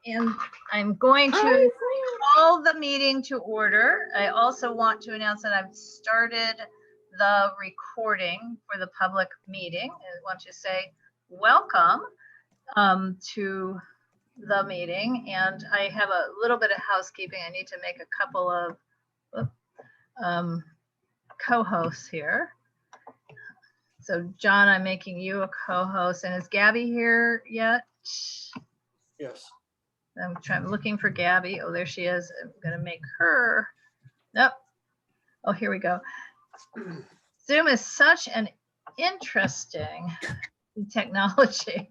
And I'm going to call the meeting to order. I also want to announce that I've started the recording for the public meeting. I want to say welcome to the meeting. And I have a little bit of housekeeping. I need to make a couple of co-hosts here. So John, I'm making you a co-host. And is Gabby here yet? Yes. I'm looking for Gabby. Oh, there she is. I'm gonna make her. Nope. Oh, here we go. Zoom is such an interesting technology.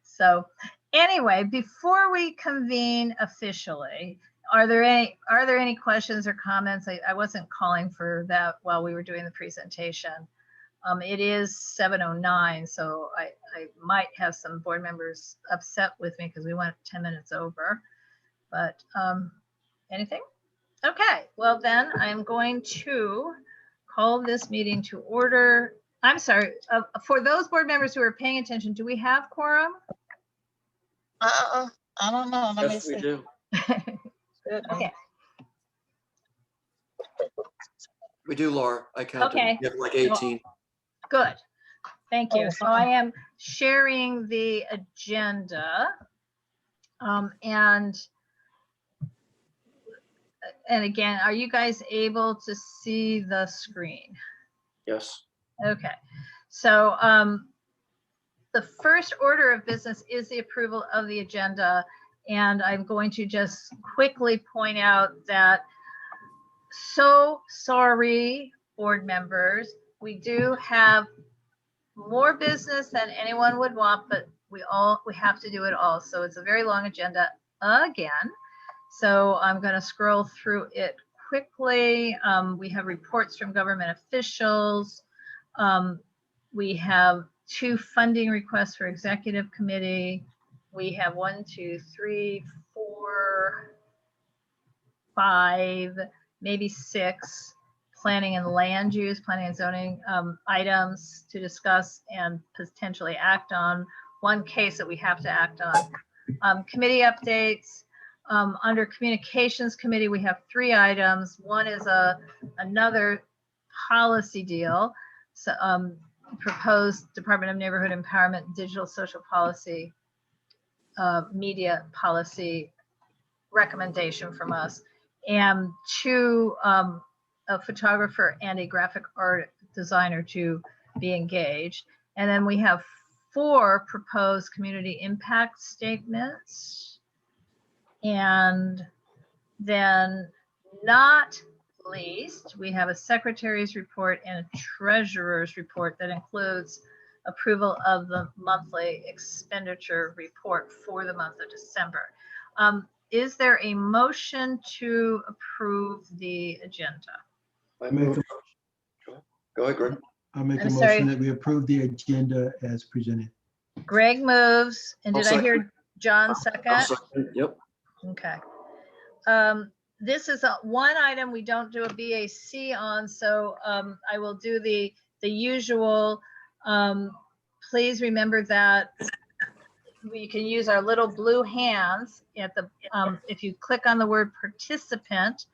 So anyway, before we convene officially, are there any questions or comments? I wasn't calling for that while we were doing the presentation. It is 7:09, so I might have some board members upset with me because we went 10 minutes over, but anything? Okay, well then I'm going to call this meeting to order. I'm sorry, for those board members who are paying attention, do we have quorum? I don't know. Let me Yes, see. we do. Okay. We do, Laura. I counted. Okay. You have like 18. Good, thank you. Oh, So I am sharing the agenda. And again, are you guys able to see the screen? Yes. Okay, so the first order of business is the approval of the agenda. And I'm going to just quickly point out that, so sorry, board members, we do have more business than anyone would want, but we have to do it all. So it's a very long agenda again. So I'm going to scroll through it quickly. We have reports from government officials. We have 2 funding requests for executive committee. We have 1, 2, 3, 4, 5, maybe 6 planning and land use, planning and zoning items to discuss and potentially act on. 1 case that we have to act on. Committee updates. Under communications committee, we have 3 items. 1 is another policy deal. So proposed Department of Neighborhood Empowerment, digital social policy, media policy recommendation from us, and 2, a photographer and a graphic art designer to be engaged. And then we have 4 proposed community impact statements. And then not least, we have a secretary's report and a treasurer's report that includes approval of the monthly expenditure report for the month of December. Is there a motion to approve the agenda? I move. Go ahead, Greg. I'll make I'm a sorry. motion that we approve the agenda as presented. Greg moves, and I'll did I hear second. John I'll second? second. Yep. Okay. This is one item we don't do a BAC on, so I will do the usual. Please remember that we can use our little blue hands at the if you click on the word participant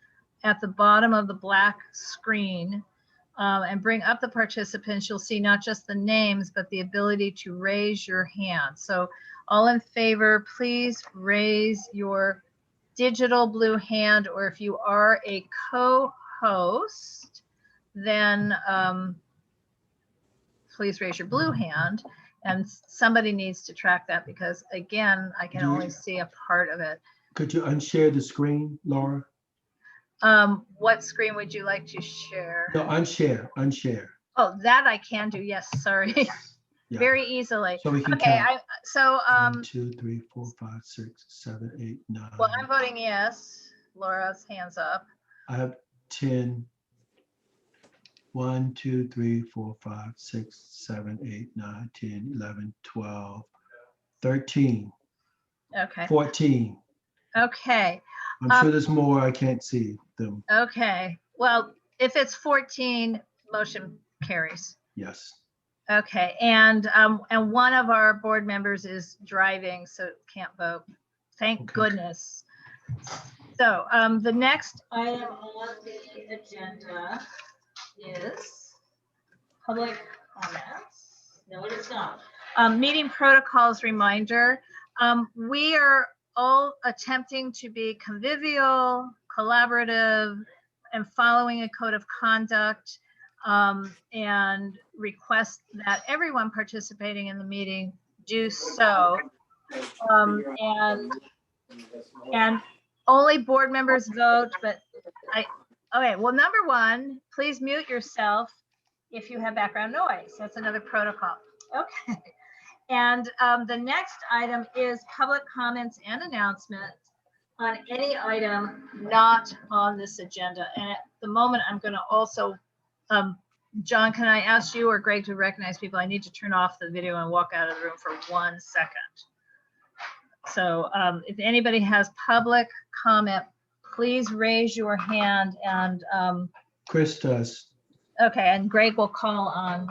at the bottom of the black screen and bring up the participants, you'll see not just the names but the ability to raise your hand. So all in favor, please raise your digital blue hand, or if you are a co-host, then please raise your blue hand. And somebody needs to track that because, again, I can only see a part of it. Could you unshare the screen, Laura? What screen would you like to share? No, unshare. Oh, that I can do. Yes, sorry. Yeah. Very easily. So we can Okay, count. 1, 2, 3, 4, 5, 6, 7, 8, 9. well, I'm voting yes. Laura's hands up. I have 10. 1, 2, 3, 4, 5, 6, 7, 8, 9, 10, 11, 12, 13, Okay. 14. Okay. I'm sure there's more. I can't see them. Okay. Well, if it's 14, motion carries. Yes. Okay. And one of our board members is driving, so can't vote. Thank Okay. goodness. So the next item on the agenda is public comments. No, it is not. Meeting protocols reminder. We are all attempting to be convivial, collaborative, and following a code of conduct, and request that everyone participating in the meeting do so. And only board members vote, but okay, well, number one, please mute yourself if you have background noise. That's another protocol. Okay. And the next item is public comments and announcements on any item not on this agenda. And at the moment, I'm going to also, John, can I ask you or Greg to recognize people? I need to turn off the video and walk out of the room for 1 second. So if anybody has public comment, please raise your hand, and Chris does. okay, and Greg will call on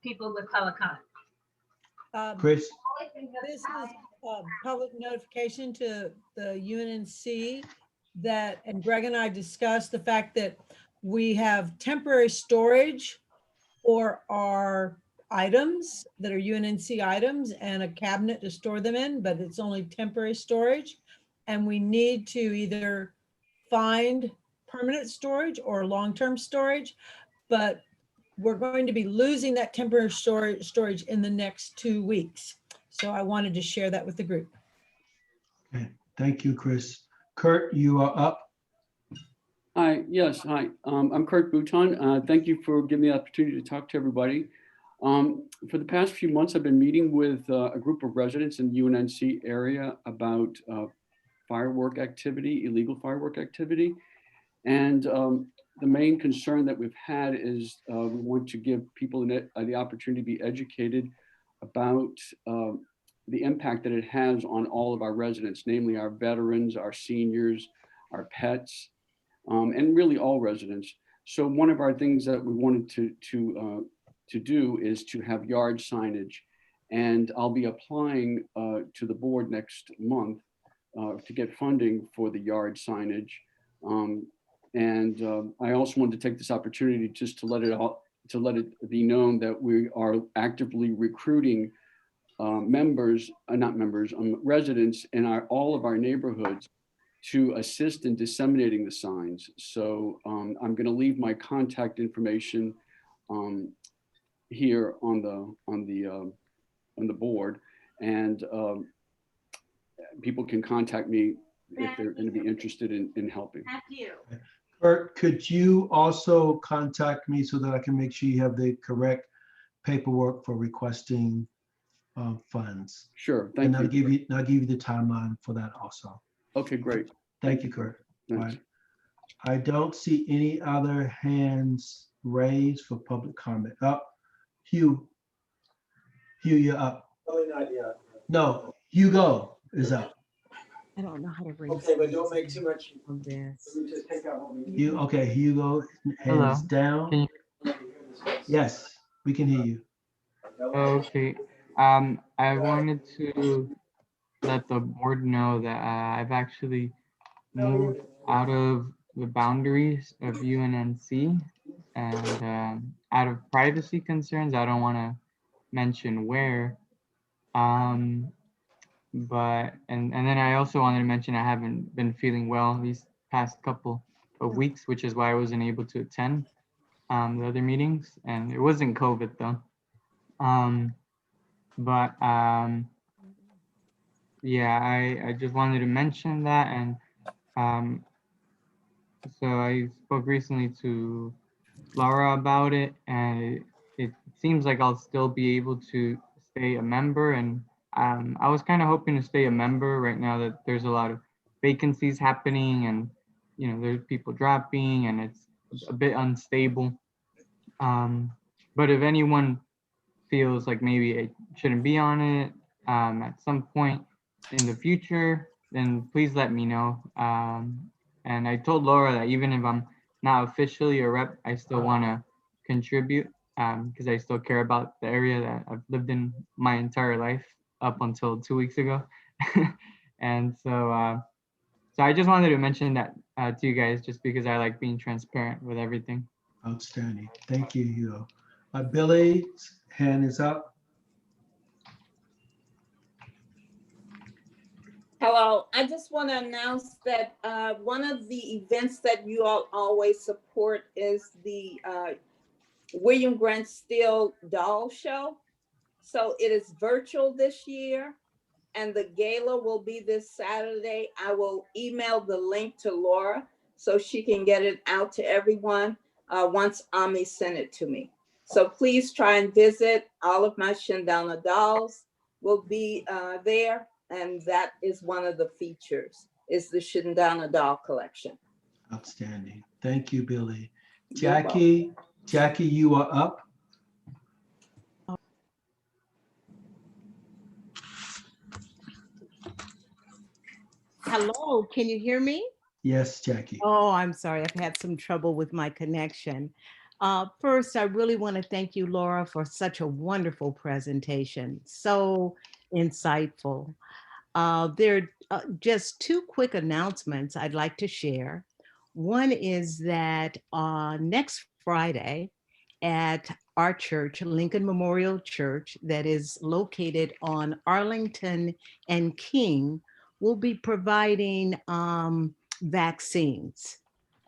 people with public comment. Chris, This is a public notification to the UNNC that, and Greg and I discussed the fact that we have temporary storage for our items that are UNNC items and a cabinet to store them in, but it's only temporary storage. And we need to either find permanent storage or long-term storage, but we're going to be losing that temporary storage in the next 2 weeks. So I wanted to share that with the group. okay, thank you, Chris. Kurt, you are up. Hi, yes, hi. I'm Kurt Bouton. Thank you for giving me the opportunity to talk to everybody. For the past few months, I've been meeting with a group of residents in the UNNC area about firework activity, illegal firework activity. And the main concern that we've had is we want to give people the opportunity to be educated about the impact that it has on all of our residents, namely our veterans, our seniors, our pets, and really all residents. So one of our things that we wanted to do is to have yard signage. And I'll be applying to the board next month to get funding for the yard signage. I also wanted to take this opportunity just to let it be known that we are actively recruiting residents in all of our neighborhoods to assist in disseminating the signs. So I'm going to leave my contact information here on the board, and people can contact me if they're going to be interested in helping. Kurt, could you also contact me so that I can make sure you have the correct paperwork for requesting funds? Sure, And thank I'll you. give you the timeline for that also. Okay, great. Thank you, Kurt. All Thanks. right. I don't see any other hands raised for public comment. Up, Hugh, you're up. Probably not yet. No, Hugo is up. I don't know how to bring. Okay, but don't make too much. Of this. Let me just take out what we need. Okay, Hugo, Hello. hands down. Can Yes, we can hear you. Okay. I wanted to let the board know that I've actually moved out of the boundaries of UNNC, and out of privacy concerns, I don't want to mention where. But then I also wanted to mention I haven't been feeling well these past couple of weeks, which is why I wasn't able to attend the other meetings, and it wasn't COVID though. Yeah, I just wanted to mention that, and so I spoke recently to Laura about it, and it seems like I'll still be able to stay a member, and I was kind of hoping to stay a member right now that there's a lot of vacancies happening, and there's people dropping, and it's a bit unstable. But if anyone feels like maybe I shouldn't be on it at some point in the future, then please let me know. And I told Laura that even if I'm not officially a rep, I still want to contribute because I still care about the area that I've lived in my entire life up until 2 weeks ago. And so I just wanted to mention that to you guys, just because I like being transparent with everything. Outstanding. Thank you, Hugo. Billy's hand is up. Hello, I just want to announce that one of the events that you all always support is the William Grant Still Doll Show. So it is virtual this year, and the gala will be this Saturday. I will email the link to Laura so she can get it out to everyone once Ami sent it to me. So please try and visit. All of my Shindana dolls will be there. And that is one of the features, is the Shindana doll collection. Outstanding. Thank you, Billy. You're welcome. Jackie, you are up. Hello, can you hear me? Yes, Jackie. Oh, I'm sorry. I've had some trouble with my connection. First, I really want to thank you, Laura, for such a wonderful presentation. So insightful. There are just two quick announcements I'd like to share. One is that next Friday at our church, Lincoln Memorial Church, that is located on Arlington and King, we'll be providing vaccines.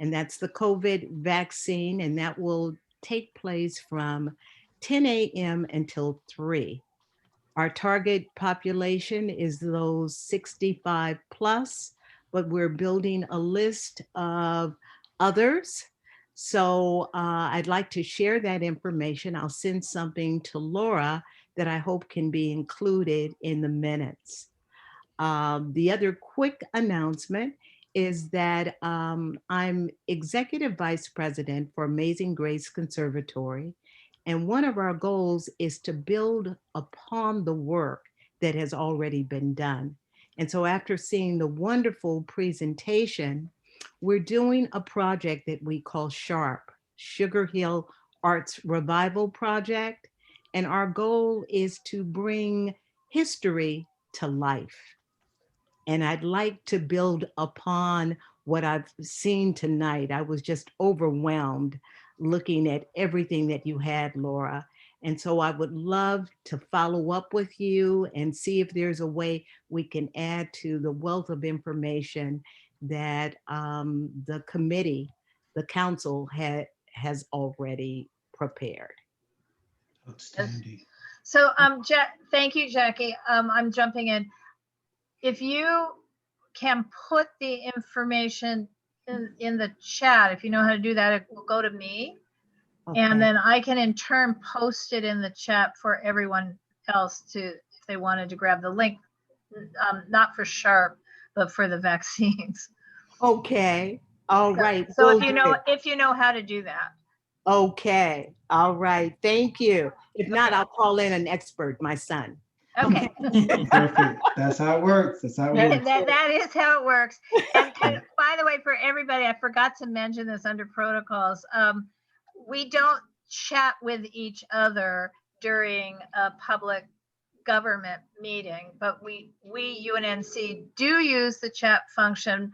And that's the COVID vaccine, and that will take place from 10 a.m. until 3. Our target population is those 65 plus, but we're building a list of others. So I'd like to share that information. I'll send something to Laura that I hope can be included in the minutes. The other quick announcement is that I'm Executive Vice President for Amazing Grace Conservatory. And one of our goals is to build upon the work that has already been done. And so after seeing the wonderful presentation, we're doing a project that we call SHARP, Sugar Hill Arts Revival Project. And our goal is to bring history to life. And I'd like to build upon what I've seen tonight. I was just overwhelmed looking at everything that you had, Laura. And so I would love to follow up with you and see if there's a way we can add to the wealth of information that the committee, the council has already prepared. Outstanding. So, thank you, Jackie. I'm jumping in. If you can put the information in the chat, if you know how to do that, it will go to me. Okay. And then I can in turn post it in the chat for everyone else if they wanted to grab the link, not for SHARP, but for the vaccines. Okay. All right. So Will if do. you know how to do that. Okay. All right. Thank you. If not, I'll call in an expert, my son. Okay. Perfect. That's how it works. That's how it works. That is how it works. And by the way, for everybody, I forgot to mention this under protocols. We don't chat with each other during a public government meeting, but we UNNC do use the chat function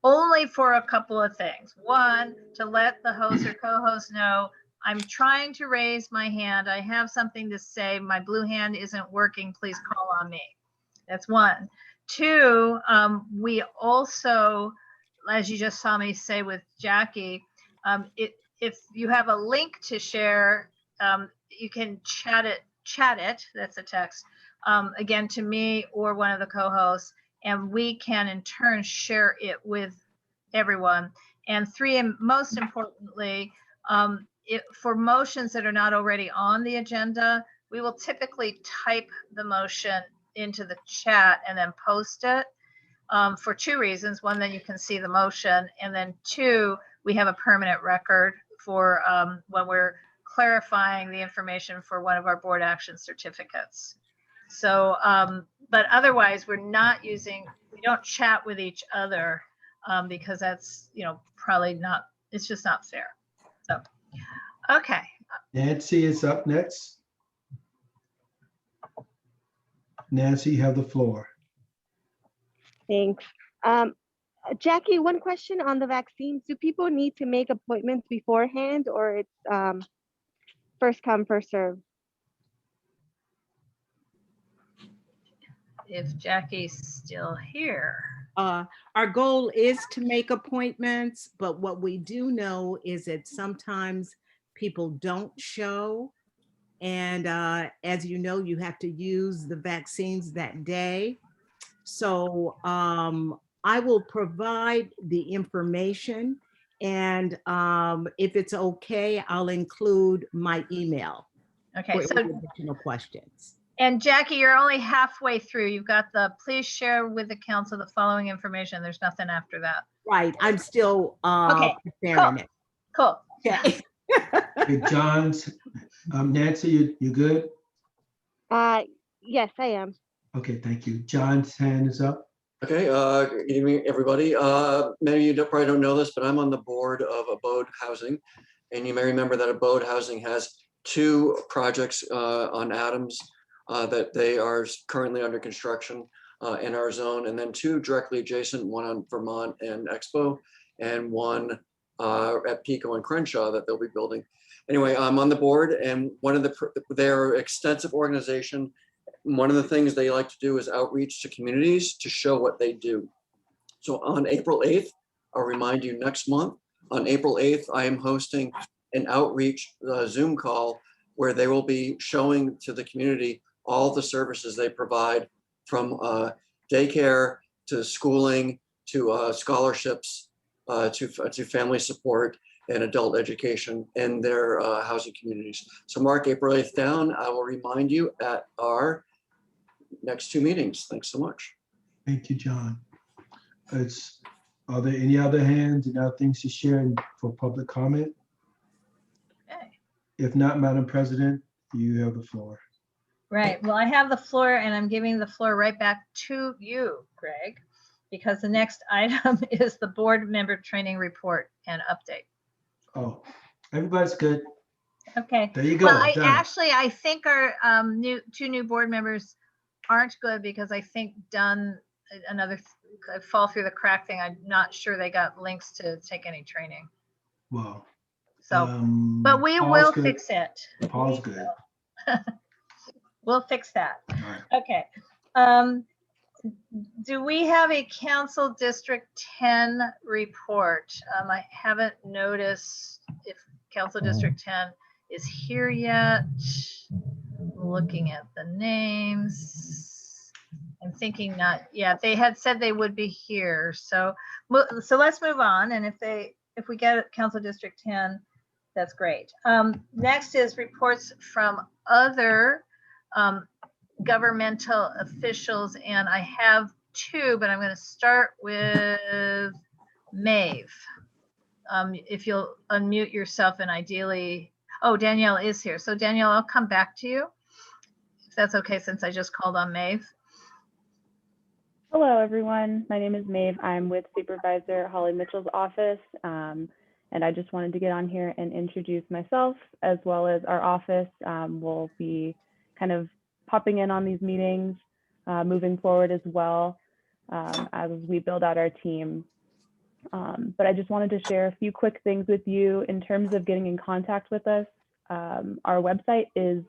only for a couple of things. One, to let the host or co-host know I'm trying to raise my hand. I have something to say. My blue hand isn't working. Please call on me. That's one. Two, we also, as you just saw me say with Jackie, if you have a link to share, you can chat it, that's a text, again to me or one of the co-hosts, and we can in turn share it with everyone. And three, and most importantly, for motions that are not already on the agenda, we will typically type the motion into the chat and then post it for two reasons. One, then you can see the motion. And then two, we have a permanent record for when we're clarifying the information for one of our board action certificates. So, but otherwise we don't chat with each other because that's, probably not, it's just not fair. So, okay. Nancy is up next. Nancy, you have the floor. Thanks. Jackie, one question on the vaccines. Do people need to make appointments beforehand, or it's first come, first serve? If Jackie's still here. Our goal is to make appointments, but what we do know is that sometimes people don't show. And as you know, you have to use the vaccines that day. So I will provide the information, and if it's okay, I'll include my email Okay, for so, any additional questions. and Jackie, you're only halfway through. You've got the, please share with the council the following information. There's nothing after that. Right, I'm still Okay, preparing it. Cool. Okay. Hey, John's, Nancy, you good? Yes, I am. Okay, thank you. John's hand is up. Okay, good evening, everybody. Many of you probably don't know this, but I'm on the board of Abode Housing. And you may remember that Abode Housing has 2 projects on Adams that they are currently under construction in our zone, and then 2 directly adjacent, one on Vermont and Expo, and one at Pico and Crenshaw that they'll be building. Anyway, I'm on the board, and their extensive organization, one of the things they like to do is outreach to communities to show what they do. So on April 8th, I'll remind you next month, on April 8th, I am hosting an outreach Zoom call where they will be showing to the community all the services they provide, from daycare to schooling to scholarships to family support and adult education in their housing communities. So mark April 8th down. I will remind you at our next 2 meetings. Thanks so much. Thank you, John. Are there any other hands and other things to share for public comment? Okay. If not, Madam President, you have the floor. Right. Well, I have the floor, and I'm giving the floor right back to you, Greg, because the next item is the board member training report and update. Oh, everybody's good. Okay. There you go. Well, done. I think our 2 new board members aren't good, because I think done another fall through the crack thing. I'm not sure they got links to take any training. Well, So, but we Paul's will good. fix it. Paul's good. We'll fix that. All right. Okay. Do we have a Council District 10 report? I haven't noticed if Council District 10 is here yet. Looking at the names. I'm thinking not yet. They had said they would be here. So let's move on. And if we get Council District 10, that's great. Next is reports from other governmental officials, and I have 2, but I'm going to start with Maeve. If you'll unmute yourself, and ideally, oh, Danielle is here. So Danielle, I'll come back to you, if that's okay, since I just called on Maeve. Hello, everyone. My name is Maeve. I'm with Supervisor Holly Mitchell's office, and I just wanted to get on here and introduce myself, as well as our office. We'll be kind of popping in on these meetings moving forward as well, as we build out our team. But I just wanted to share a few quick things with you in terms of getting in contact with us. Our website is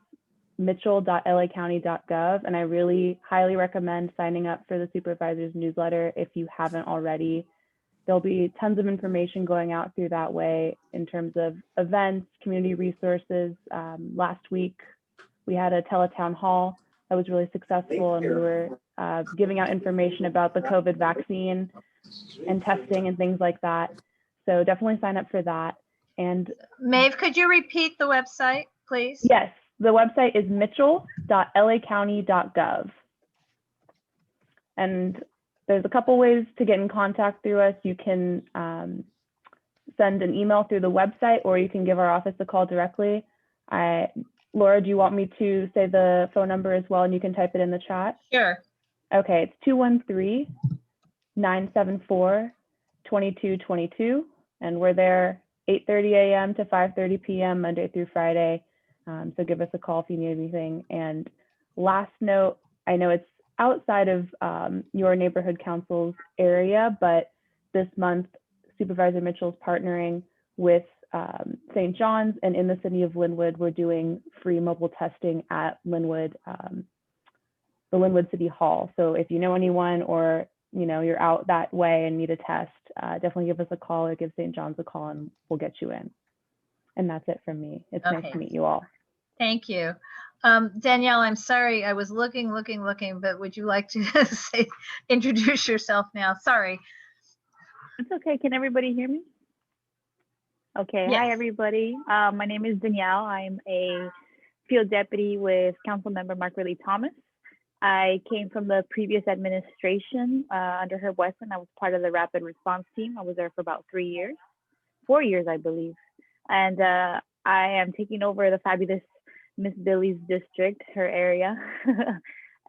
mitchell.lacounty.gov, and I really highly recommend signing up for the supervisor's newsletter if you haven't already. There'll be tons of information going out through that way in terms of events, community resources. Last week, we had a teletown hall that was really successful, and we were giving out information about the COVID vaccine and testing and things like that. So definitely sign up for that. And Maeve, could you repeat the website, please? yes, the website is mitchell.lacounty.gov. And there's a couple ways to get in contact through us. You can send an email through the website, or you can give our office a call directly. Laura, do you want me to say the phone number as well, and you can type it in the chat? Sure. Okay, it's 213-974-2222, and we're there 8:30 a.m. to 5:30 p.m. Monday through Friday. So give us a call if you need anything. And last note, I know it's outside of your neighborhood council's area, but this month Supervisor Mitchell is partnering with St. John's, and in the city of Linwood, we're doing free mobile testing at Linwood, the Linwood City Hall. So if you know anyone, or you're out that way and need a test, definitely give us a call or give St. John's a call and we'll get you in. And that's it from me. It's nice Okay. to meet you all. Thank you. Danielle, I'm sorry, I was looking, but would you like to introduce yourself now? Sorry. It's okay. Can everybody hear me? Okay. Yes. Hi, everybody. My name is Danielle. I'm a field deputy with Councilmember Mark Ridley Thomas. I came from the previous administration under Herb Weston. I was part of the rapid response team. I was there for about 4 years, I believe. And I am taking over the fabulous Miss Billy's district, her area.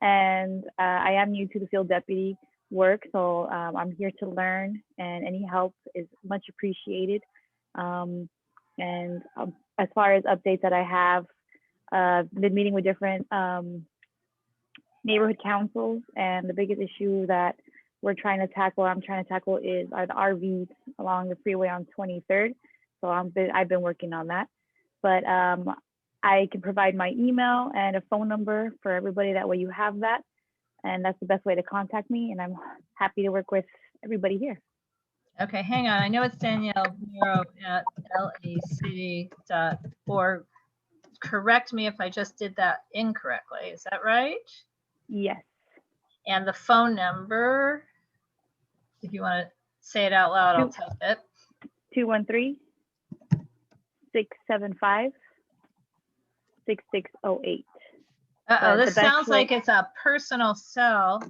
And I am new to the field deputy work, so I'm here to learn, and any help is much appreciated. And as far as updates that I have, been meeting with different neighborhood councils, and the biggest issue that I'm trying to tackle are the RVs along the freeway on 23rd. So I've been working on that, but I can provide my email and a phone number for everybody. That way you have that, and that's the best way to contact me. And I'm happy to work with everybody here. Okay, hang on. I know it's Danielle Muro at lac.org. Correct me if I just did that incorrectly. Is that right? Yes. And the phone number, if you want to say it out loud, I'll type it. 213-675-6608. Uh-oh, this the best sounds way- like it's a personal cell.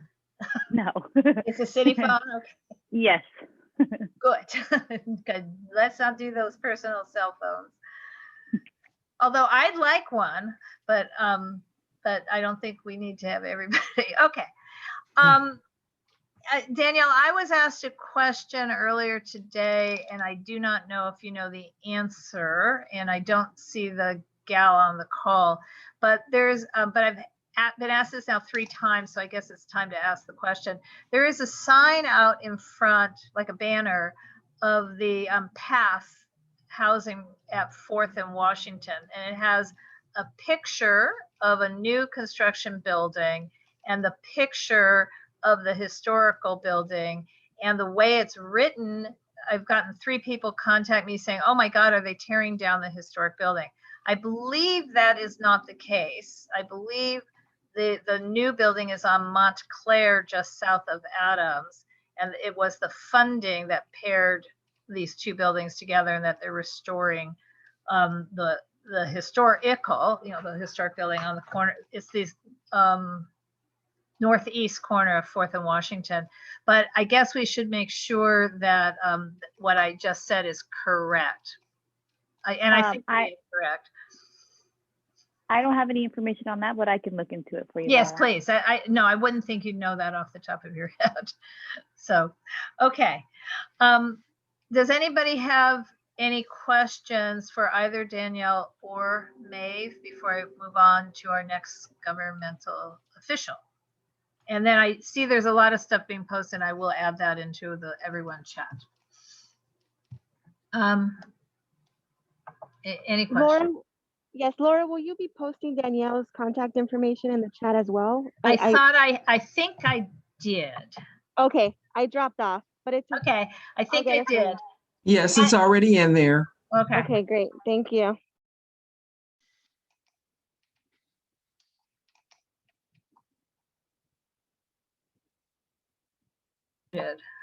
No. It's a city phone? Okay, Yes. good. Good. Let's not do those personal cell phones. Although I'd like one, but I don't think we need to have everybody. Okay. Danielle, I was asked a question earlier today, and I do not know if you know the answer, and I don't see the gal on the call, but I've been asked this now 3 times, so I guess it's time to ask the question. There is a sign out in front, like a banner, of the PATH housing at 4th and Washington, and it has a picture of a new construction building and the picture of the historical building, and the way it's written, I've gotten 3 people contact me saying, oh my God, are they tearing down the historic building? I believe that is not the case. I believe the new building is on Montclair, just south of Adams, and it was the funding that paired these 2 buildings together, and that they're restoring the historical, the historic building on the corner. It's these northeast corner of 4th and Washington. But I guess we should make sure that what I just said is correct. I think it is correct. I don't have any information on that, but I can look into it for you. Yes, Laura. please. No, I wouldn't think you'd know that off the top of your head. So, okay. Does anybody have any questions for either Danielle or Maeve before I move on to our next governmental official? And then I see there's a lot of stuff being posted. I will add that into the everyone chat. Any questions? Laura, yes, Laura, will you be posting Danielle's contact information in the chat as well? I think I did. Okay, I dropped off, but it's Okay. I think get I it for you. did. Yes, it's already in there. Okay. Okay, great. Thank you.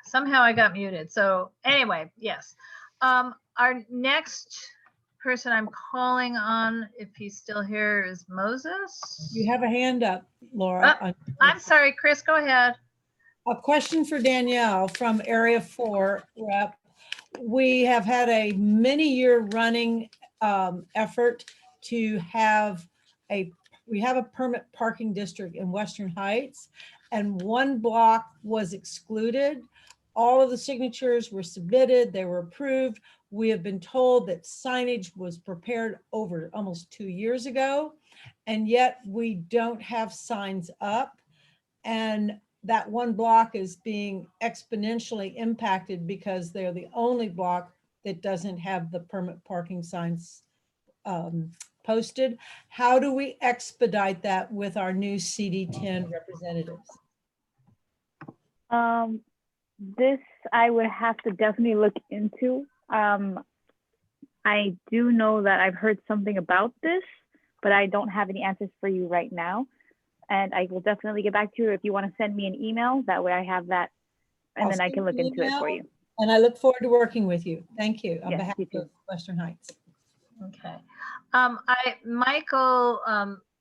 Somehow I got muted. So anyway, yes. Our next person I'm calling on, if he's still here, is Moses. You have a hand up, Laura. I'm sorry, Chris, go ahead. A question for Danielle from Area 4 Rep. We have had a many-year running effort to have a permit parking district in Western Heights, and 1 block was excluded. All of the signatures were submitted, they were approved. We have been told that signage was prepared over almost 2 years ago, and yet we don't have signs up. And that one block is being exponentially impacted because they're the only block that doesn't have the permit parking signs posted. How do we expedite that with our new CD10 representatives? This I would have to definitely look into. I do know that I've heard something about this, but I don't have any answers for you right now. And I will definitely get back to you if you want to send me an email. That way I have that, and then I can look into it for you. And I look forward to working with you. Thank you on Yes, behalf you too. of Western Heights. Okay. Michael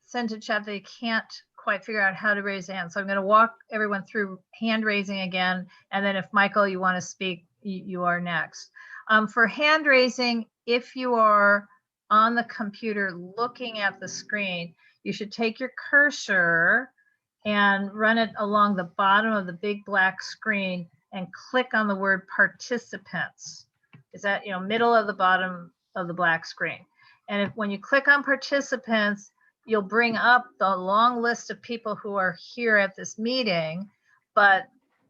sent a chat that he can't quite figure out how to raise a hand. So I'm going to walk everyone through hand raising again. And then if Michael, you want to speak, you are next. For hand raising, if you are on the computer looking at the screen, you should take your cursor and run it along the bottom of the big black screen and click on the word participants. Is that, middle of the bottom of the black screen. And when you click on participants, you'll bring up the long list of people who are here at this meeting,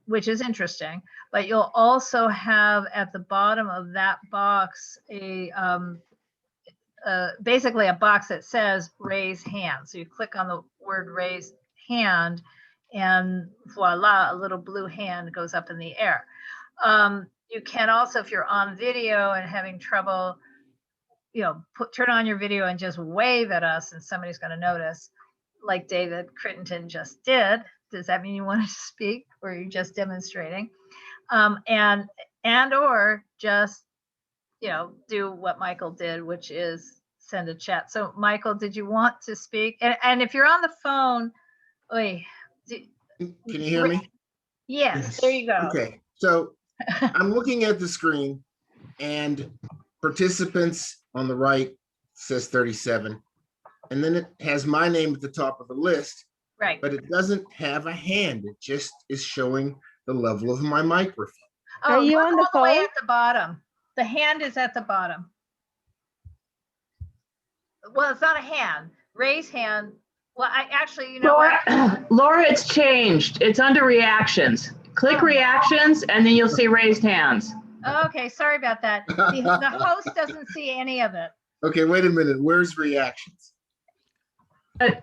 which is interesting, but you'll also have at the bottom of that box basically a box that says raise hand. So you click on the word raise hand and voila, a little blue hand goes up in the air. You can also, if you're on video and having trouble, turn on your video and just wave at us and somebody's going to notice, like David Crittenton just did. Does that mean you wanted to speak or you're just demonstrating? Or just, do what Michael did, which is send a chat. So Michael, did you want to speak? And if you're on the phone, can you hear me? Yes, there you go. Okay, so I'm looking at the screen and participants on the right says 37. And then it has my name at the top of the list. Right. But it doesn't have a hand. It just is showing the level of my microphone. Are you on the all the way phone? at the bottom. The hand is at the bottom. Well, it's not a hand. Raise hand. Well, I actually, Laura, it's changed. It's under reactions. Click reactions and then you'll see raised hands. Okay, sorry about that. The host doesn't see any of it. Okay, wait a minute. Where's reactions?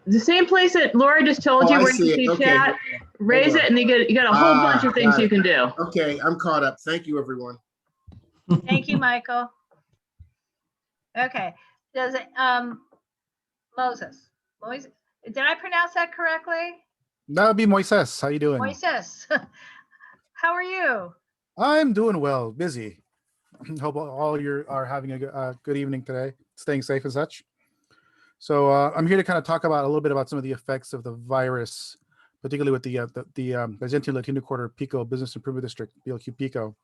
The same place that Laura just told you I where you see see it. Okay. chat, raise it and you got a whole bunch of things got you it. can do. Okay, I'm caught up. Thank you, everyone. Thank you, Michael. Okay, does it, Moses, did I pronounce that correctly? That would be Moises. How you doing? Moises, how are you? I'm doing well, busy. Hope all you are having a good evening today, staying safe and such. So I'm here to kind of talk about a little bit about some of the effects of the virus, particularly with the Byzantine Latino Quarter Pico Business Improvement District, BLQ Pico.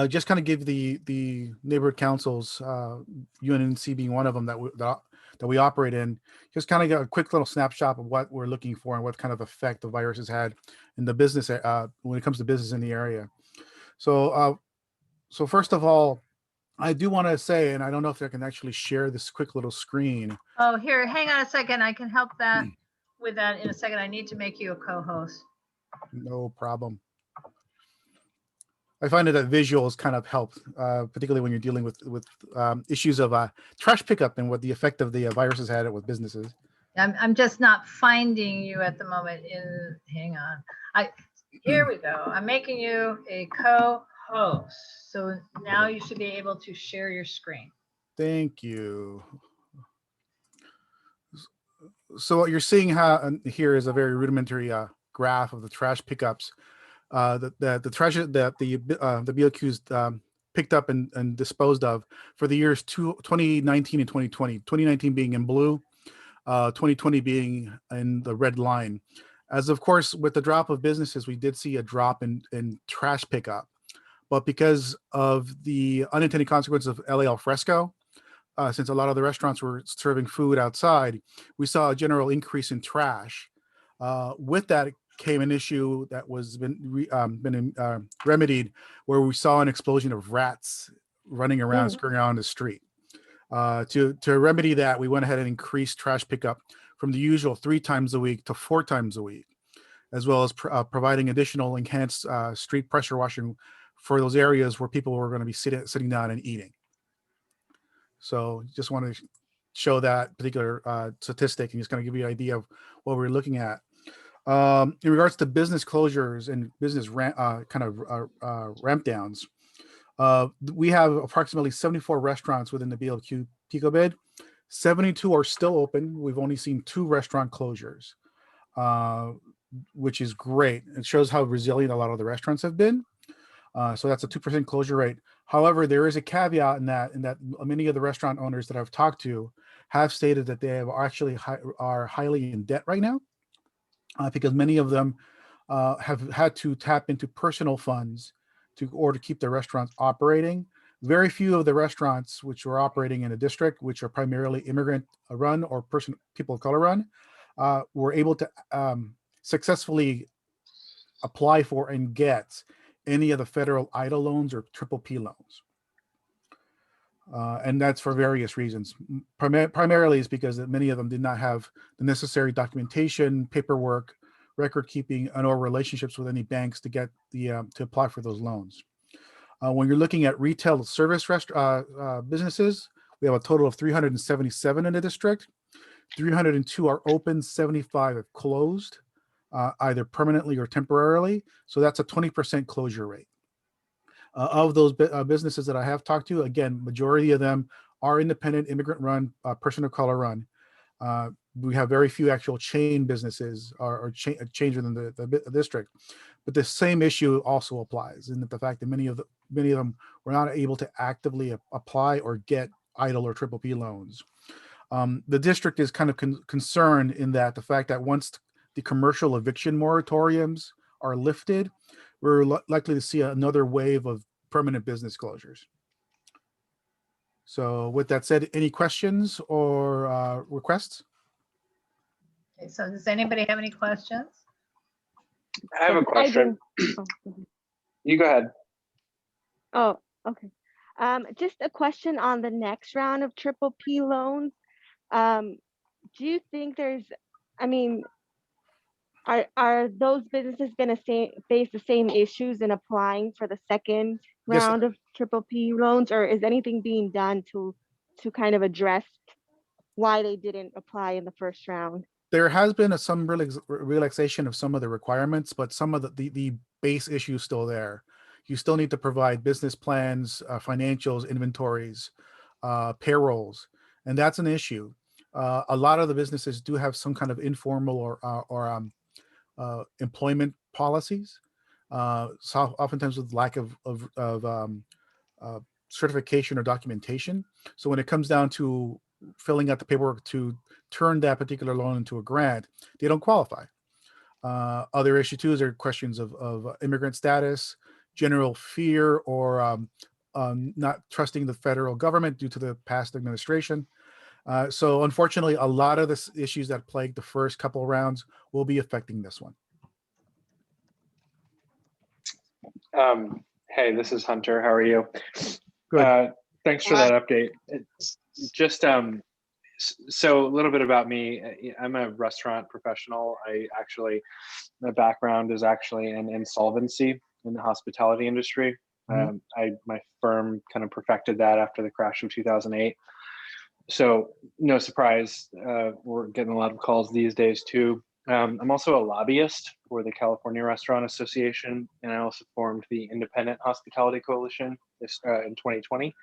Just kind of give the neighborhood councils, UNNC being one of them that we operate in, just kind of get a quick little snapshot of what we're looking for and what kind of effect the virus has had in the business when it comes to business in the area. So first of all, I do want to say, and I don't know if I can actually share this quick little screen. Oh, here, hang on a second. I can help with that in a second. I need to make you a co-host. No problem. I find that visuals kind of help, particularly when you're dealing with issues of trash pickup and what the effect of the virus has had with businesses. I'm just not finding you at the moment. Hang on. Here we go. I'm making you a co-host. So now you should be able to share your screen. Thank you. So what you're seeing here is a very rudimentary graph of the trash pickups. The trash that the BLQs picked up and disposed of for the years 2019 and 2020. 2019 being in blue, 2020 being in the red line. As of course, with the drop of businesses, we did see a drop in trash pickup. But because of the unintended consequences of LA al fresco, since a lot of the restaurants were serving food outside, we saw a general increase in trash. With that came an issue that was been remedied, where we saw an explosion of rats running around, scurrying around the street. To remedy that, we went ahead and increased trash pickup from the usual 3 times a week to 4 times a week, as well as providing additional enhanced street pressure washing for those areas where people were going to be sitting down and eating. So just want to show that particular statistic and just kind of give you an idea of what we're looking at. In regards to business closures and business ramp downs, we have approximately 74 restaurants within the BLQ Pico bid. 72 are still open. We've only seen 2 restaurant closures, which is great. It shows how resilient a lot of the restaurants have been. So that's a 2% closure rate. However, there is a caveat in that many of the restaurant owners that I've talked to have stated that they have actually are highly in debt right now, because many of them have had to tap into personal funds to keep their restaurants operating. Very few of the restaurants which are operating in a district, which are primarily immigrant run or people of color run, were able to successfully apply for and get any of the federal EIDL loans or PPP loans. And that's for various reasons. Primarily is because many of them did not have the necessary documentation, paperwork, record keeping, and or relationships with any banks to get to apply for those loans. When you're looking at retail service businesses, we have a total of 377 in the district. 302 are open, 75 have closed, either permanently or temporarily. So that's a 20% closure rate. Of those businesses that I have talked to, again, majority of them are independent, immigrant run, person of color run. We have very few actual chain businesses or chains within the district. But the same issue also applies in the fact that many of them were not able to actively apply or get EIDL or PPP loans. The district is kind of concerned in that the fact that once the commercial eviction moratoriums are lifted, we're likely to see another wave of permanent business closures. So with that said, any questions or requests? Okay, so does anybody have any questions? I have a question. You go ahead. Oh, okay. Just a question on the next round of PPP loans. Do you think are those businesses going to face the same issues in applying for the second round of PPP loans, or is anything being done to kind of address why they didn't apply in the first round? There has been some relaxation of some of the requirements, but some of the base issues still there. You still need to provide business plans, financials, inventories, payrolls, and that's an issue. A lot of the businesses do have some kind of informal or employment policies, so oftentimes with lack of certification or documentation. So when it comes down to filling out the paperwork to turn that particular loan into a grant, they don't qualify. Other issue too are questions of immigrant status, general fear, or not trusting the federal government due to the past administration. So unfortunately, a lot of the issues that plagued the first couple of rounds will be affecting this one. Hey, this is Hunter. How are you? Good. Thanks for that update. It's just so a little bit about me. I'm a restaurant professional. My background is actually in insolvency in the hospitality industry. My firm kind of perfected that after the crash of 2008. So no surprise, we're getting a lot of calls these days too. I'm also a lobbyist for the California Restaurant Association, and I also formed the Independent Hospitality Coalition in 2020.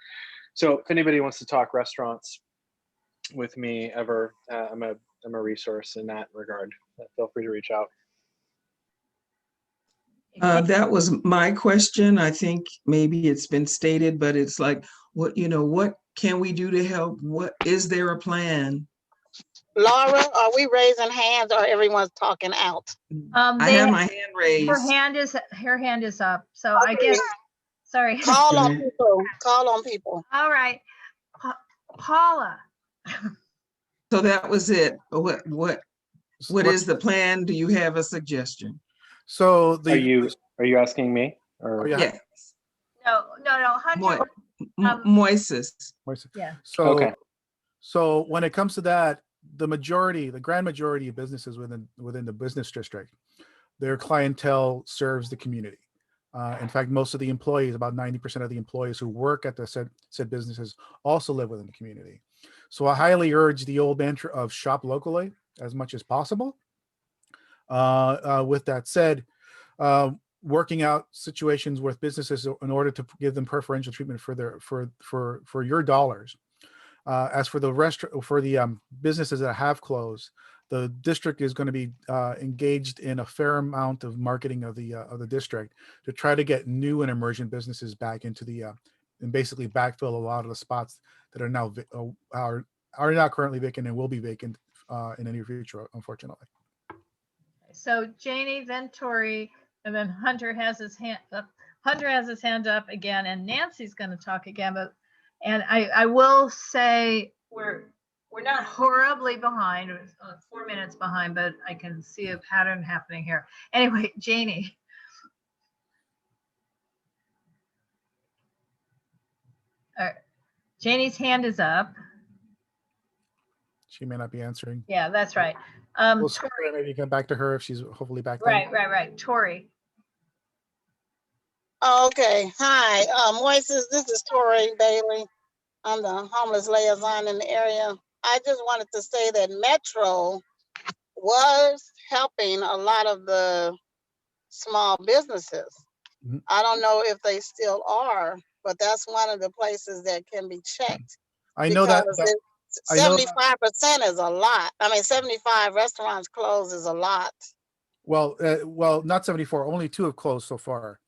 So if anybody wants to talk restaurants with me ever, I'm a resource in that regard. Feel free to reach out. That was my question. I think maybe it's been stated, but it's like, what can we do to help? What is there a plan? Laura, are we raising hands or everyone's talking out? I have my hand raised. Her hand is up. So okay. I guess, sorry. Call on people. Call on people. All right. Paula. So that was it. What is the plan? Do you have a suggestion? So are you asking me? Or yes. No, Hunter. Moises. Yeah. So, okay. So when it comes to that, the grand majority of businesses within the business district, their clientele serves the community. In fact, most of the employees, about 90% of the employees who work at the said businesses also live within the community. So I highly urge the old mantra of shop locally as much as possible. With that said, working out situations with businesses in order to give them preferential treatment for your dollars. As for the businesses that have closed, the district is going to be engaged in a fair amount of marketing of the district to try to get new and emerging businesses back into the and basically backfill a lot of the spots that are now are not currently vacant and will be vacant in the near future, unfortunately. So Janie, then Tori, and then Hunter has his hand up. Hunter has his hand up again, and Nancy's going to talk again. But I will say we're not horribly behind. We're 4 minutes behind, but I can see a pattern happening here. Anyway, Janie. All right. Janie's hand is up. She may not be answering. Yeah, that's right. We'll maybe come back to her if she's hopefully back then. Right. Tori. Okay, hi, Voices, this is Tori Bailey. I'm the homeless liaison in the area. I just wanted to say that Metro was helping a lot of the small businesses. Mhm. I don't know if they still are, but that's one of the places that can be checked. I know that. Because 75% is a lot. I mean, 75 restaurants closed is a lot. Well, not 74. Only 2 have closed so far.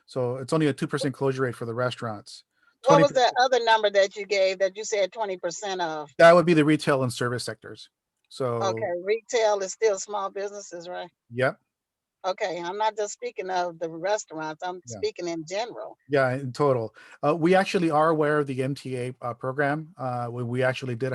So it's only a 2% closure rate for the restaurants. What was that other number that you gave that you said 20% of? That would be the retail and service sectors. So Okay, retail is still small businesses, right? Yep. Okay, I'm not just speaking of the restaurants, I'm speaking in general. Yeah, in total. We actually are aware of the MTA program. We actually did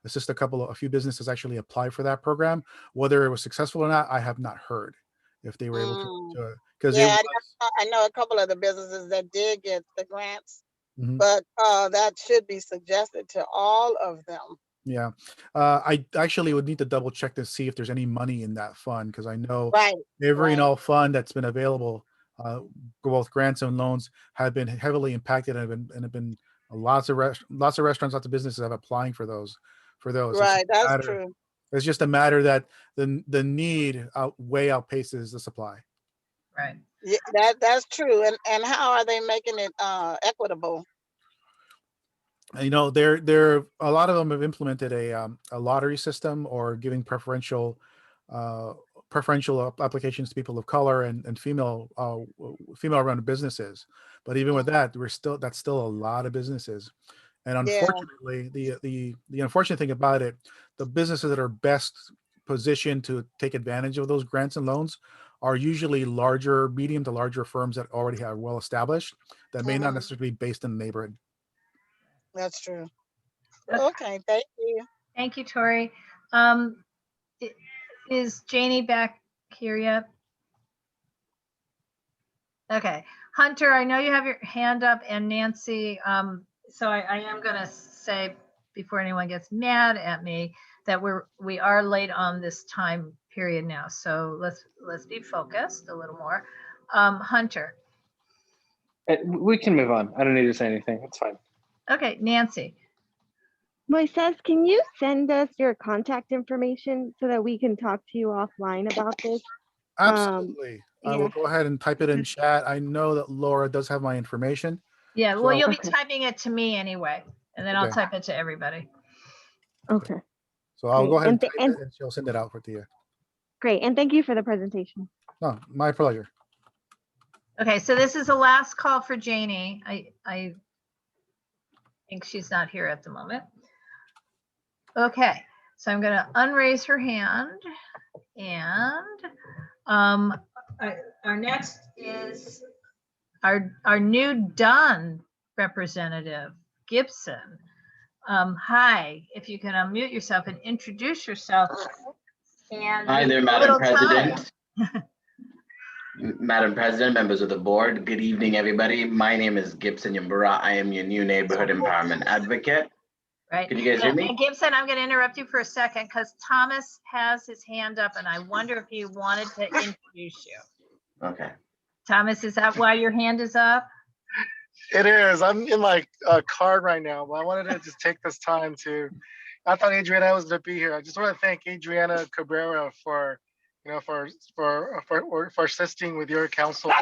assist a few businesses actually apply for that program. Whether it was successful or not, I have not heard if they were able to because I know a couple of the businesses that did get the grants, Mhm. but that should be suggested to all of them. Yeah, I actually would need to double check to see if there's any money in that fund because I know every and all fund that's been available, both grants and loans, have been heavily impacted and have been lots of restaurants, lots of businesses have applying for those. Right, that's true. It's just a matter that the need way outpaces the supply. Right. Yeah, that's true. And how are they making it equitable? You know, a lot of them have implemented a lottery system or giving preferential applications to people of color and female run businesses. But even with that, that's still a lot of businesses. And unfortunately, the unfortunate thing about it, the businesses that are best positioned to take advantage of those grants and loans are usually medium to larger firms that already are well established that may not necessarily be based in the neighborhood. That's true. Okay, thank you. Thank you, Tori. Is Janie back here yet? Okay, Hunter, I know you have your hand up, and Nancy. So I am going to say before anyone gets mad at me that we are late on this time period now. So let's be focused a little more. Hunter. We can move on. I don't need to say anything. It's fine. Okay, Nancy. Moises, can you send us your contact information so that we can talk to you offline about this? Absolutely. I will go ahead and type it in chat. I know that Laura does have my information. Yeah, well, you'll be typing it to me anyway, and then I'll Okay. type it to everybody. Okay. So I'll go ahead and type it, and she'll send it out to you. Great, and thank you for the presentation. No, my pleasure. Okay, so this is the last call for Janie. I think she's not here at the moment. Okay, so I'm going to unraise her hand, and our next is our new Dunn representative, Gibson. Hi, if you can unmute yourself and introduce yourself. And hi there, Madam President. Madam President, members of the board, good evening, everybody. My name is Gibson Yambura. I am your new neighborhood empowerment advocate. Right. Can you guys hear me? And Gibson, I'm going to interrupt you for a second because Thomas has his hand up and I wonder if he wanted to introduce you. Okay. Thomas, is that why your hand is up? It is. I'm in my car right now, but I wanted to just take this time to. I thought Adriana was going to be here. I just want to thank Adriana Cabrera for, for assisting with your council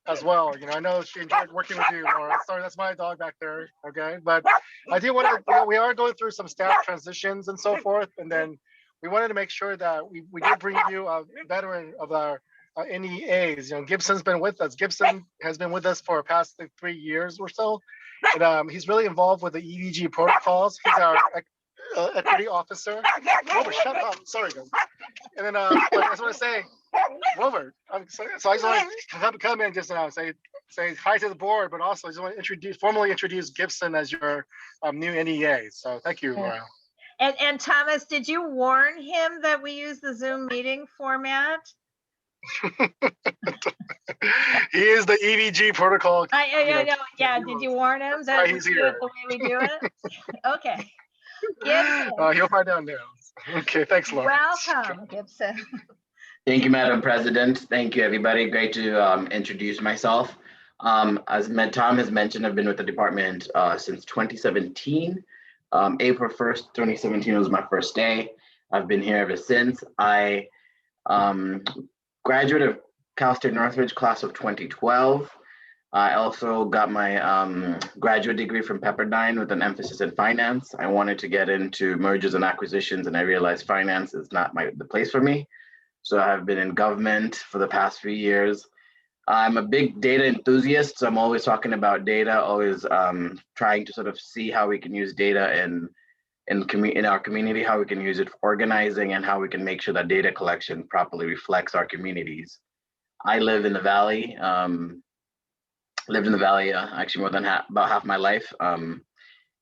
as well. I know she enjoyed working with you, Laura. Sorry, that's my dog back there. Okay, but I do want to. We are going through some staff transitions and so forth, and then we wanted to make sure that we did bring you a veteran of our NEAs. Gibson's been with us. Gibson has been with us for the past 3 years or so. And he's really involved with the EVG protocols. He's our equity officer. Robert, shut up. Sorry, guys. And then but I just want to say, Robert, so I just want to come in just now, say hi to the board, but also I just want to formally introduce Gibson as your new NEA. So thank you, Laura. And Thomas, did you warn him that we use the Zoom meeting format? He is the EVG protocol. I know. Yeah, did you warn him that we do it the way we do it? Okay. Gibson. He'll find out now. Okay, thanks, Laura. Welcome, Gibson. Thank you, Madam President. Thank you, everybody. Great to introduce myself. As Tom has mentioned, I've been with the department since 2017. April 1st, 2017 was my first day. I've been here ever since. I graduate of Cal State Northridge class of 2012. I also got my graduate degree from Pepperdine with an emphasis in finance. I wanted to get into mergers and acquisitions, and I realized finance is not the place for me. So I've been in government for the past few years. I'm a big data enthusiast, so I'm always talking about data, always trying to sort of see how we can use data in our community, how we can use it for organizing, and how we can make sure that data collection properly reflects our communities. I live in the Valley, lived in the Valley actually more than about half my life.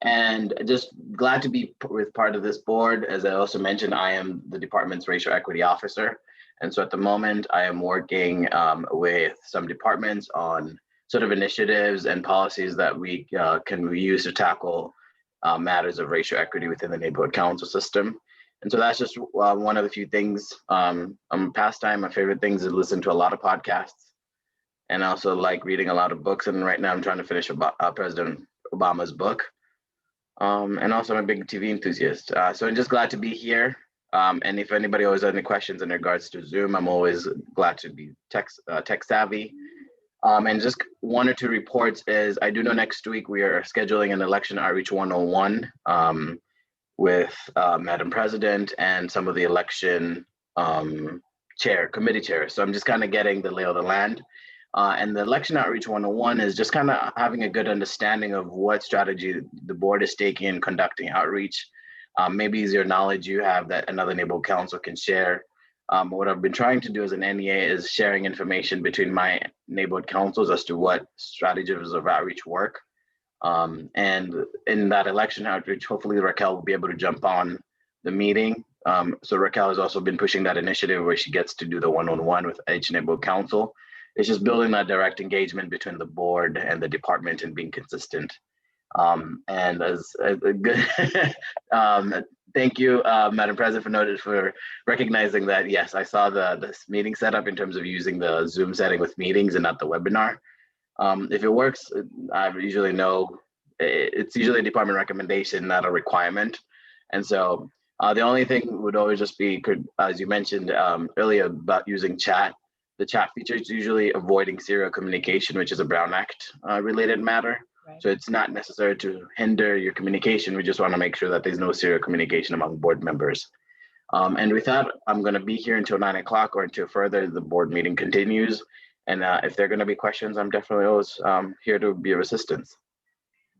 And just glad to be with part of this board. As I also mentioned, I am the department's racial equity officer. And so at the moment, I am working with some departments on sort of initiatives and policies that we can use to tackle matters of racial equity within the neighborhood council system. And so that's just one of the few things. Pastime, my favorite things is listen to a lot of podcasts, and I also like reading a lot of books. And right now I'm trying to finish President Obama's book. And also I'm a big TV enthusiast. So I'm just glad to be here. And if anybody always has any questions in regards to Zoom, I'm always glad to be tech savvy. And just one or two reports is I do know next week we are scheduling an election outreach 101 with Madam President and some of the election committee chairs. So I'm just kind of getting the lay of the land. And the election outreach 101 is just kind of having a good understanding of what strategy the board is taking in conducting outreach. Maybe is your knowledge you have that another neighborhood council can share. What I've been trying to do as an NEA is sharing information between my neighborhood councils as to what strategies of outreach work. And in that election outreach, hopefully Raquel will be able to jump on the meeting. So Raquel has also been pushing that initiative where she gets to do the one-on-one with each neighborhood council. It's just building that direct engagement between the board and the department and being consistent. And as a good, thank you, Madam President, for recognizing that. Yes, I saw this meeting setup in terms of using the Zoom setting with meetings and not the webinar. If it works, I usually know it's usually a department recommendation, not a requirement. And so the only thing would always just be, as you mentioned earlier about using chat, the chat feature is usually avoiding serial communication, which is a Brown Act related matter. Right. So it's not necessary to hinder your communication. We just want to make sure that there's no serial communication among board members. And with that, I'm going to be here until 9 o'clock or until further the board meeting continues. And if there are going to be questions, I'm definitely always here to be of assistance.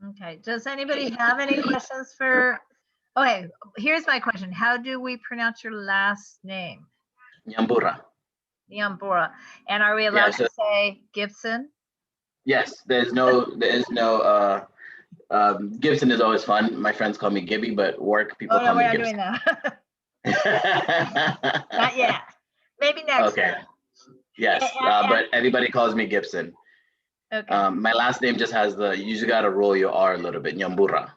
Okay. Does anybody have any questions for? Okay. Here's my question. How do we pronounce your last name? Nyambura. Nyambura. And are we allowed to say Gibson? Yes. There is no. Gibson is always fun. My friends call me Gibby, but work people call me Gibson. Oh, no, we're not doing that. Not yet. Maybe next time. Yes, but everybody calls me Gibson. Okay. My last name just has you usually got to roll your R a little bit, Nyambura.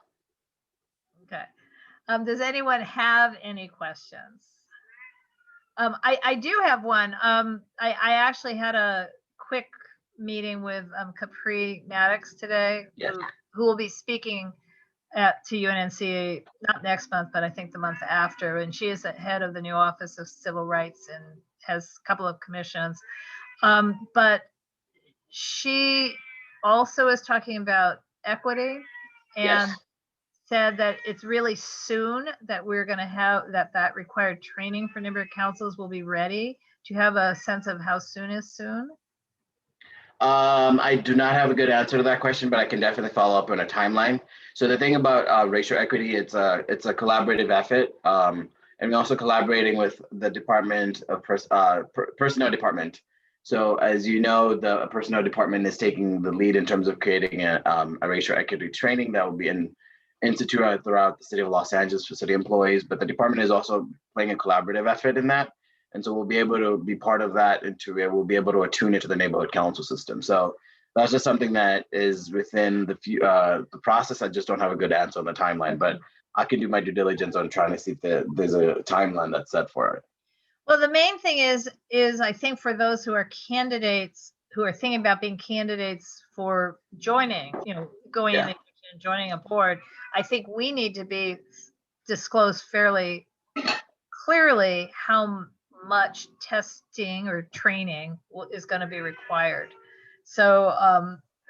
Okay. Does anyone have any questions? I do have one. I actually had a quick meeting with Capri Maddox today, Yes. who will be speaking to UNNC, not next month, but I think the month after. And she is the head of the new Office of Civil Rights and has a couple of commissions. But she also is talking about equity and Yes. said that it's really soon that we're going to have that required training for neighborhood councils will be ready. Do you have a sense of how soon is soon? I do not have a good answer to that question, but I can definitely follow up on a timeline. So the thing about racial equity, it's a collaborative effort, and we're also collaborating with the Department of Personnel Department. So as you know, the Personnel Department is taking the lead in terms of creating a racial equity training that will be instituted throughout the city of Los Angeles for city employees. But the department is also playing a collaborative effort in that. And so we'll be able to be part of that we'll be able to attune it to the neighborhood council system. So that's just something that is within the process. I just don't have a good answer on the timeline, but I can do my due diligence on trying to see if there's a timeline that's set for it. Well, the main thing is I think for those who are candidates, who are thinking about being candidates for joining, going in and joining a board, I think we need to be disclosed fairly clearly how much testing or training is going to be required. So,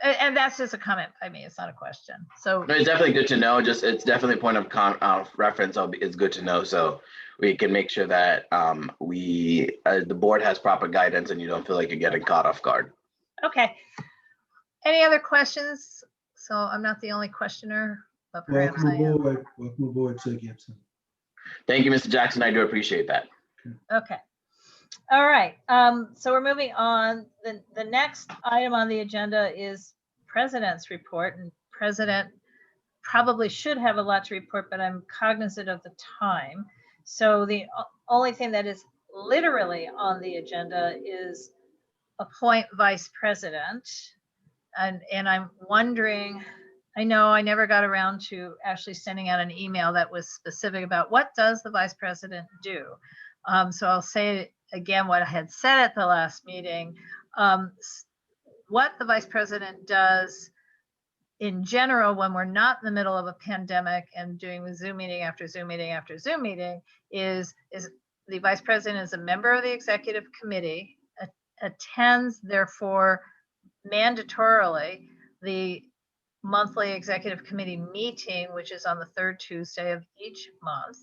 and that's just a comment by me. It's not a question. So No, it's definitely good to know. It's definitely a point of reference. It's good to know so we can make sure that the board has proper guidance and you don't feel like you're getting caught off guard. Okay. Any other questions? So I'm not the only questioner, but perhaps I am. Welcome aboard, Sir Gibson. Thank you, Mr. Jackson. I do appreciate that. Okay. All right. So we're moving on. The next item on the agenda is President's report, and President probably should have a lot to report, but I'm cognizant of the time. So the only thing that is literally on the agenda is appoint Vice President. And I'm wondering, I know I never got around to actually sending out an email that was specific about what does the Vice President do. So I'll say again what I had said at the last meeting. What the Vice President does in general when we're not in the middle of a pandemic and doing Zoom meeting after Zoom meeting after Zoom meeting is the Vice President is a member of the Executive Committee, attends therefore mandatorily the monthly Executive Committee meeting, which is on the third Tuesday of each month,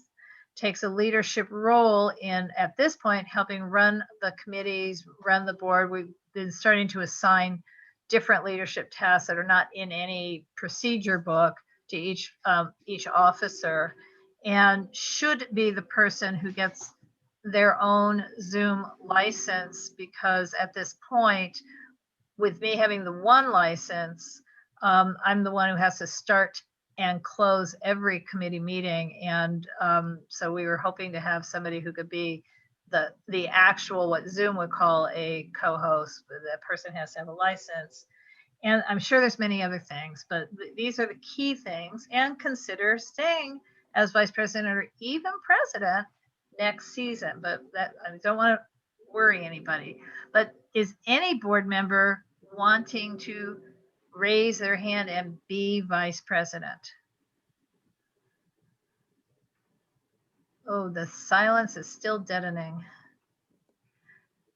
takes a leadership role in, at this point, helping run the committees, run the board. We've been starting to assign different leadership tasks that are not in any procedure book to each officer, and should be the person who gets their own Zoom license, because at this point, with me having the one license, I'm the one who has to start and close every committee meeting. And so we were hoping to have somebody who could be the actual, what Zoom would call a co-host, but that person has to have a license. And I'm sure there's many other things, but these are the key things. And consider staying as Vice President or even President next season. But that, I don't want to worry anybody. But is any board member wanting to raise their hand and be Vice President? Oh, the silence is still deadening.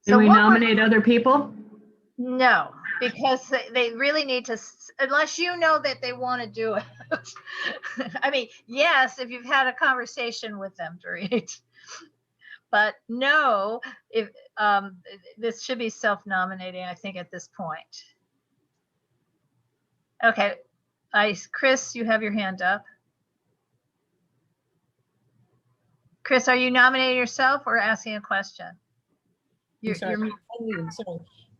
Can we nominate other people? No, because they really need to, unless you know that they want to do it. I mean, yes, if you've had a conversation with them, Dorit. But no, if this should be self-nominating, I think, at this point. Okay, Chris, you have your hand up. Chris, are you nominating yourself or asking a question? Sorry.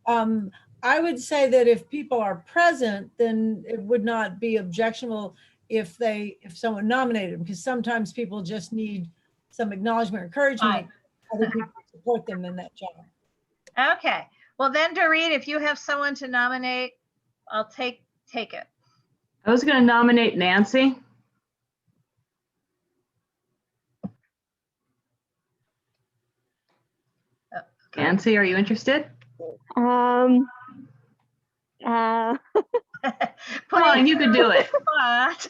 I would say that if people are present, then it would not be objectionable if someone nominated them, because sometimes people just need some acknowledgement or encouragement. Other people support them in that job. Okay. Well, then, Dorit, if you have someone to nominate, I'll take it. I was going to nominate Nancy. Nancy, are you interested? Uh, Come on, you could do it. But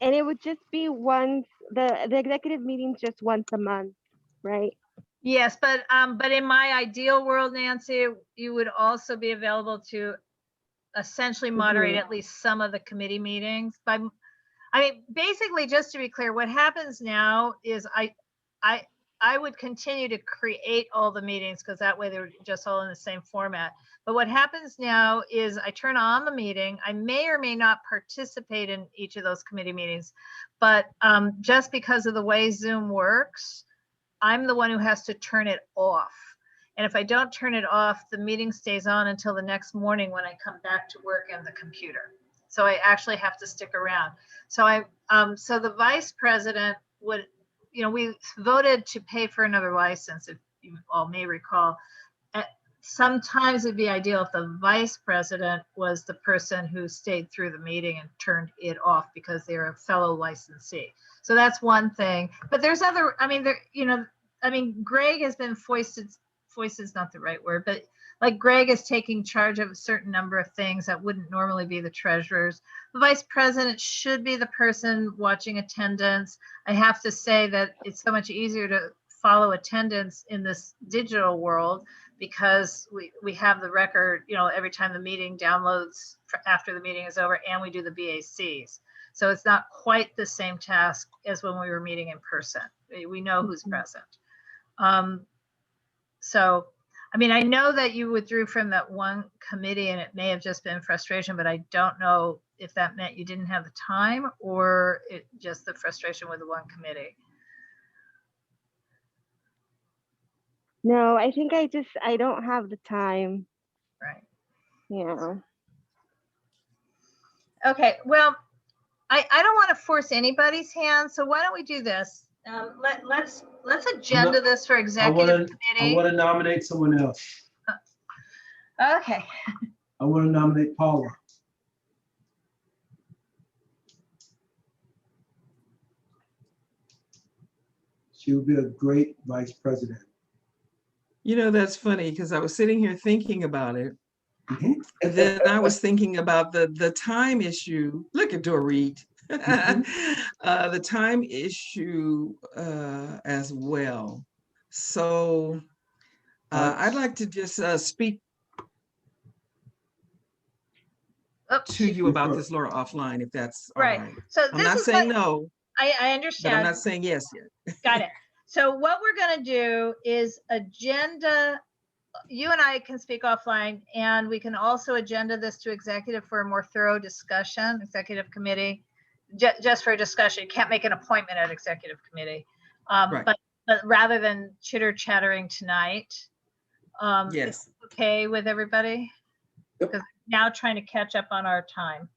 and it would just be once, the executive meeting's just once a month, right? yes, but in my ideal world, Nancy, you would also be available to essentially moderate Mhm. at least some of the committee meetings. I mean, basically, just to be clear, what happens now is I would continue to create all the meetings because that way they're just all in the same format. But what happens now is I turn on the meeting. I may or may not participate in each of those committee meetings, but just because of the way Zoom works, I'm the one who has to turn it off. And if I don't turn it off, the meeting stays on until the next morning when I come back to work on the computer. So I actually have to stick around. So so the vice president would, we voted to pay for another license, if you all may recall. Sometimes it'd be ideal if the vice president was the person who stayed through the meeting and turned it off because they're a fellow licensee. So that's one thing. But there's other, Greg has been foisted is not the right word, but like Greg is taking charge of a certain number of things that wouldn't normally be the treasurer's. The vice president should be the person watching attendance. I have to say that it's so much easier to follow attendance in this digital world because we have the record, every time the meeting downloads after the meeting is over, and we do the BACs. So it's not quite the same task as when we were meeting in person. We know who's present. So, I know that you withdrew from that one committee and it may have just been frustration, but I don't know if that meant you didn't have the time or just the frustration with the one committee. No, I think I don't have the time. Right. Yeah. Okay, well, I don't want to force anybody's hand, so why don't we do this? Let's agenda this for executive I committee. want to nominate someone else. Okay. I want to nominate Paula. She would be a great vice president. That's funny because I was sitting here thinking about it. And then I was thinking about the time issue. Look at Dorit. The time issue as well. So I'd like to just speak to you about this, Laura, offline, if that's all right. So I'm not saying no. I understand. But I'm not saying yes yet. Got it. So what we're going to do is agenda. You and I can speak offline, and we can also agenda this to executive for a more thorough discussion, executive committee, just for a discussion. You can't make an appointment at executive committee. Right. But rather than chitter chattering tonight, yes. it's okay with everybody? Because now trying to catch up on our time.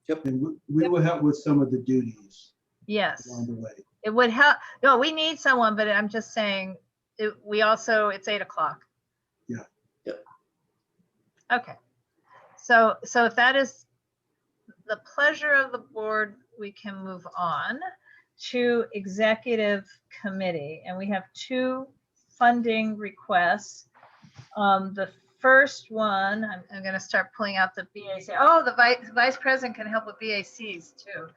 Yep. And we will help with some of the duties. Yes. Along the way. It would help. No, we need someone, but I'm just saying, it's 8 o'clock. Yeah. Yep. Okay. So if that is the pleasure of the board, we can move on to executive committee. And we have two funding requests. The first one, I'm going to start pulling out the BAC. Oh, the vice president can help with BACs too.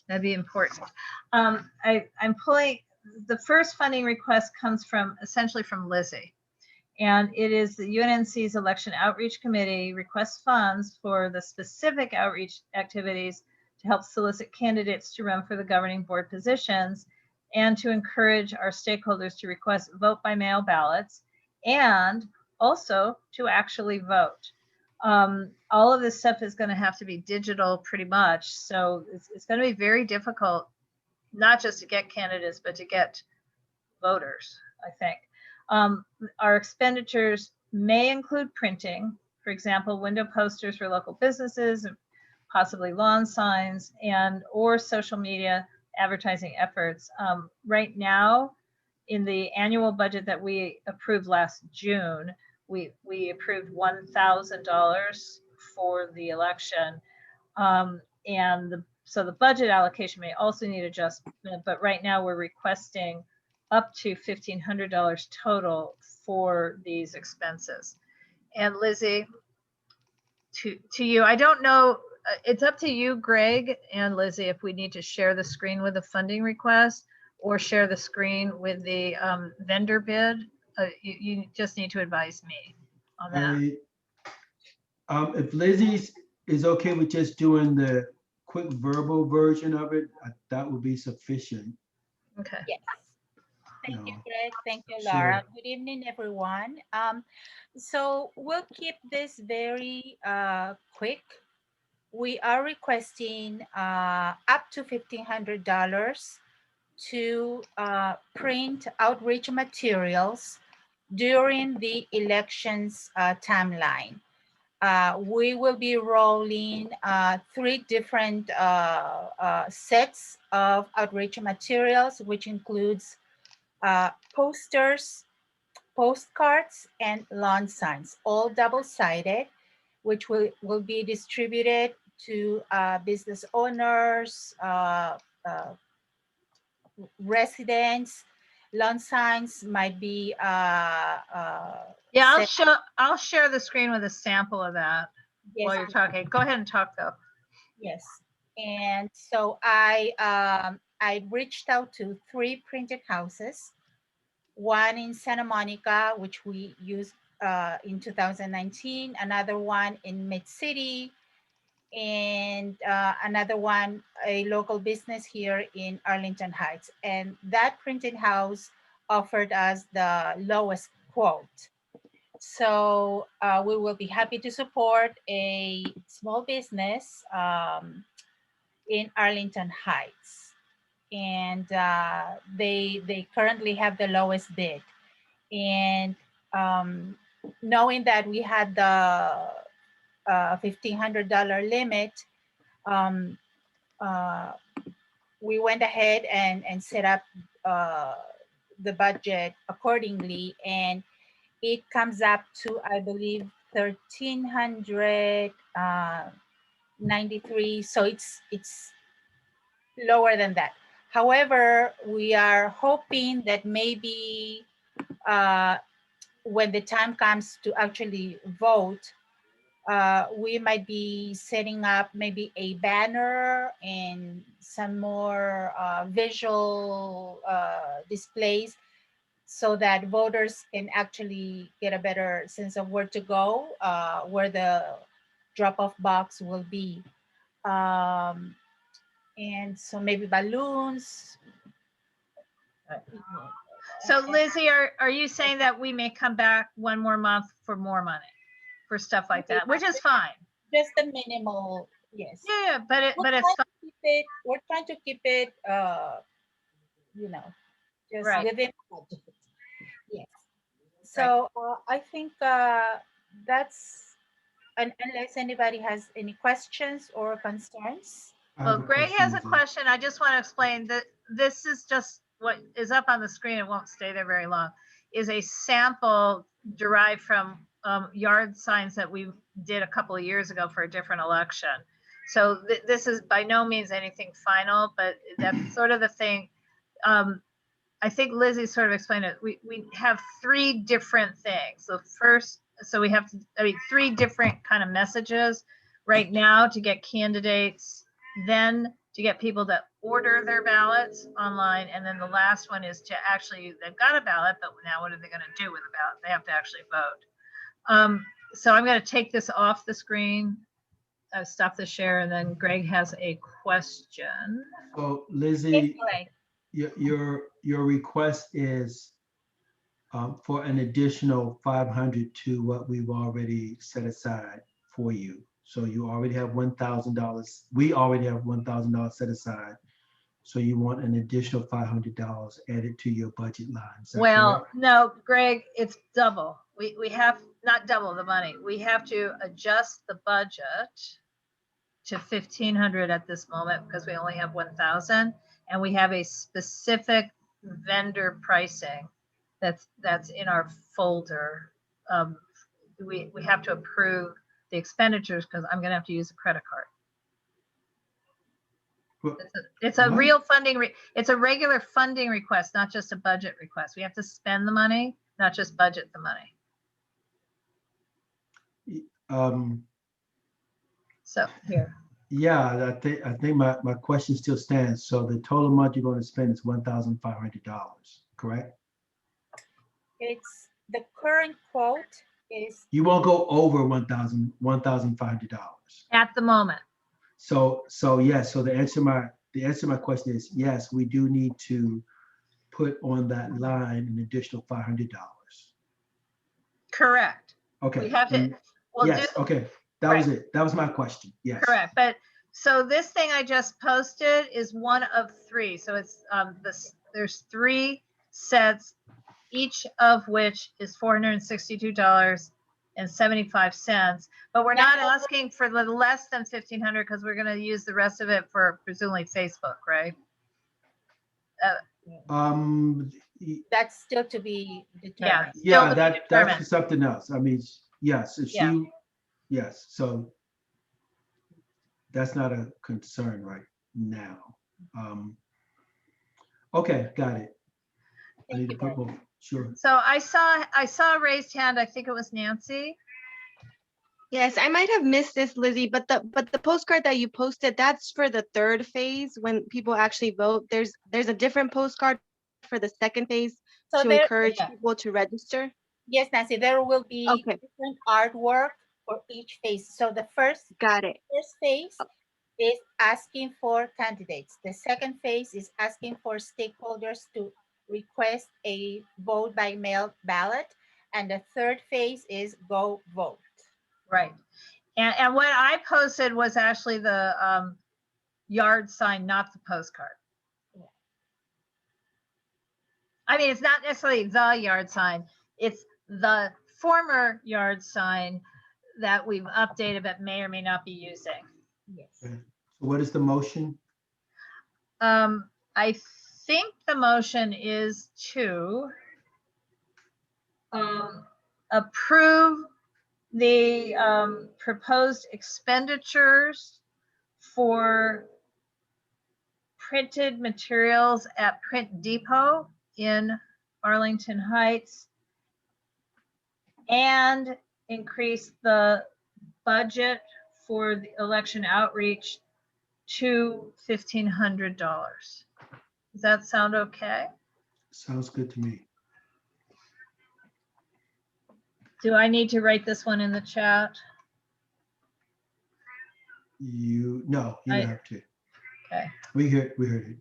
That'd be important. I'm pulling, the first funding request comes essentially from Lizzie. And it is the UNNC's Election Outreach Committee requests funds for the specific outreach activities to help solicit candidates to run for the governing board positions and to encourage our stakeholders to request vote by mail ballots and also to actually vote. All of this stuff is going to have to be digital pretty much. So it's going to be very difficult, not just to get candidates, but to get voters, I think. Our expenditures may include printing, for example, window posters for local businesses, possibly lawn signs, or social media advertising efforts. Right now, in the annual budget that we approved last June, we approved $1,000 for the election. And the so the budget allocation may also need adjustment, but right now we're requesting up to $1,500 total for these expenses. And Lizzie, to you, I don't know, it's up to you, Greg and Lizzie, if we need to share the screen with the funding request or share the screen with the vendor bid. You just need to advise me on that. If Lizzie's is okay with just doing the quick verbal version of it, that would be sufficient. Okay. Yes. Thank you, No. Greg. Thank you, Sure. Laura. Good evening, everyone. So we'll keep this very quick. We are requesting up to $1,500 to print outreach materials during the elections timeline. We will be rolling 3 different sets of outreach materials, which includes posters, postcards, and lawn signs, all double-sided, which will be distributed to business owners, residents. Lawn signs might be yeah, I'll share the screen with a sample of that. Yes, while you're talking. Go ahead and talk though. Yes, and so I reached out to 3 printed houses, one in Santa Monica, which we used in 2019, another one in Mid-City, and another one, a local business here in Arlington Heights. And that printed house offered us the lowest quote. So we will be happy to support a small business in Arlington Heights. And they currently have the lowest bid. And knowing that we had the $1,500 limit, we went ahead and set up the budget accordingly, and it comes up to, I believe, $1,393. So it's lower than that. However, we are hoping that maybe when the time comes to actually vote, we might be setting up maybe a banner and some more visual displays so that voters can actually get a better sense of where to go, where the drop-off box will be. And so maybe balloons. So Lizzie, are you saying that we may come back one more month for more money for stuff like that, which is fine? Just the minimal, yes. Yeah, but it's fine. We're trying to keep it, you know, just Right. within budget. Yes. So I think that's, unless anybody has any questions or concerns. Well, Greg has a question. I just want to explain that this is just what is up on the screen. It won't stay there very long. Is a sample derived from yard signs that we did a couple of years ago for a different election. So this is by no means anything final, but that's sort of the thing. I think Lizzie sort of explained it. We have 3 different things. So first, so we have 3 different kind of messages right now to get candidates, then to get people to order their ballots online. And then the last one is to actually, they've got a ballot, but now what are they going to do with the ballot? They have to actually vote. So I'm going to take this off the screen, stop the share, and then Greg has a question. So Lizzie, your request is for an additional 500 to what we've already set aside for you. So you already have $1,000. We already have $1,000 set aside. So you want an additional $500 added to your budget line. Is that Well, correct? no, Greg, it's double. We have not double the money. We have to adjust the budget to 1,500 at this moment because we only have 1,000, and we have a specific vendor pricing that's in our folder. We have to approve the expenditures because I'm going to have to use a credit card. It's a What? real funding, it's a regular funding request, not just a budget request. We have to spend the money, not just budget the money. So here, Yeah, I think my question still stands. So the total amount you're going to spend is $1,500, correct? It's the current quote is You won't go over $1,500. at the moment. So yes, so the answer to my question is yes, we do need to put on that line an additional $500. Correct. Okay. We have to, and- we'll Yes, do, okay, that was it. That was my question. Yes. correct. But so this thing I just posted is one of three. So it's there's 3 sets, each of which is $462.75. But we're not asking for the less than 1,500 because we're going to use the rest of it for presumably Facebook, right? that's still to be Yeah. determined. Yeah, still to be that's determined. for something else. I mean, yes, if Yeah. she, yes, so that's not a concern right now. Okay, got it. I need to put more, sure. So I saw a raised hand. I think it was Nancy. Yes, I might have missed this, Lizzie, but the postcard that you posted, that's for the third phase when people actually vote. There's a different postcard for the second phase So to there- encourage yeah. people to register. Yes, Nancy, there will be Okay. different artwork for each phase. So the first Got it. phase is asking for candidates. The second phase is asking for stakeholders to request a vote by mail ballot. And the third phase is go vote. Right. And what I posted was actually the yard sign, not the postcard. I mean, it's not necessarily the yard sign. It's the former yard sign that we've updated but may or may not be using. Yes. Okay. So what is the motion? I think the motion is to approve the proposed expenditures for printed materials at Print Depot in Arlington Heights and increase the budget for the election outreach to $1,500. Does that sound okay? Sounds good to me. Do I need to write this one in the chat? No, you don't have to. Okay. We heard it.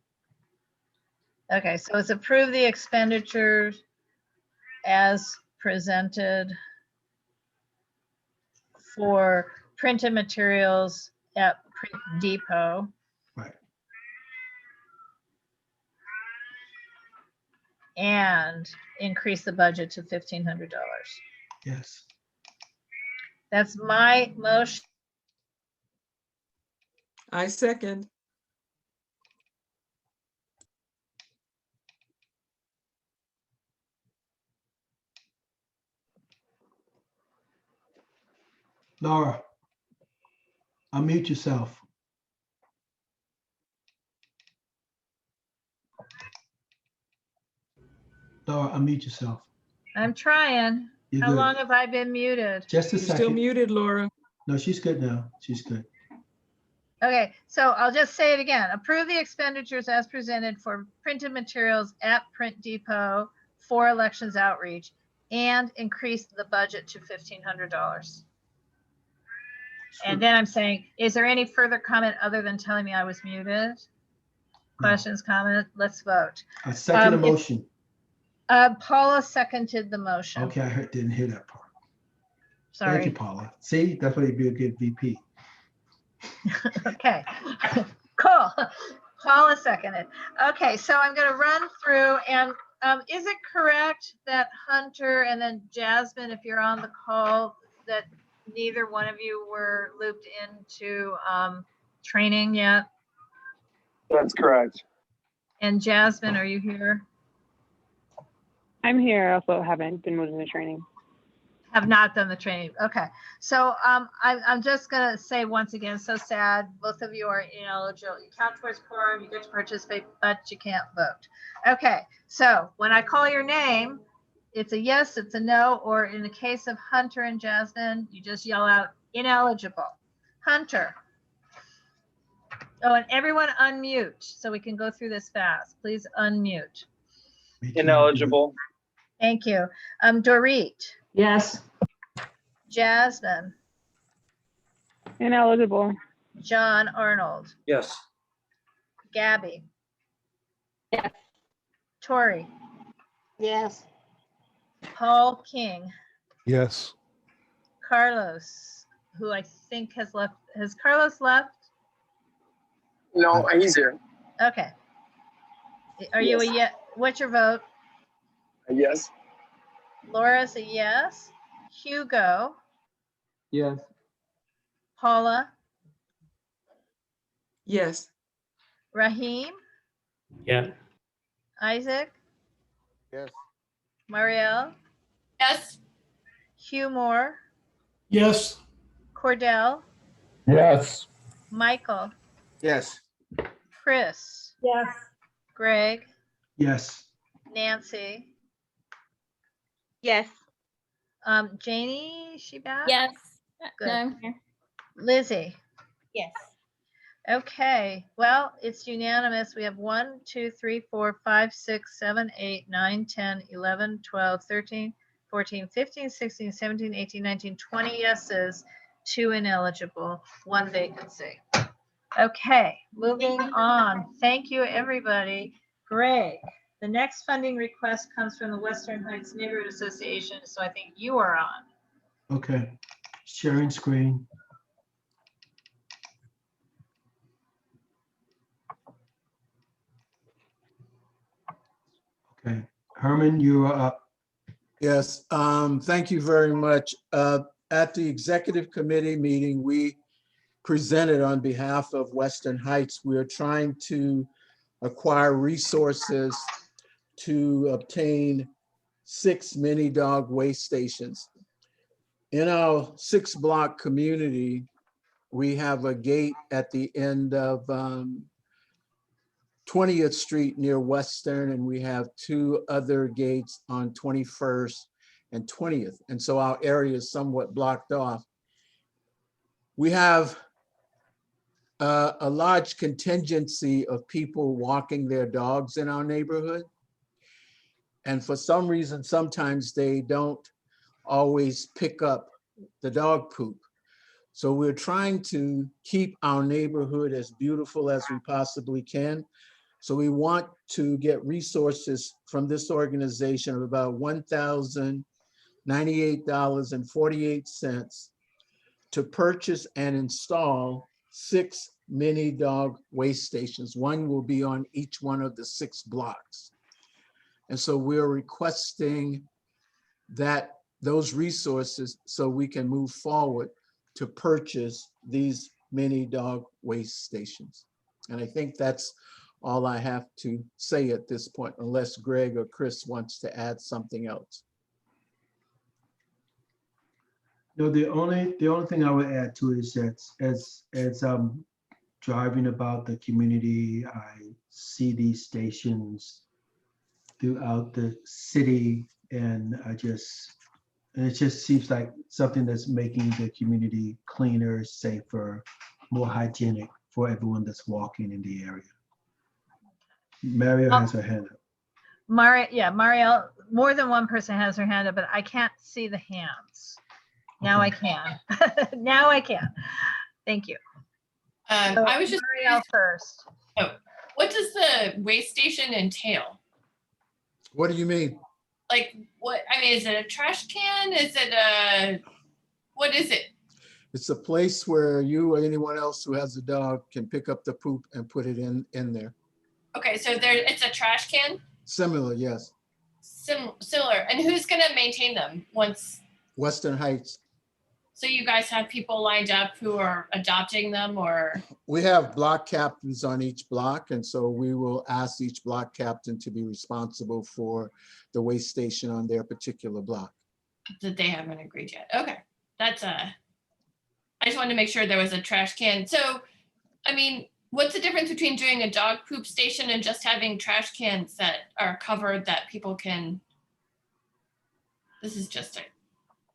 Okay, so it's approve the expenditures as presented for printed materials at Print Depot. Right. And increase the budget to $1,500. Yes. That's my motion. I second. Laura, unmute yourself. Laura, unmute yourself. I'm trying. You're How good. long have I been muted? Just a You're still second. muted, Laura. No, she's good now. She's good. Okay, so I'll just say it again. Approve the expenditures as presented for printed materials at Print Depot for elections outreach and increase the budget to $1,500. And then I'm saying, is there any further comment other than telling me I was muted? Questions, comments? Let's vote. I second the motion. Paula seconded the motion. Okay, didn't hear that part. Sorry. Thank you, Paula. See, that's why you'd be a good VP. Okay, cool. Paula seconded. Okay, so I'm going to run through and is it correct that Hunter and then Jasmine, if you're on the call, that neither one of you were looped into training yet? That's correct. And Jasmine, are you here? I'm here. I also haven't been moved into training. Have not done the training. Okay. So I'm just going to say once again, so sad. Both of you are ineligible. You count towards quorum, you get to participate, but you can't vote. Okay. So when I call your name, it's a yes, it's a no, or in the case of Hunter and Jasmine, you just yell out ineligible. Hunter. Oh, and everyone unmute so we can go through this fast. Please unmute. Ineligible. Thank you. Dorit. Yes. Jasmine. Ineligible. John Arnold. Yes. Gabby. Yes. Tori. Yes. Paul King. Yes. Carlos, who I think has left. Has Carlos left? No, he's here. Okay. Are you a yes? What's your vote? Yes. Laura's a yes. Hugo. Yes. Paula. Yes. Raheem. Yeah. Isaac. Yes. Marielle. Yes. Hugh Moore. Yes. Cordell. Yes. Michael. Yes. Chris. Yes. Greg. Yes. Nancy. Yes. Janie, is she back? Yes. Good. No, I'm here. Lizzie. Yes. Okay, well, it's unanimous. We have 1, 2, 3, 4, 5, 6, 7, 8, 9, 10, 11, 12, 13, 14, 15, 16, 17, 18, 19, 20 yeses, 2 ineligible, 1 vacancy. Okay, moving on. Thank you, everybody. Greg, the next funding request comes from the Western Heights Neighborhood Association, so I think you are on. Okay. Sharing screen. Okay. Herman, you are up. Yes, thank you very much. At the executive committee meeting, we presented on behalf of Western Heights. We are trying to acquire resources to obtain 6 mini dog waste stations. In our 6-block community, we have a gate at the end of 20th Street near Western, and we have 2 other gates on 21st and 20th. And so our area is somewhat blocked off. We have a large contingency of people walking their dogs in our neighborhood. And for some reason, sometimes they don't always pick up the dog poop. So we're trying to keep our neighborhood as beautiful as we possibly can. So we want to get resources from this organization of about $1,098.48 to purchase and install 6 mini dog waste stations. 1 will be on each one of the 6 blocks. And so we're requesting those resources so we can move forward to purchase these mini dog waste stations. And I think that's all I have to say at this point, unless Greg or Chris wants to add something else. No, the only thing I would add to it is that as I'm driving about the community, I see these stations throughout the city, and it just seems like something that's making the community cleaner, safer, more hygienic for everyone that's walking in the area. Mario has her hand up. Marielle, more than one person has their hand up, but I can't see the hands. Now I can. Now I can. Thank you. So I was just Marielle first. Oh, what does the waste station entail? What do you mean? Like, what? I mean, is it a trash can? Is it what is it? It's a place where you or anyone else who has a dog can pick up the poop and put it in there. Okay, so it's a trash can? Similar, yes. Similar. And who's going to maintain them once? Western Heights. So you guys have people lined up who are adopting them, or? We have block captains on each block, and so we will ask each block captain to be responsible for the waste station on their particular block. that they haven't agreed yet. Okay, that's I just wanted to make sure there was a trash can. So, I mean, what's the difference between doing a dog poop station and just having trash cans that are covered that people can? This is just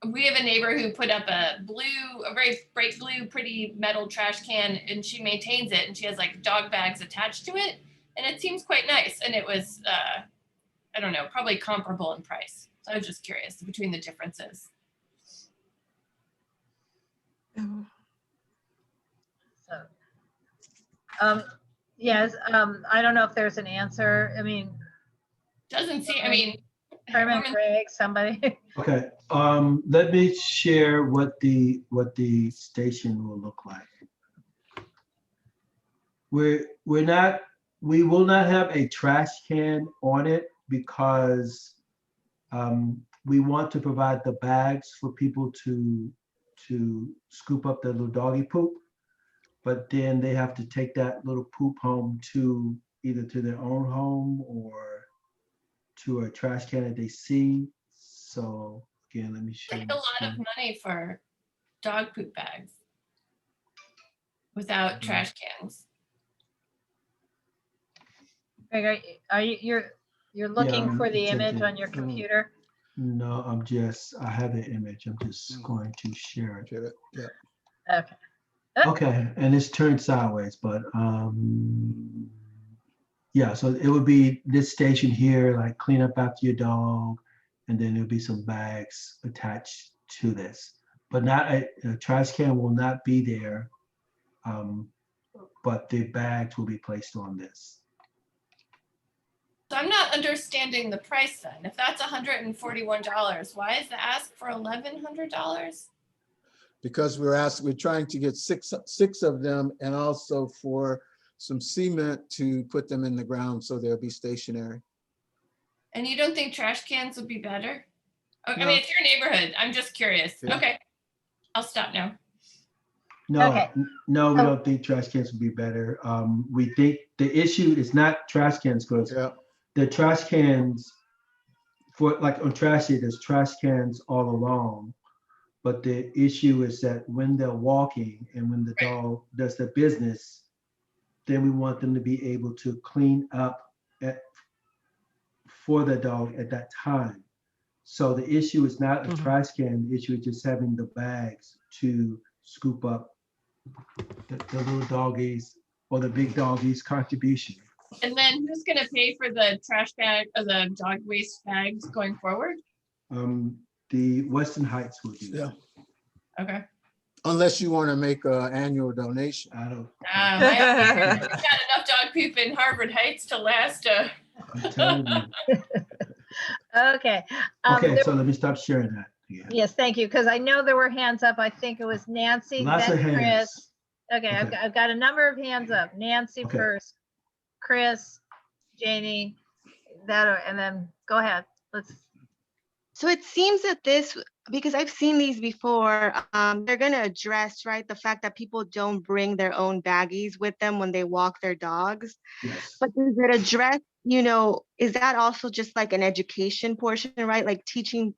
we have a neighbor who put up a very bright blue, pretty metal trash can, and she maintains it, and she has like dog bags attached to it, and it seems quite nice. And it was, I don't know, probably comparable in price. So I was just curious between the differences. So, yes, I don't know if there's an answer. I mean, doesn't seem. I mean, Herman, Greg, somebody. Okay, let me share what the station will look like. We will not have a trash can on it because we want to provide the bags for people to scoop up their little doggy poop, but then they have to take that little poop home to either to their own home or to a trash can that they see. So again, let me show you. Like a lot of money for dog poop bags without trash cans. Greg, are you you're looking for the image on your computer? No, I have the image. I'm just going to share it. Yeah. Okay. Okay, and it's turned sideways, but yeah, so it would be this station here, like clean up after your dog, and then there'll be some bags attached to this. But not a trash can will not be there, but the bags will be placed on this. So I'm not understanding the price then. If that's $141, why is the ask for $1,100? Because we're trying to get six of them, and also for some cement to put them in the ground so they'll be stationary. And you don't think trash cans would be better? Oh, No. I mean, it's your neighborhood. I'm just curious. Yeah. Okay, I'll stop now. No, Okay. no, we don't think trash cans would be better. We think the issue is not trash cans because the trash cans for like on trash day, there's trash cans all along. But the issue is that when they're walking and when the dog does their business, then we want them to be able to clean up for the dog at that time. So the issue is not a trash can, the issue is just having the bags to scoop up the little doggies or the big doggies contribution. And then who's gonna pay for the trash bag or the dog waste bags going forward? The Western Heights will do that. Okay. Unless you want to make an annual donation. I don't. We've got enough dog poop in Harvard Heights to last. I'm telling you. Okay. Okay, so let me stop sharing that. Yeah. Yes, thank you, because I know there were hands up. I think it was Nancy, Lots then of hands. Chris. Okay, Okay. I've got a number of hands up. Nancy Okay. first, Chris, Janie, and then go ahead. So it seems that this, because I've seen these before, they're going to address, right, the fact that people don't bring their own baggies with them when they walk their dogs. Yes. But does it address, is that also just like an education portion, right? Like teaching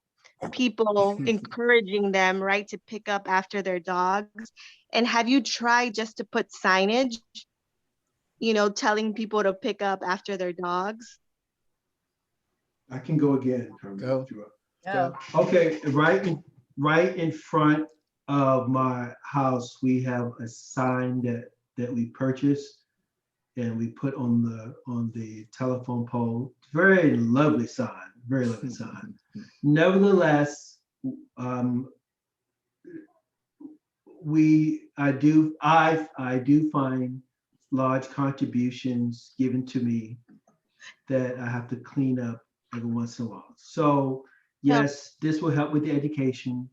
people, encouraging them, right, to pick up after their dogs? And have you tried just to put signage, telling people to pick up after their dogs? I can go again. Go. Okay, right in front of my house, we have a sign that we purchased and we put on the telephone pole. Very lovely sign, very lovely sign. Nevertheless, I do find large contributions given to me that I have to clean up every once in a while. So yes, this will help with the education.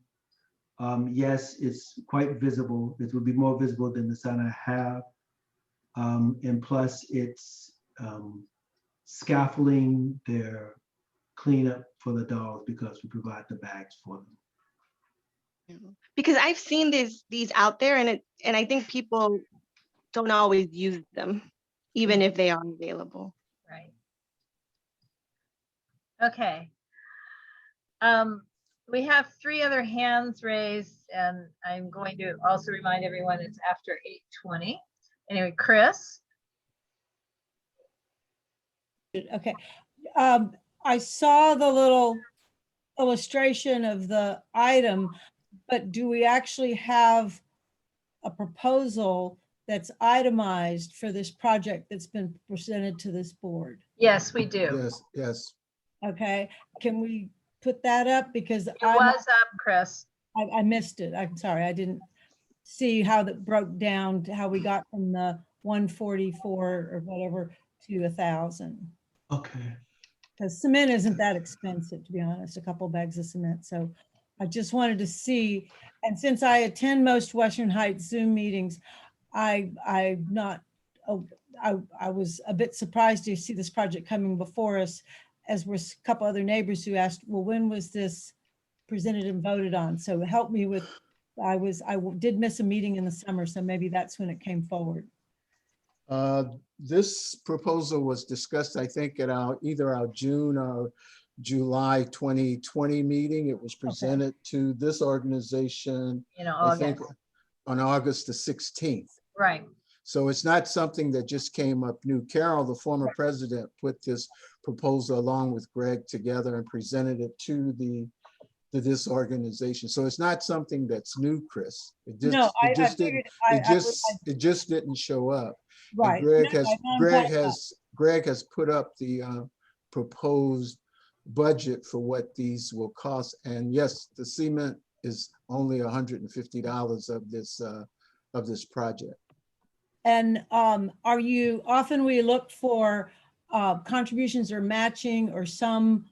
Yes, it's quite visible. It will be more visible than the sign I have. And plus it's scaffolding their cleanup for the dogs because we provide the bags for them. Because I've seen these out there and I think people don't always use them, even if they are available. Right. Okay. We have 3 other hands raised, and I'm going to also remind everyone it's after 8:20. Anyway, Chris. Okay. I saw the little illustration of the item, but do we actually have a proposal that's itemized for this project that's been presented to this board? Yes, we do. Yes, yes. Okay, can we put that up? Because It was up, Chris. I missed it. I'm sorry, I didn't see how that broke down to how we got from the 144 or whatever to 1,000. Okay. Because cement isn't that expensive, to be honest, a couple bags of cement. So I just wanted to see, and since I attend most Western Heights Zoom meetings, I was a bit surprised to see this project coming before us, as were a couple other neighbors who asked, well, when was this presented and voted on? So it helped me with, I did miss a meeting in the summer, so maybe that's when it came forward. This proposal was discussed, I think, at either our June or July 2020 meeting. It was presented to this organization, I think, on August the 16th. Right. So it's not something that just came up new. Carol, the former president, put this proposal along with Greg together and presented it to this organization. So it's not something that's new, Chris. It just didn't show up. Right. And Greg has put up the proposed budget for what these will cost. And yes, the cement is only $150 of this project. And are you, often we look for contributions or matching or some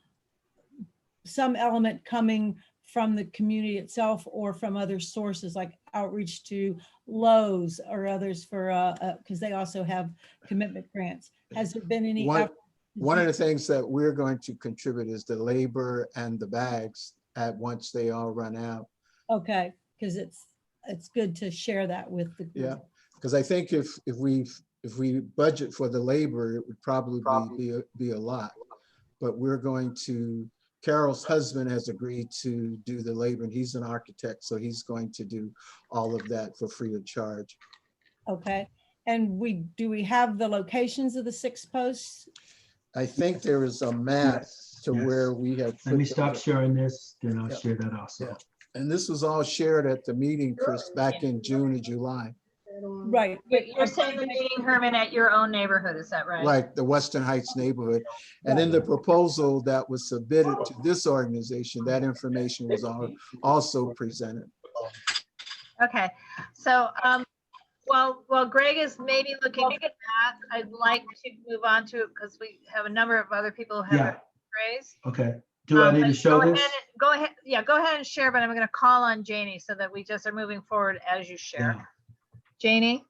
element coming from the community itself or from other sources like outreach to Lowe's or others for, because they also have commitment grants. Has there been any? One of the things that we're going to contribute is the labor and the bags once they all run out. Okay, because it's good to share that with the group. Yeah, because I think if we budget for the labor, it would probably be a lot. But we're going to, Carol's husband has agreed to do the labor, and he's an architect, so he's going to do all of that for free of charge. Okay, and do we have the locations of the 6 posts? I think there is a map to where we have. Let me stop sharing this, then I'll share that also. Yeah. And this was all shared at the meeting, Chris, back in June or July. Right. You're saying the meeting, Herman, at your own neighborhood, is that right? Right, the Western Heights neighborhood. And in the proposal that was submitted to this organization, that information was also presented. Okay, so while Greg is maybe looking at that, I'd like to move on to it because we have a number of other people who have raised. Okay. Do I need to show this? Go ahead. Yeah, go ahead and share, but I'm going to call on Janie so that we just are moving forward as you share. Yeah. Janie?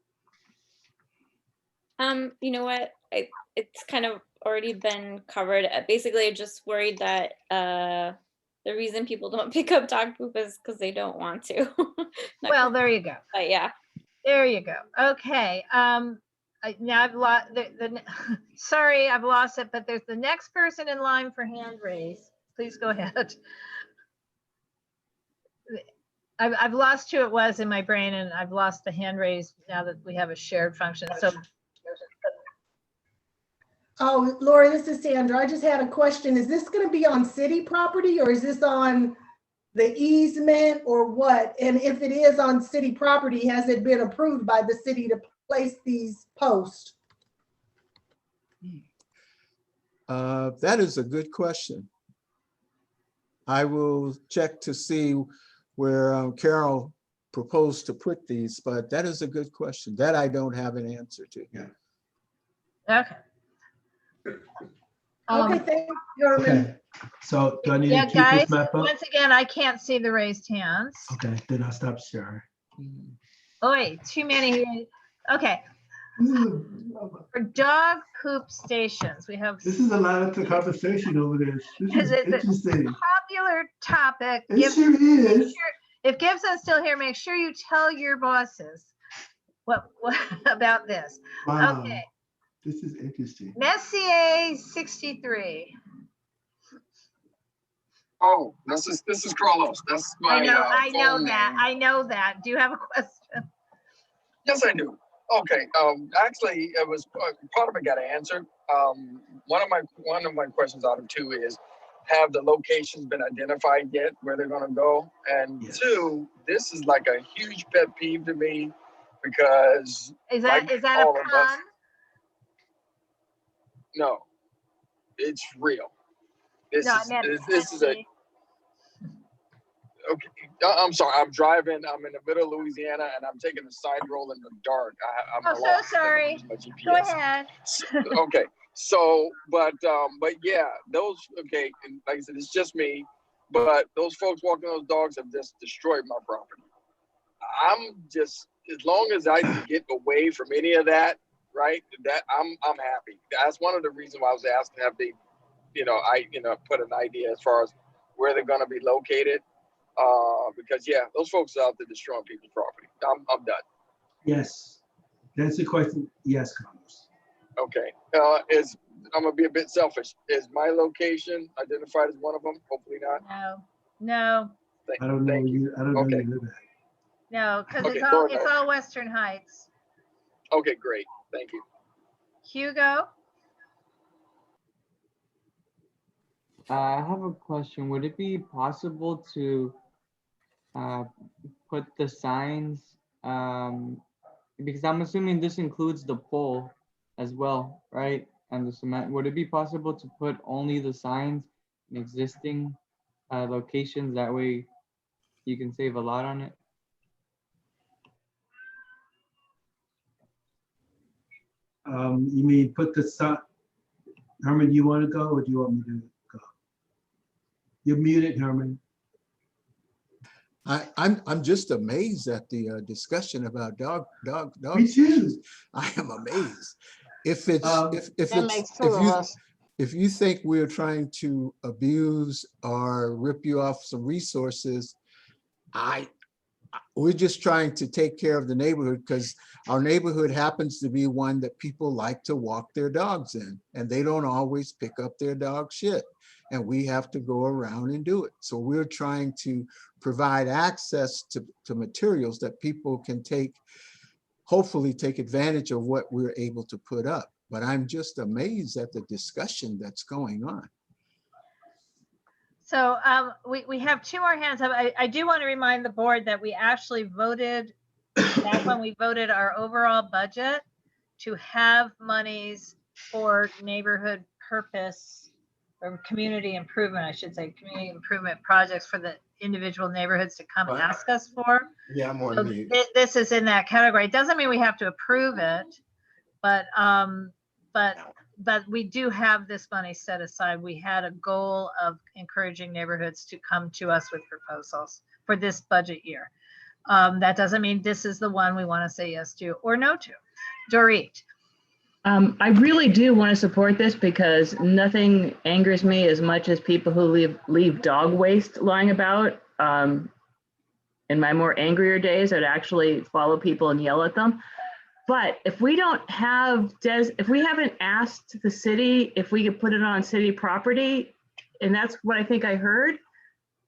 You know what? It's kind of already been covered. Basically, I'm just worried that the reason people don't pick up dog poop is because they don't want to. Well, there you go. But yeah. There you go. Okay. Now I've lost sorry, I've lost it, but there's the next person in line for hand raise. Please go ahead. I've lost who it was in my brain, and I've lost the hand raise now that we have a shared function. So. Oh, Lori, this is Sandra. I just had a question. Is this going to be on city property or is this on the easement or what? And if it is on city property, has it been approved by the city to place these posts? That is a good question. I will check to see where Carol proposed to put these, but that is a good question. That I don't have an answer to. Okay. Okay, thank you, Herman. Okay. So do I need to keep guys, this map up? once again, I can't see the raised hands. Okay, then I'll stop sharing. Oh, wait, too many. Okay. For dog poop stations, we have. This is a lot of the conversation over this. This is interesting. A popular topic. It sure is. If Gibson's still here, make sure you tell your bosses what about this. Wow. Okay. This is interesting. Messier 63. Oh, this is Carlos. That's my I know phone that. name. I know that. Do you have a question? Yes, I do. Okay. Actually, it was part of it got answered. One of my questions out of two is, have the locations been identified yet where they're going to go? And two, this is like a huge pet peeve to me because Is that like a all of us, pun? no, it's real. This No, I is meant this is a okay. I'm sorry. I'm driving. I'm in the middle of Louisiana, and I'm taking a side roll in the dark. I'm Oh, so lost. sorry. My Go GPS. ahead. Okay. So, but yeah, those. Okay, and like I said, it's just me. But those folks walking those dogs have just destroyed my property. I'm just, as long as I can get away from any of that, right? That I'm happy. That's one of the reasons why I was asking, have they, put an idea as far as where they're going to be located. Because yeah, those folks are out there destroying people's property. I'm done. Yes. That's the question. Yes, Carlos. Okay. I'm gonna be a bit selfish. Is my location identified as one of them? Hopefully not. No, I don't know you. I don't know you live at. no, because Okay, it's all Western Heights. Okay, great. Thank you. Hugo? I have a question. Would it be possible to put the signs, because I'm assuming this includes the pole as well, right? And the cement. Would it be possible to put only the signs in existing locations? That way you can save a lot on it. You mean put the sign? Herman, do you want to go or do you want me to go? You're muted, Herman. I'm just amazed at the discussion about dog Me too. I am amazed. If it's That makes two of us. if you think we're trying to abuse or rip you off some resources, we're just trying to take care of the neighborhood because our neighborhood happens to be one that people like to walk their dogs in, and they don't always pick up their dog shit. And we have to go around and do it. So we're trying to provide access to materials that people can hopefully take advantage of what we're able to put up. But I'm just amazed at the discussion that's going on. So we have two more hands up. I do want to remind the board that we actually voted back when we voted our overall budget to have monies for neighborhood purpose or community improvement, I should say, community improvement projects for the individual neighborhoods to come ask us for. Yeah, I'm on So mute. this is in that category. It doesn't mean we have to approve it, but we do have this money set aside. We had a goal of encouraging neighborhoods to come to us with proposals for this budget year. That doesn't mean this is the one we want to say yes to or no to. Dorit. I really do want to support this because nothing angers me as much as people who leave dog waste lying about. In my more angrier days, I'd actually follow people and yell at them. But if we don't have, if we haven't asked the city if we could put it on city property, and that's what I think I heard,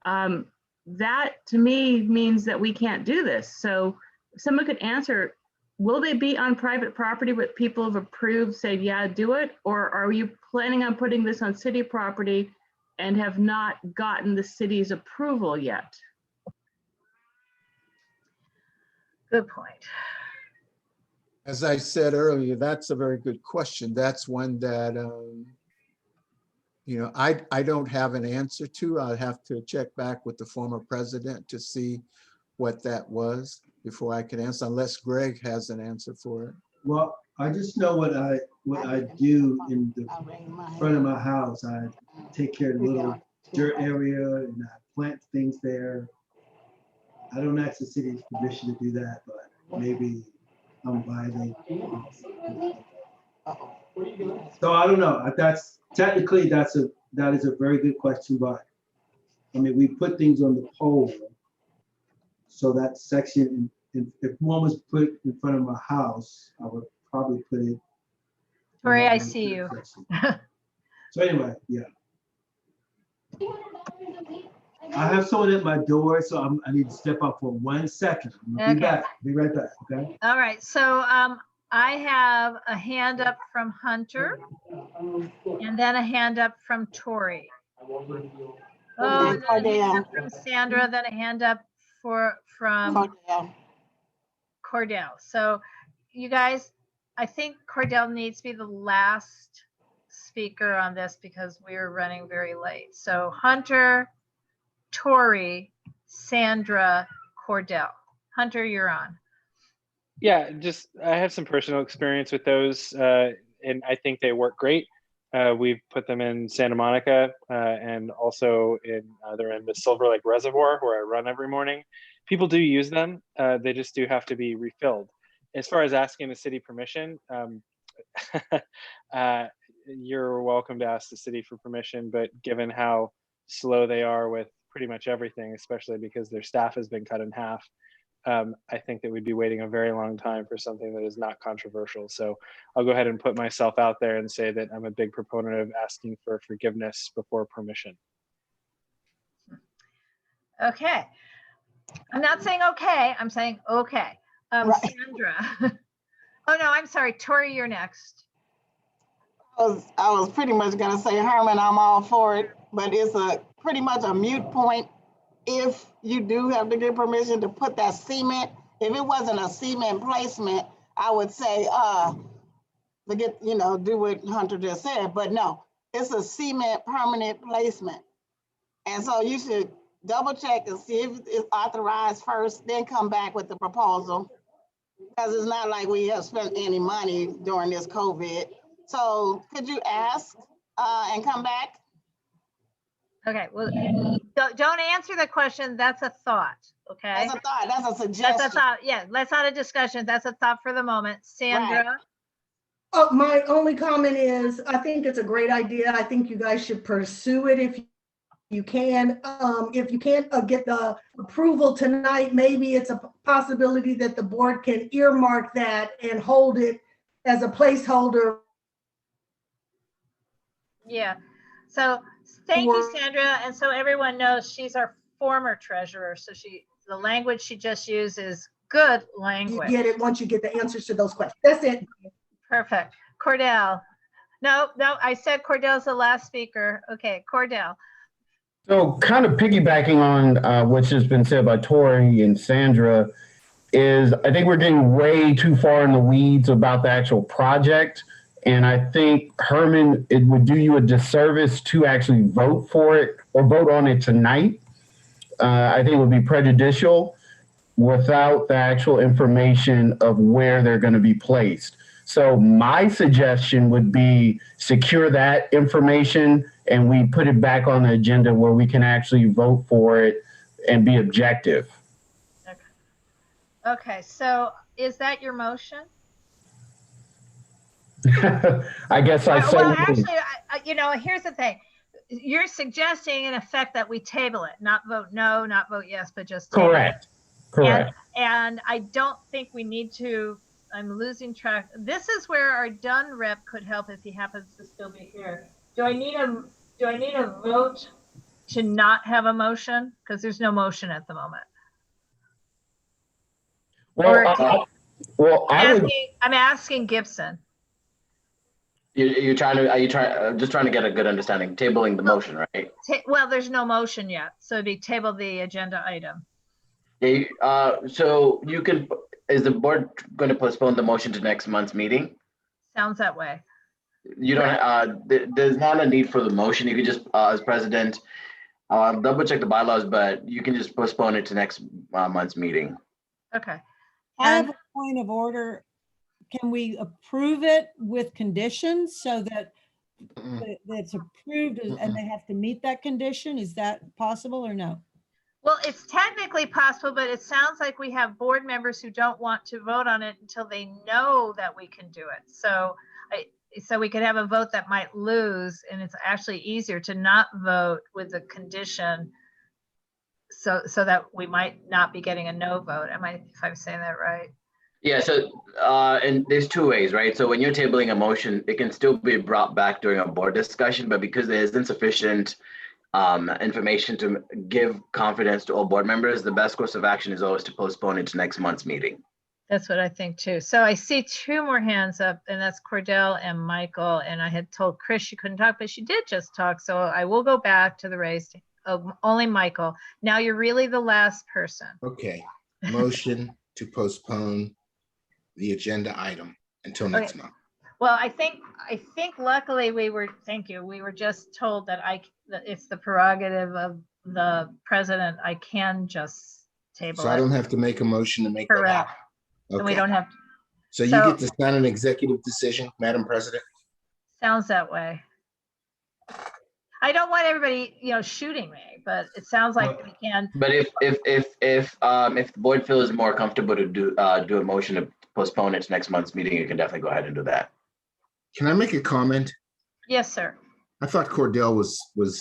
that to me means that we can't do this. So if someone could answer, will they be on private property with people have approved, say, yeah, do it? Or are you planning on putting this on city property and have not gotten the city's approval yet? Good point. As I said earlier, that's a very good question. That's one that, I don't have an answer to. I'll have to check back with the former president to see what that was before I can answer, unless Greg has an answer for it. Well, I just know what I do in the front of my house. I take care of the little dirt area and I plant things there. I don't ask the city's permission to do that, but maybe I'm violating. So I don't know. That's technically that is a very good question, but I mean we put things on the pole. So that section, if one was put in front of my house, I would probably put it. Tori, I see you. So anyway, yeah. I have someone at my door, so I need to step up for 1 second. I'm gonna be Okay. back. Be right back, okay? All right, so I have a hand up from Hunter and then a hand up from Tori. Oh, and then a hand up from Sandra, then a hand up from Cordell. So you guys, I think Cordell needs to be the last speaker on this because we're running very late. So Hunter, Tori, Sandra, Cordell. Hunter, you're on. Yeah, just I have some personal experience with those, and I think they work great. We've put them in Santa Monica and also they're in the Silver Lake Reservoir where I run every morning. People do use them. They just do have to be refilled. As far as asking the city permission, you're welcome to ask the city for permission, but given how slow they are with pretty much everything, especially because their staff has been cut in half, I think that we'd be waiting a very long time for something that is not controversial. So I'll go ahead and put myself out there and say that I'm a big proponent of asking for forgiveness before permission. Okay. I'm not saying okay, I'm saying okay. Sandra. Oh no, I'm sorry. Tori, you're next. I was pretty much gonna say, Herman, I'm all for it, but it's pretty much a moot point. If you do have to get permission to put that cement, if it wasn't a cement placement, I would say, forget, do what Hunter just said, but no, it's a cement permanent placement. And so you should double check and see if it's authorized first, then come back with the proposal. Because it's not like we have spent any money during this COVID. So could you ask and come back? Okay, well, don't answer the question. That's a thought, okay? That's a thought, that's a suggestion. That's a thought, yeah, that's not a discussion. That's a thought for the moment. Sandra? Right. Oh, my only comment is, I think it's a great idea. I think you guys should pursue it if you can. If you can't get the approval tonight, maybe it's a possibility that the board can earmark that and hold it as a placeholder. Yeah, so thank you, Sandra. And so everyone knows she's our former treasurer. So the language she just used is good language. You get it once you get the answers to those questions. That's it. Perfect. Cordell. No, I said Cordell's the last speaker. Okay, Cordell. So kind of piggybacking on what's just been said by Tori and Sandra is I think we're getting way too far in the weeds about the actual project. And I think, Herman, it would do you a disservice to actually vote for it or vote on it tonight. I think it would be prejudicial without the actual information of where they're going to be placed. So my suggestion would be secure that information and we put it back on the agenda where we can actually vote for it and be objective. Okay, so is that your motion? I guess I say. Well, actually, here's the thing. You're suggesting in effect that we table it, not vote no, not vote yes, but just table Correct. It. Correct. And I don't think we need to, I'm losing track. This is where our Dunn rep could help if he happens to still be here. Do I need a vote to not have a motion? Because there's no motion at the moment. Well, I'm asking Gibson. You're trying to, just trying to get a good understanding, tabling the motion, right? Well, there's no motion yet, so it'd be table the agenda item. So you can, is the board going to postpone the motion to next month's meeting? Sounds that way. You don't, there's not a need for the motion. You could just, as president, double check the bylaws, but you can just postpone it to next month's meeting. Okay. I have a point of order. Can we approve it with conditions so that it's approved and they have to meet that condition? Is that possible or no? Well, it's technically possible, but it sounds like we have board members who don't want to vote on it until they know that we can do it. So we could have a vote that might lose, and it's actually easier to not vote with the condition so that we might not be getting a no vote. If I'm saying that right? Yeah, so and there's two ways, right? So when you're tabling a motion, it can still be brought back during a board discussion, but because there is insufficient information to give confidence to all board members, the best course of action is always to postpone it to next month's meeting. That's what I think too. So I see two more hands up, and that's Cordell and Michael. And I had told Chris she couldn't talk, but she did just talk. So I will go back to the raised, only Michael. Now you're really the last person. Okay, motion to postpone the agenda item until next month. Well, I think luckily we were just told that that it's the prerogative of the president. I can just table So it. I don't have to make a motion to make that Correct. happen. And we Okay. don't have, So you get to sign an executive decision, Madam President? sounds that way. I don't want everybody, shooting me, but it sounds like we can. But if the board feels more comfortable to do a motion to postpone it to next month's meeting, you can definitely go ahead and do that. Can I make a comment? Yes, sir. I thought Cordell was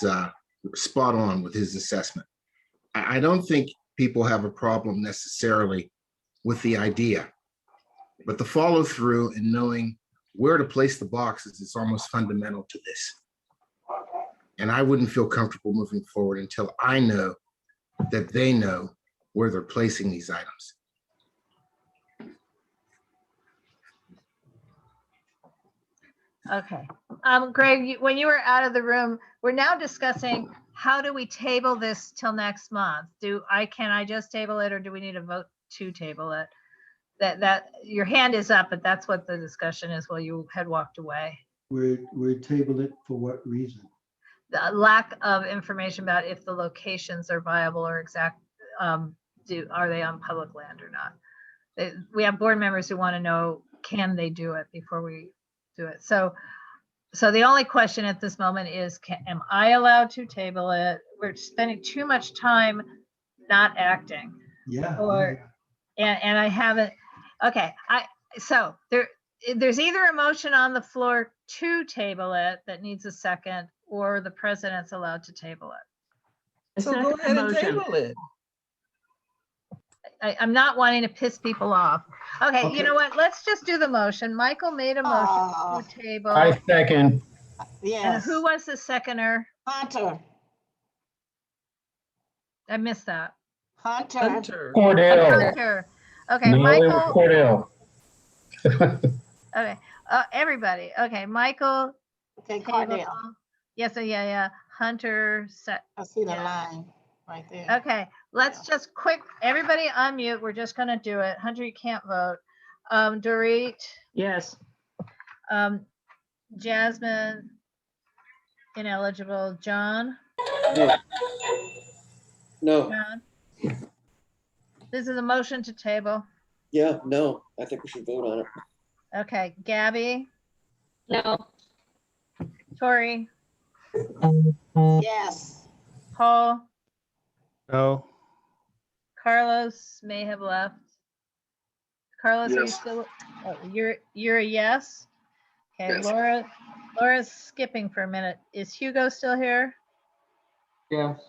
spot on with his assessment. I don't think people have a problem necessarily with the idea, but the follow through and knowing where to place the boxes is almost fundamental to this. And I wouldn't feel comfortable moving forward until I know that they know where they're placing these items. Okay. Greg, when you were out of the room, we're now discussing how do we table this till next month? Can I just table it, or do we need a vote to table it? That your hand is up, but that's what the discussion is while you had walked away. We're tabled it for what reason? The lack of information about if the locations are viable or exact, are they on public land or not? We have board members who want to know, can they do it before we do it? So the only question at this moment is, am I allowed to table it? We're spending too much time not acting. Yeah. And I haven't, okay. So there's either a motion on the floor to table it that needs a second, or the president's allowed to table it. So go ahead and table it. I'm not wanting to piss people off. Okay, you know what? Let's just do the motion. Michael made a motion to table. I second. And who was the seconder? Hunter. I missed that. Hunter. Cordell. Hunter. Okay, No, Michael. Cordell. Okay, everybody. Okay, Michael. Okay, Cordell. Yes, yeah. Hunter. I see the line right there. Okay, let's just everybody unmute. We're just gonna do it. Hunter, you can't vote. Dorit. Yes. Jasmine. Ineligible. John. No. John. This is a motion to table. Yeah, no, I think we should vote on it. Okay, Gabby. No. Tori. Yes. Paul. No. Carlos may have left. Carlos, are you Yes. still? Oh, you're a yes. Okay, Yes. Laura's skipping for a minute. Is Hugo still here? Yes.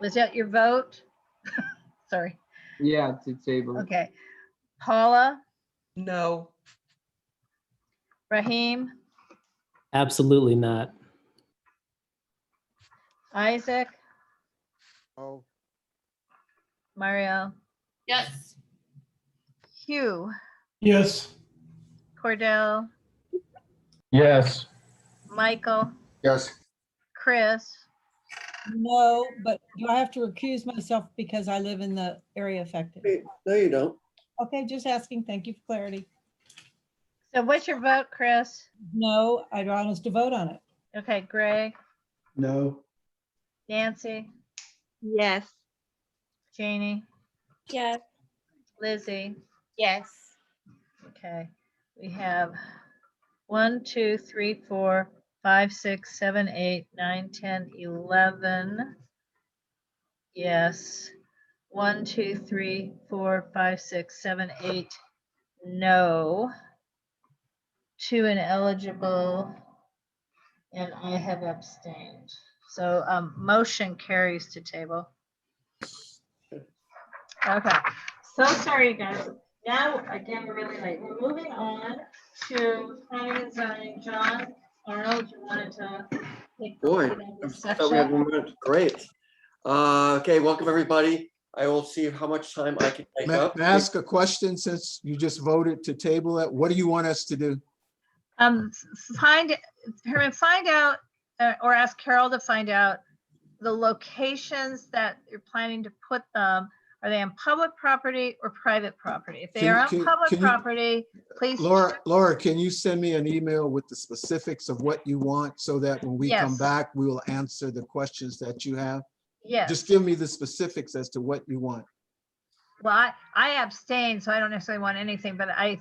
Was that your vote? Sorry. Yeah, to table. Okay. Paula. No. Raheem. Absolutely not. Isaac. Oh. Mario. Yes. Hugh. Yes. Cordell. Yes. Michael. Yes. Chris. No, but do I have to recuse myself because I live in the area affected? No, you don't. Okay, just asking. Thank you for clarity. So what's your vote, Chris? No, I'd want us to vote on it. Okay, Greg. No. Nancy. Yes. Janie. Yes. Lizzie. Yes. Okay, we have 1, 2, 3, 4, 5, 6, 7, 8, 9, 10, 11. Yes. 1, 2, 3, 4, 5, 6, 7, 8. No. 2 ineligible. And I have abstained. So motion carries to table. Okay. So sorry, you guys. Now, again, we're really late. We're moving on to planning and zoning. John Arnold, you wanted to Boy, I thought we had 1 minute. Great. Okay, welcome everybody. I will see how much time I can take up. May I ask a question since you just voted to table it? What do you want us to do? Find out, or ask Carol to find out the locations that you're planning to put them. Are they on public property or private property? If they are on public property, please. Laura, can you send me an email with the specifics of what you want so that when we come back, we will answer the questions that you have? Yes. Just give me the specifics as to what you want. Well, I abstain, so I don't necessarily want anything, but I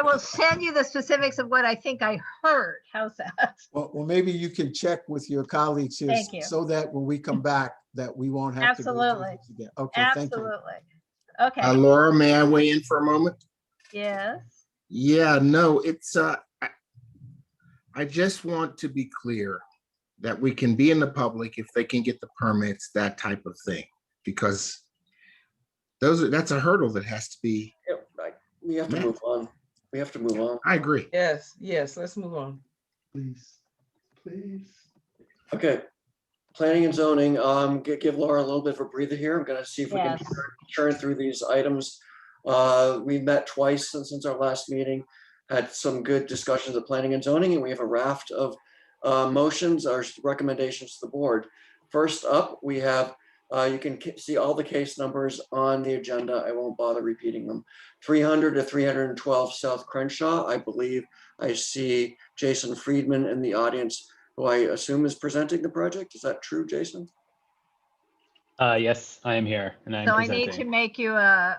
will send you the specifics of what I think I heard. How's that? Well, maybe you can check with your colleagues here so that when we come back, that we won't have to go through this again. Okay, absolutely. Thank you. Okay. Laura, may I weigh in for a moment? Yes. Yeah, no, it's, I just want to be clear that we can be in the public if they can get the permits, that type of thing, because that's a hurdle that has to be. We have to move on. We have to move on. I agree. Yes, let's move on. Please. Okay. Planning and zoning, give Laura a little bit of a breather here. I'm gonna see if we can churn through these items. We met twice since our last meeting, had some good discussions of planning and zoning, and we have a raft of motions or recommendations to the board. First up, we have, you can see all the case numbers on the agenda. I won't bother repeating them. 300 to 312 South Crenshaw. I believe I see Jason Friedman in the audience, who I assume is presenting the project. Is that true, Jason? Yes, I am here, and I'm So presenting. I need to make you a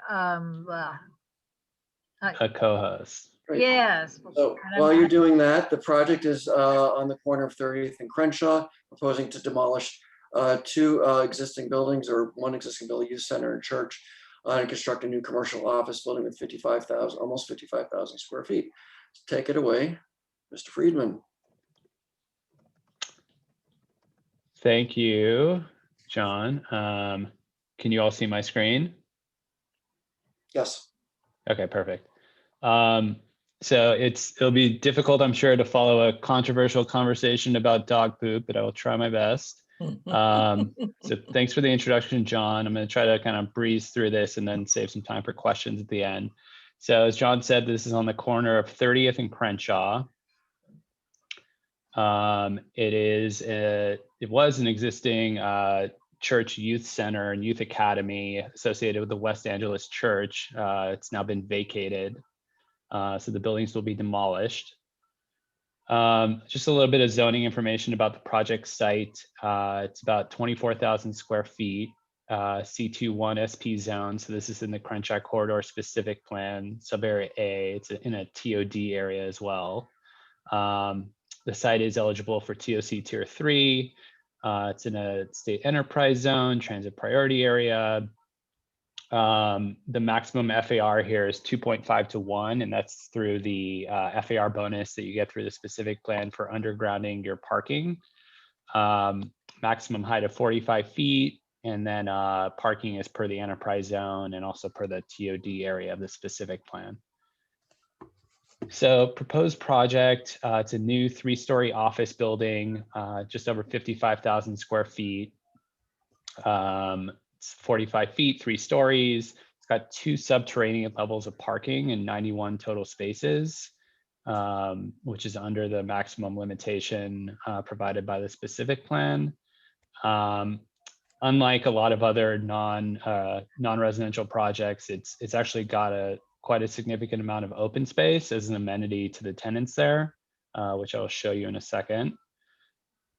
co-host. Great. Yes. So while you're doing that, the project is on the corner of 30th and Crenshaw, proposing to demolish two existing buildings, or one existing building, youth center and church, and construct a new commercial office building with almost 55,000 square feet. Take it away, Mr. Friedman. Thank you, John. Can you all see my screen? Yes. Okay, perfect. So it'll be difficult, I'm sure, to follow a controversial conversation about dog poop, but I will try my best. So thanks for the introduction, John. I'm going to try to kind of breeze through this and then save some time for questions at the end. So as John said, this is on the corner of 30th and Crenshaw. It was an existing church youth center and youth academy associated with the West Angeles Church. It's now been vacated. So the buildings will be demolished. Just a little bit of zoning information about the project site. It's about 24,000 square feet, C21 SP zone. So this is in the Crenshaw corridor specific plan, subarea A. It's in a TOD area as well. The site is eligible for TOC Tier 3. It's in a state enterprise zone, transit priority area. The maximum FAR here is 2.5 to 1, and that's through the FAR bonus that you get through the specific plan for undergrounding your parking. Maximum height of 45 feet, and then parking is per the enterprise zone and also per the TOD area of the specific plan. So proposed project, it's a new 3-story office building, just over 55,000 square feet. It's 45 feet, 3 stories. It's got 2 subterranean levels of parking and 91 total spaces, which is under the maximum limitation provided by the specific plan. Unlike a lot of other non-residential projects, it's actually got quite a significant amount of open space as an amenity to the tenants there, which I'll show you in a second.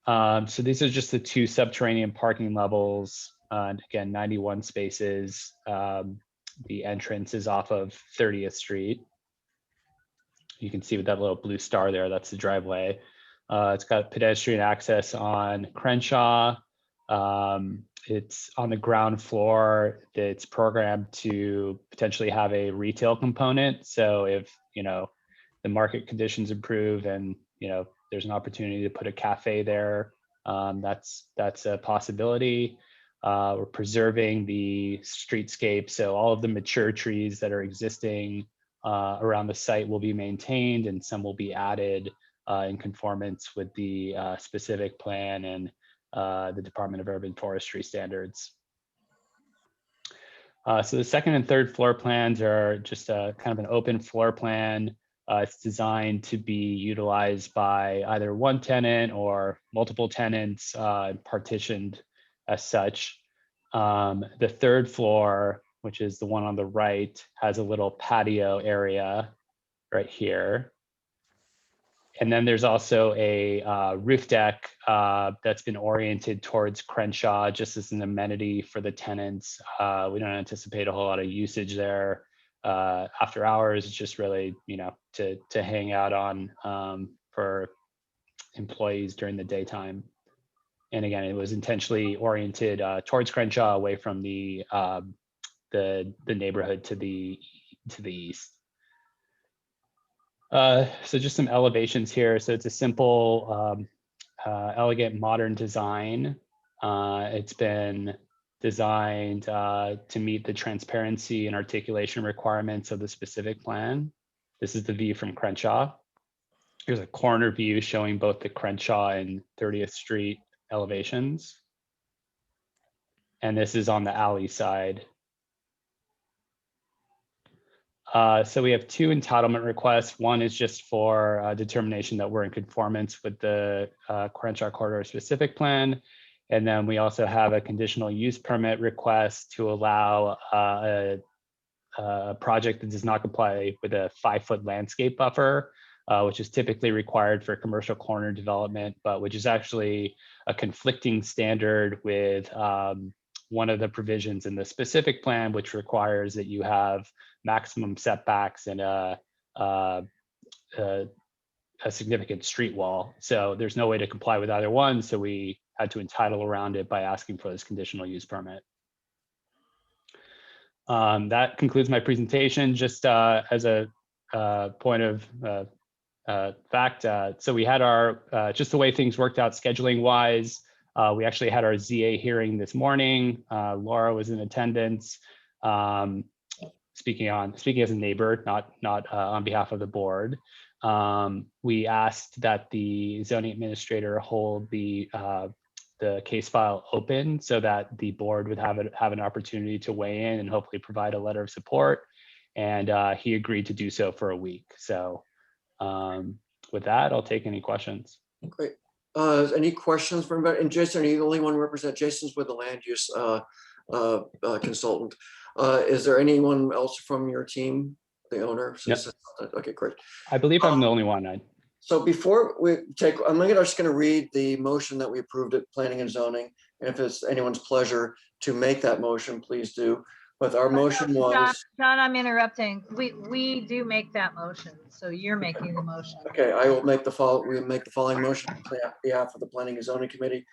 So these are just the 2 subterranean parking levels. And again, 91 spaces. The entrance is off of 30th Street. You can see with that little blue star there, that's the driveway. It's got pedestrian access on Crenshaw. It's on the ground floor. It's programmed to potentially have a retail component. So if, the market conditions improve and, there's an opportunity to put a cafe there, that's a possibility. We're preserving the streetscape. So all of the mature trees that are existing around the site will be maintained and some will be added in conformance with the specific plan and the Department of Urban Forestry standards. So the second and third floor plans are just a kind of an open floor plan. It's designed to be utilized by either one tenant or multiple tenants, partitioned as such. The third floor, which is the one on the right, has a little patio area right here. And then there's also a roof deck that's been oriented towards Crenshaw just as an amenity for the tenants. We don't anticipate a whole lot of usage there after hours. It's just really, you know, to hang out on for employees during the daytime. And again, it was intentionally oriented towards Crenshaw, away from the neighborhood to the east. So just some elevations here. So it's a simple, elegant, modern design. It's been designed to meet the transparency and articulation requirements of the specific plan. This is the view from Crenshaw. Here's a corner view showing both the Crenshaw and 30th Street elevations. And this is on the alley side. So we have two entitlement requests. One is just for determination that we're in conformance with the Crenshaw Corridor specific plan. And then we also have a conditional use permit request to allow a project that does not comply with a 5-foot landscape buffer, which is typically required for commercial corner development, but which is actually a conflicting standard with one of the provisions in the specific plan, which requires that you have maximum setbacks and a significant street wall. So there's no way to comply with either one. So we had to entitle around it by asking for this conditional use permit. That concludes my presentation. Just as a point of fact, so we had our, just the way things worked out scheduling wise, we actually had our ZA hearing this morning. Laura was in attendance, speaking as a neighbor, not on behalf of the board. We asked that the zoning administrator hold the case file open so that the board would have an opportunity to weigh in and hopefully provide a letter of support. And he agreed to do so for a week. So with that, I'll take any questions. Great. Any questions from anybody? And Jason, are you the only one represent? Jason's with the land use consultant. Is there anyone else from your team, the owner? Yep. Okay, great. I believe I'm the only one. So before we take, I'm just going to read the motion that we approved at Planning and Zoning. And if it's anyone's pleasure to make that motion, please do. But our motion was. John, I'm interrupting. We do make that motion. So you're making the motion. Okay, I will make the following motion on behalf of the Planning and Zoning Committee.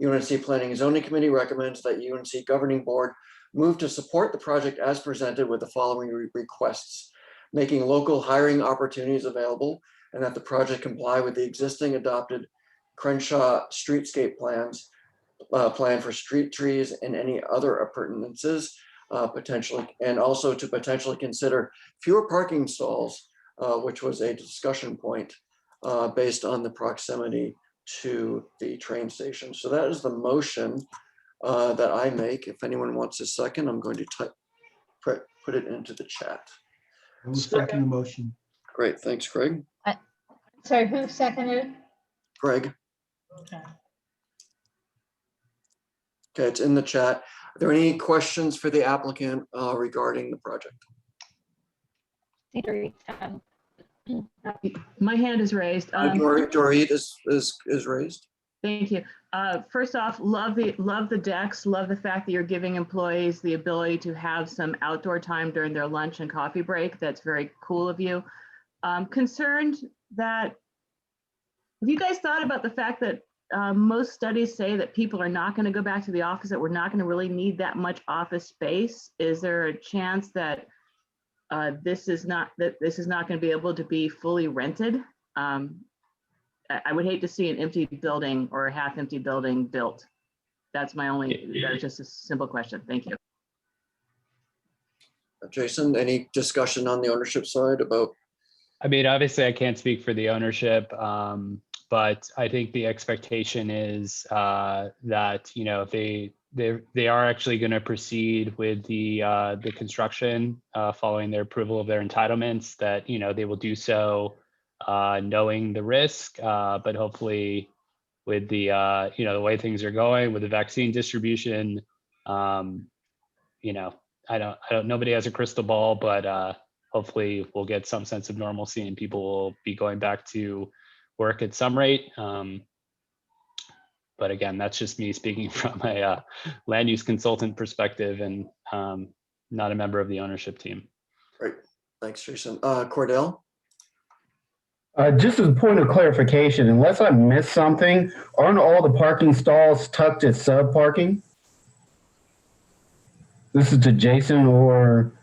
UNNC Planning and Zoning Committee recommends that UNC Governing Board move to support the project as presented with the following requests: making local hiring opportunities available, and that the project comply with the existing adopted Crenshaw streetscape plans, plan for street trees and any other appurtenances, potentially, and also to potentially consider fewer parking stalls, which was a discussion point based on the proximity to the train station. So that is the motion that I make. If anyone wants a second, I'm going to put it into the chat. I will second the motion. Great, thanks, Greg. Sorry, who seconded? Greg. Okay. Okay, it's in the chat. Are there any questions for the applicant regarding the project? My hand is raised. Dorit is raised. Thank you. First off, love the decks. Love the fact that you're giving employees the ability to have some outdoor time during their lunch and coffee break. That's very cool of you. Concerned that, have you guys thought about the fact that most studies say that people are not going to go back to the office, that we're not going to really need that much office space? Is there a chance that this is not going to be able to be fully rented? I would hate to see an empty building or a half empty building built. That's just a simple question. Thank you. Jason, any discussion on the ownership side about? I mean, obviously, I can't speak for the ownership, but I think the expectation is that they are actually going to proceed with the construction following their approval of their entitlements. That they will do so knowing the risk, but hopefully with the the way things are going with the vaccine distribution, I don't. Nobody has a crystal ball, but hopefully we'll get some sense of normalcy and people will be going back to work at some rate. But again, that's just me speaking from a land use consultant perspective and not a member of the ownership team. Great, thanks, Jason. Cordell? Just as a point of clarification, unless I missed something, aren't all the parking stalls tucked as sub parking? This is to Jason or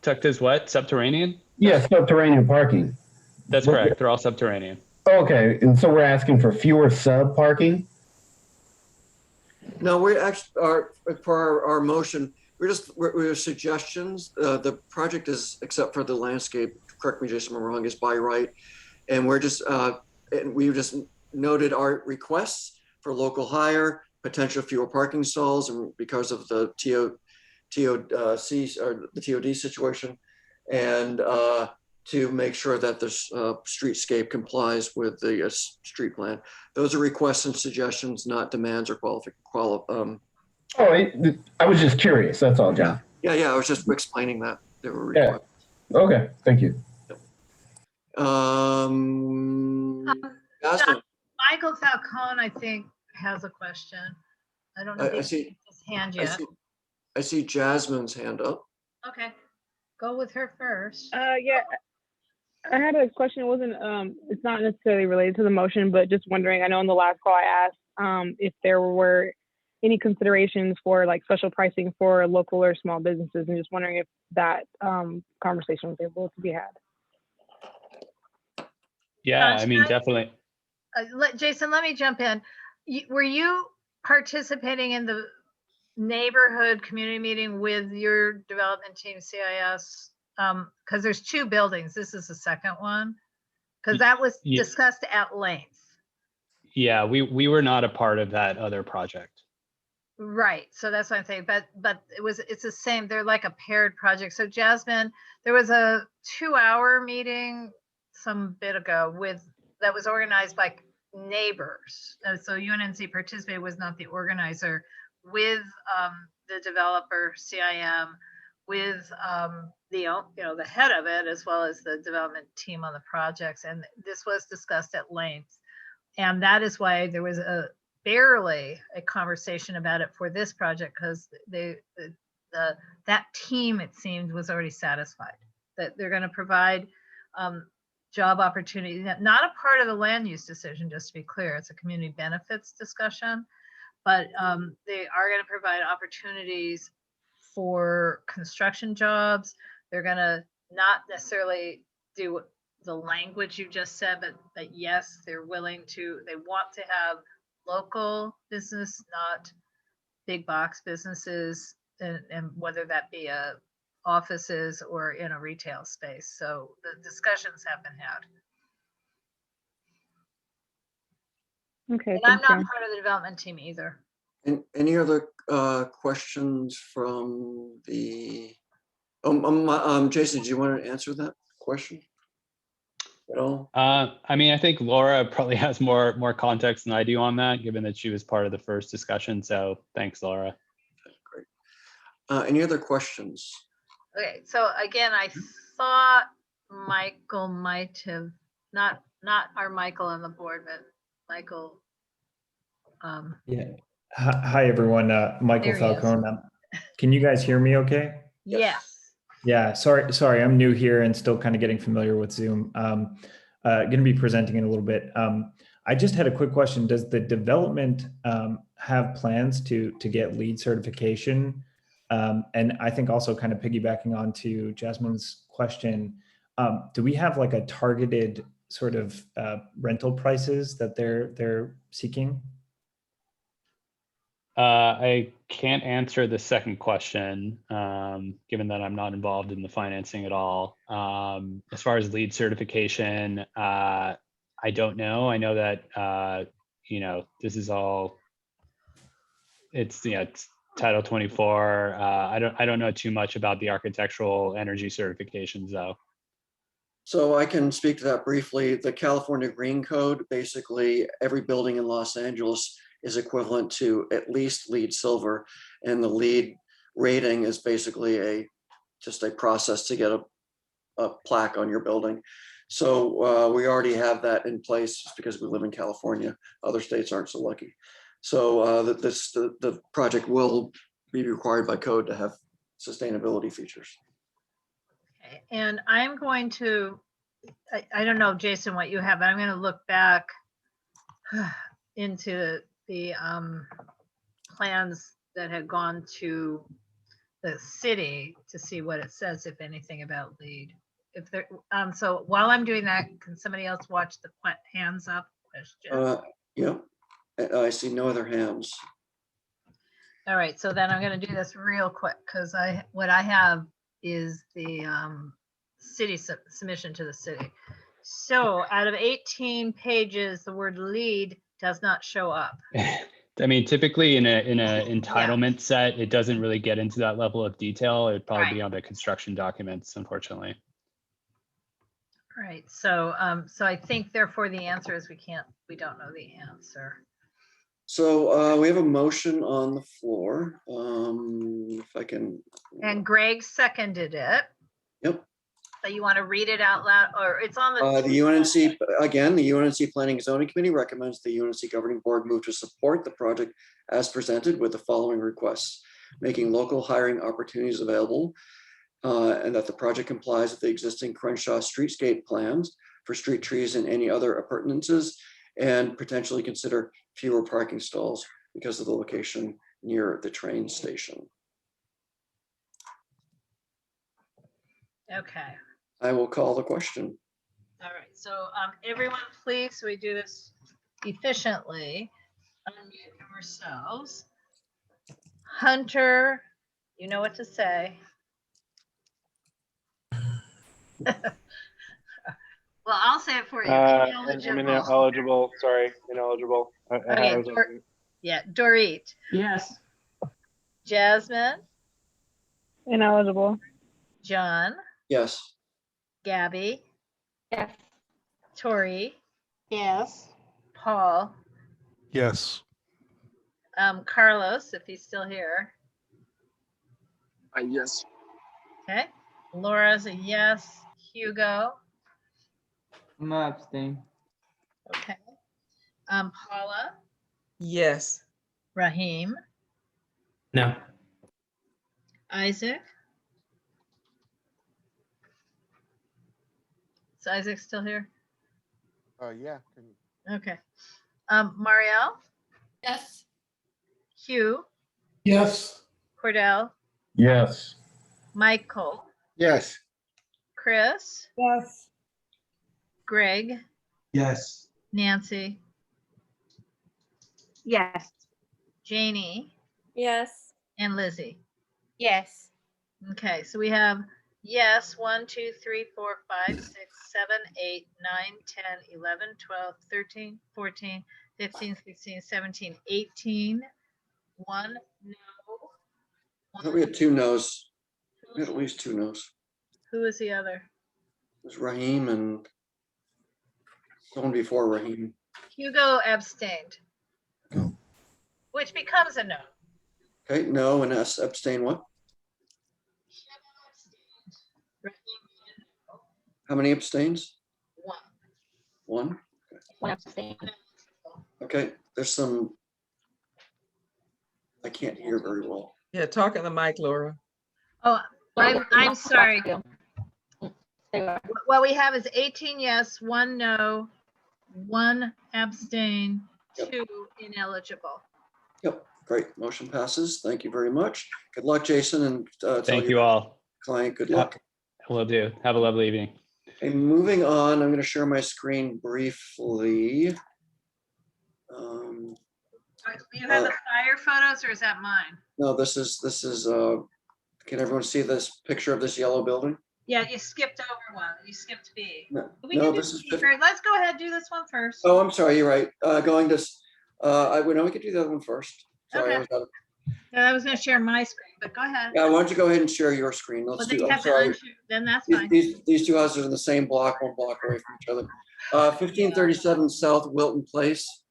Tucked as what? Subterranean? Yeah, subterranean parking. That's correct. They're all subterranean. Okay, and so we're asking for fewer sub parking? No, we actually are, for our motion, we're suggestions. The project is, except for the landscape, correct me, Jason, if I'm wrong, is by right. And we're just, and we just noted our requests for local hire, potential fewer parking stalls, and because of the TOC or the TOD situation, and to make sure that the streetscape complies with the street plan. Those are requests and suggestions, not demands or I was just curious. That's all, John. Yeah. I was just explaining that. They were requests. Yeah. Okay. Thank you. Jasmine. Michael Falcone, I think, has a question. I don't know if he's his hand yet. I see Jasmine's hand up. Okay, go with her first. Yeah, I had a question. It wasn't, it's not necessarily related to the motion, but just wondering, I know in the last call I asked if there were any considerations for like special pricing for local or small businesses, and just wondering if that conversation was able to be had. Yeah, I mean, definitely. Jason, let me jump in. Were you participating in the neighborhood community meeting with your development team, CIS? Because there's two buildings. This is the second one. Because that was discussed at length. Yeah, we were not a part of that other project. Right. So that's what I'm saying. But it's the same. They're like a paired project. So Jasmine, there was a 2-hour meeting some bit ago that was organized by neighbors. So UNNC participated, was not the organizer, with the developer CIM, with the head of it, as well as the development team on the projects. And this was discussed at length. And that is why there was barely a conversation about it for this project, because that team, it seemed, was already satisfied that they're going to provide job opportunity, not a part of the land use decision, just to be clear. It's a community benefits discussion, but they are going to provide opportunities for construction jobs. They're going to not necessarily do the language you just said, but yes, they want to have local business, not big box businesses, and whether that be offices or in a retail space. So the discussions have been had. Okay. And I'm not part of the development team either. Any other questions from the? Jason, do you want to answer that question at all? I mean, I think Laura probably has more context than I do on that, given that she was part of the first discussion. So thanks, Laura. Great. Any other questions? Okay, so again, I thought Michael might have, not our Michael on the board, but Michael. Yeah. Hi, everyone. Michael Falcone. Can you guys hear me okay? Yes. Yeah, sorry, I'm new here and still kind of getting familiar with Zoom. Going to be presenting in a little bit. I just had a quick question. Does the development have plans to get LEED certification? And I think also kind of piggybacking on to Jasmine's question, do we have like a targeted sort of rental prices that they're seeking? I can't answer the second question, given that I'm not involved in the financing at all. As far as lead certification, I don't know. I know that, this is all, it's Title 24. I don't know too much about the architectural energy certifications though. So I can speak to that briefly. The California Green Code, basically every building in Los Angeles is equivalent to at least LEED Silver. And the LEED rating is basically just a process to get a plaque on your building. So we already have that in place just because we live in California. Other states aren't so lucky. So the project will be required by code to have sustainability features. Okay, and I'm going to, I don't know, Jason, what you have, but I'm going to look back into the plans that had gone to the city to see what it says, if anything, about LEED. If there, so while I'm doing that, can somebody else watch the hands up question? Yeah, I see no other hands. All right, so then I'm going to do this real quick because what I have is the city submission to the city. So out of 18 pages, the word LEED does not show up. I mean, typically in a entitlement set, it doesn't really get into that level of detail. It'd probably be on the construction documents, unfortunately. Right. So so I think therefore the answer is we don't know the answer. So we have a motion on the floor. If I can. And Greg seconded it. Yep. So you want to read it out loud, or it's on The UNNC, again, the UNNC Planning and Zoning Committee recommends the UNNC Governing Board move to support the project as presented with the following requests: making local hiring opportunities available, and that the project complies with the existing Crenshaw streetscape plans for street trees and any other appurtenances, and potentially consider fewer parking stalls because of the location near the train station. Okay. I will call the question. All right. So everyone, please, so we do this efficiently. Unmute yourselves. Hunter, you know what to say. Well, I'll say it for you. Ineligible. Sorry, ineligible. Okay. Yeah, Dorit. Yes. Jasmine. Ineligible. John. Yes. Gabby. Yes. Tori. Yes. Paul. Yes. Carlos, if he's still here. Yes. Okay. Laura's a yes. Hugo. I'm gonna abstain. Okay. Paula. Yes. Raheem. No. Isaac. Is Isaac still here? Yeah. Okay. Marielle. Yes. Hugh. Yes. Cordell. Yes. Yes. Michael. Chris. Yes. Greg. Yes. Nancy. Yes. Janie. Yes. And Lizzie. Yes. Okay, so we have yes, 1, 2, 3, 4, 5, 6, 7, 8, 9, 10, 11, 12, 13, 14, 15, 16, 17, 18. 1 no. I thought we had 2 no's. We had at least 2 no's. Who is the other? It was Raheem and someone before Raheem. Hugo abstained. Which becomes a no. Okay, no, and abstain what? How many abstains? 1. 1? One abstain. Okay, there's some, I can't hear very well. Yeah, talk in the mic, Laura. Oh, I'm sorry. What we have is 18 yes, 1 no, 1 abstain, 2 ineligible. Yep, great, motion passes. Thank you very much. Good luck, Jason, and Thank you all. Client, good luck. Will do. Have a lovely evening. Okay, moving on, I'm going to share my screen briefly. Do you have the fire photos or is that mine? No, this is, can everyone see this picture of this yellow building? Yeah, you skipped over one. You skipped B. No, We no, can do this is B first. Let's go ahead and do this one first. Oh, I'm sorry, you're right. Going to, we could do that one first. Sorry, I Okay. was out of. Yeah, I was gonna share my screen, but go ahead. Yeah, why don't you go ahead and share your screen? Let's But then do, you I'm have to sorry. then that's These, fine. these two houses are in the same block, one block away from each other. 1537 South Wilton Place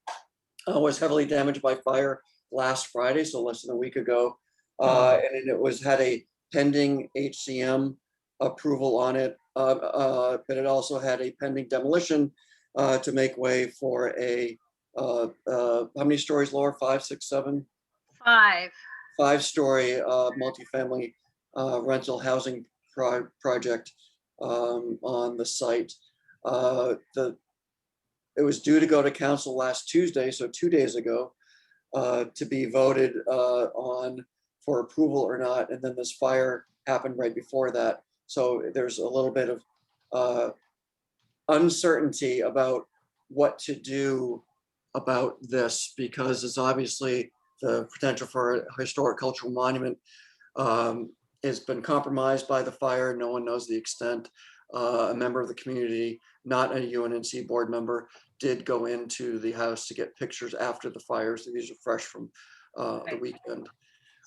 was heavily damaged by fire last Friday, so less than a week ago. And it had a pending HCM approval on it, but it also had a pending demolition to make way for a, how many stories, Laura? 5, 6, 7? 5. 5-story multifamily rental housing project on the site. It was due to go to council last Tuesday, so 2 days ago, to be voted on for approval or not. And then this fire happened right before that. So there's a little bit of uncertainty about what to do about this, because it's obviously the potential for a historic cultural monument has been compromised by the fire. No one knows the extent. A member of the community, not a UNNC board member, did go into the house to get pictures after the fire. So these are fresh from the weekend.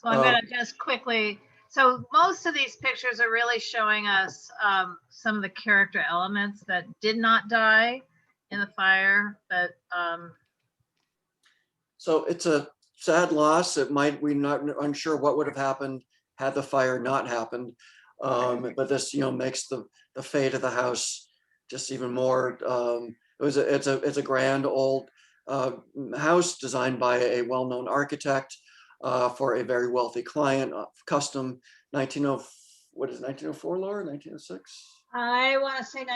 So I'm gonna just quickly, so most of these pictures are really showing us some of the character elements that did not die in the fire, but so it's a sad loss. We're not unsure what would have happened had the fire not happened. But this, makes the fate of the house just even more. It's a grand old house designed by a well-known architect for a very wealthy client, custom 1904, Laura, 1906? I want to say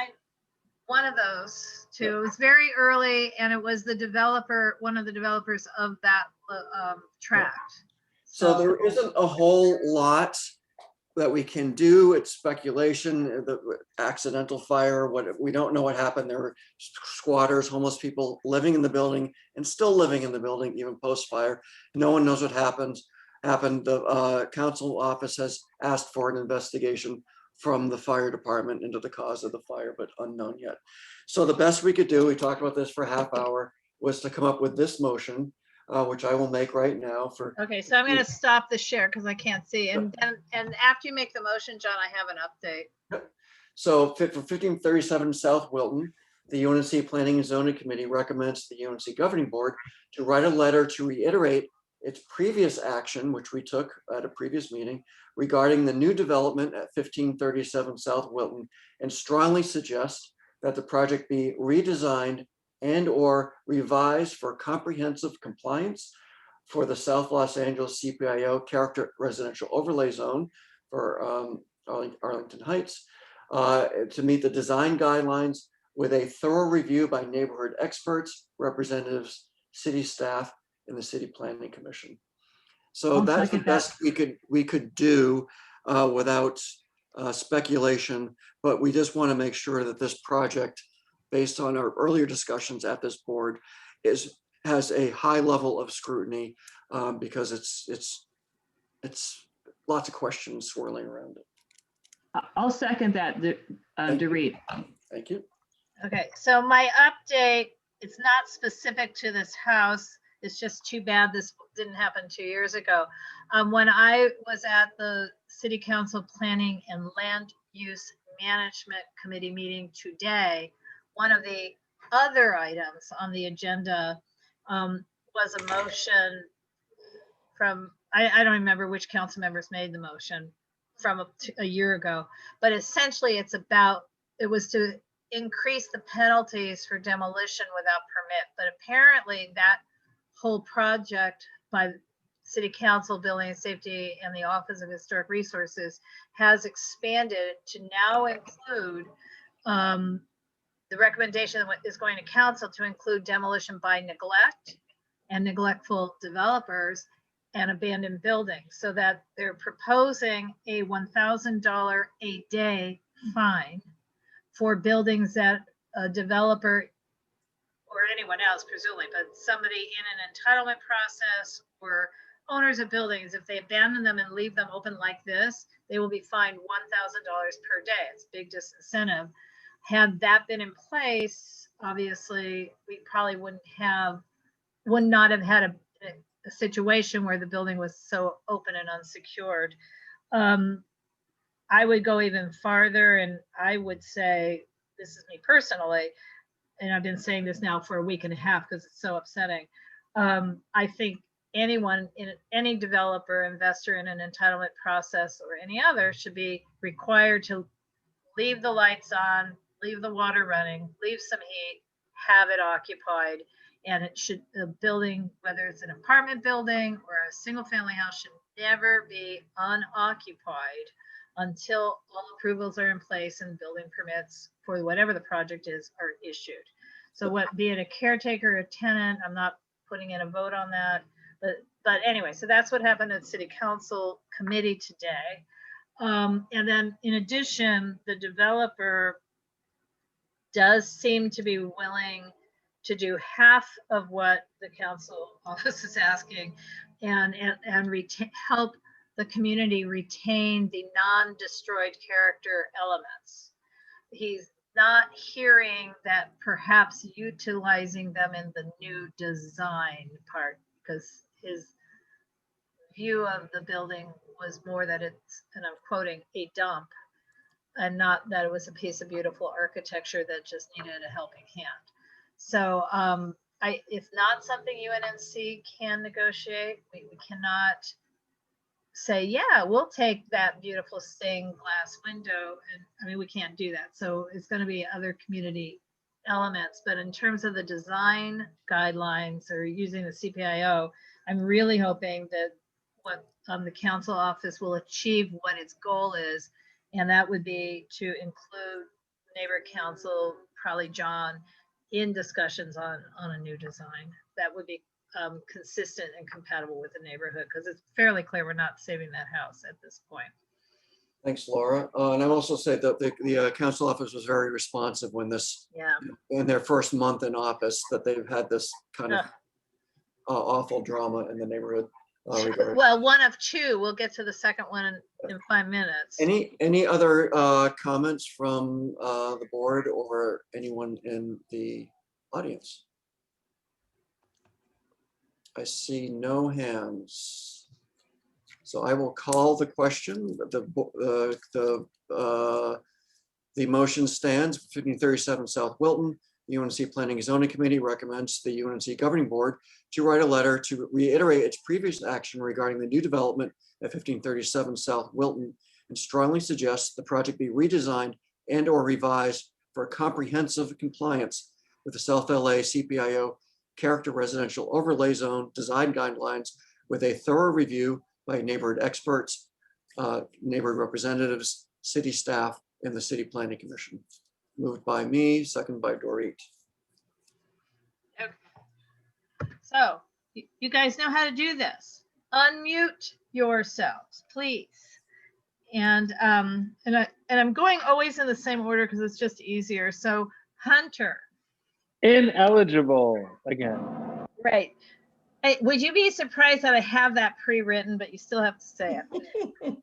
one of those two. It was very early, and it was the developer, one of the developers of that tract. So there isn't a whole lot that we can do. It's speculation, the accidental fire, we don't know what happened. There were squatters, homeless people living in the building and still living in the building, even post-fire. No one knows what happened. The council office has asked for an investigation from the fire department into the cause of the fire, but unknown yet. So the best we could do, we talked about this for a half hour, was to come up with this motion, which I will make right now for. Okay, so I'm going to stop the share because I can't see. And after you make the motion, John, I have an update. So for 1537 South Wilton, the UNNC Planning and Zoning Committee recommends the UNNC Governing Board to write a letter to reiterate its previous action, which we took at a previous meeting, regarding the new development at 1537 South Wilton, and strongly suggest that the project be redesigned and or revised for comprehensive compliance for the South Los Angeles CPIO Character Residential Overlay Zone for Arlington Heights, to meet the design guidelines with a thorough review by neighborhood experts, representatives, city staff, and the City Planning Commission. So that's the best we could do without speculation, but we just want to make sure that this project, based on our earlier discussions at this board, has a high level of scrutiny because it's lots of questions swirling around it. I'll second that, Dorit. Thank you. Okay, so my update, it's not specific to this house. It's just too bad this didn't happen 2 years ago. When I was at the City Council Planning and Land Use Management Committee meeting today, one of the other items on the agenda was a motion from, I don't remember which council members made the motion from a year ago, but essentially it was to increase the penalties for demolition without permit. But apparently that whole project by City Council, Building and Safety, and the Office of Historic Resources has expanded to now include the recommendation is going to council to include demolition by neglect and neglectful developers and abandoned buildings, so that they're proposing a $1,000 a day fine for buildings that a developer or anyone else presumably, but somebody in an entitlement process or owners of buildings, if they abandon them and leave them open like this, they will be fined $1,000 per day. It's a big disincentive. Had that been in place, obviously, we probably would not have had a situation where the building was so open and unsecured. I would go even farther, and I would say, this is me personally, and I've been saying this now for a week and a half because it's so upsetting. I think any developer, investor in an entitlement process or any other should be required to leave the lights on, leave the water running, leave some heat, have it occupied. And it should, the building, whether it's an apartment building or a single family house, should never be unoccupied until all approvals are in place and building permits for whatever the project is are issued. So what, be it a caretaker or a tenant, I'm not putting in a vote on that. But anyway, so that's what happened at City Council committee today. And then in addition, the developer does seem to be willing to do half of what the council office is asking and help the community retain the non-destroyed character elements. He's not hearing that perhaps utilizing them in the new design part, because his view of the building was more that it's, and I'm quoting, a dump, and not that it was a piece of beautiful architecture that just needed a helping hand. So it's not something UNNC can negotiate. We cannot say, yeah, we'll take that beautiful stained glass window. And I mean, we can't do that. So it's going to be other community elements. But in terms of the design guidelines or using the CPIO, I'm really hoping that what the council office will achieve what its goal is. And that would be to include neighbor council, probably John, in discussions on a new design that would be consistent and compatible with the neighborhood, because it's fairly clear we're not saving that house at this point. Thanks, Laura. And I also say that the council office was very responsive when in their first month in office, that they've had this kind of awful drama in the neighborhood. Well, one of two. We'll get to the second one in 5 minutes. Any other comments from the board or anyone in the audience? I see no hands. So I will call the question. The motion stands. 1537 South Wilton. The UNC Planning and Zoning Committee recommends the UNC Governing Board to write a letter to reiterate its previous action regarding the new development at 1537 South Wilton, and strongly suggests the project be redesigned and or revised for comprehensive compliance with the South LA CPIO Character Residential Overlay Zone design guidelines, with a thorough review by neighborhood experts, neighborhood representatives, city staff, and the City Planning Commission. Moved by me, second by Dorit. Okay. So you guys know how to do this. Unmute yourselves, please. And I'm going always in the same order because it's just easier. So Hunter. Ineligible again. Right. Hey, would you be surprised that I have that pre-written, but you still have to say it?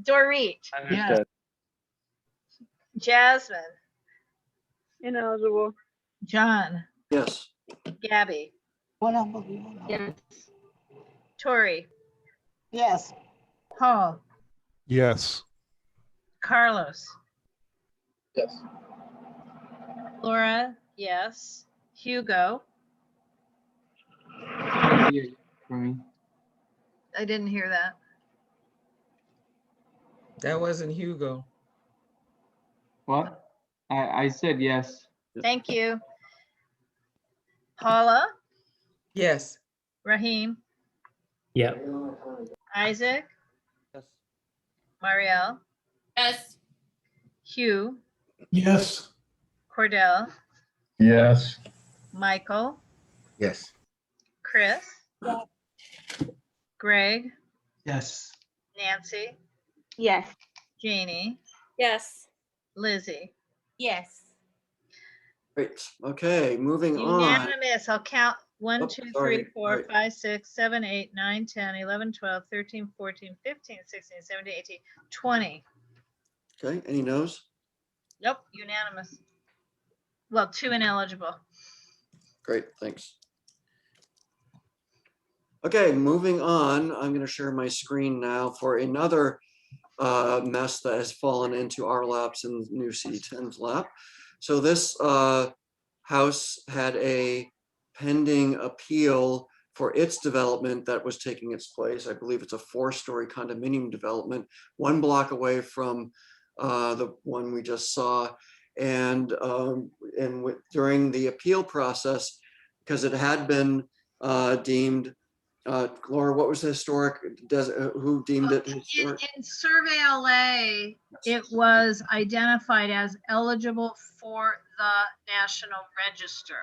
Dorit. Understood. Jasmine. Ineligible. John. Yes. Gabby. Yes. Tori. Yes. Paul. Yes. Carlos. Yes. Laura. Yes. Hugo. For me. I didn't hear that. That wasn't Hugo. What? I said yes. Thank you. Paula. Yes. Raheem. Yeah. Isaac. Yes. Marielle. Yes. Hugh. Yes. Cordell. Yes. Michael. Yes. Chris. Greg. Yes. Nancy. Yes. Jeannie. Yes. Lizzie. Yes. Great. Okay, moving on. Unanimous. I'll count 1, Oh, 2, 3, sorry. 4, Right. 5, 6, 7, 8, 9, 10, 11, 12, 13, 14, 15, 16, 17, 18, 20. Okay, any no's? Yep, unanimous. Well, 2 ineligible. Great, thanks. Okay, moving on. I'm going to share my screen now for another mess that has fallen into our laps and new CD10's lap. So this house had a pending appeal for its development that was taking its place. I believe it's a 4-story condominium development, 1 block away from the one we just saw. And during the appeal process, because it had been deemed, Laura, what was the historic, who deemed it historic? In Survey LA, it was identified as eligible for the National Register.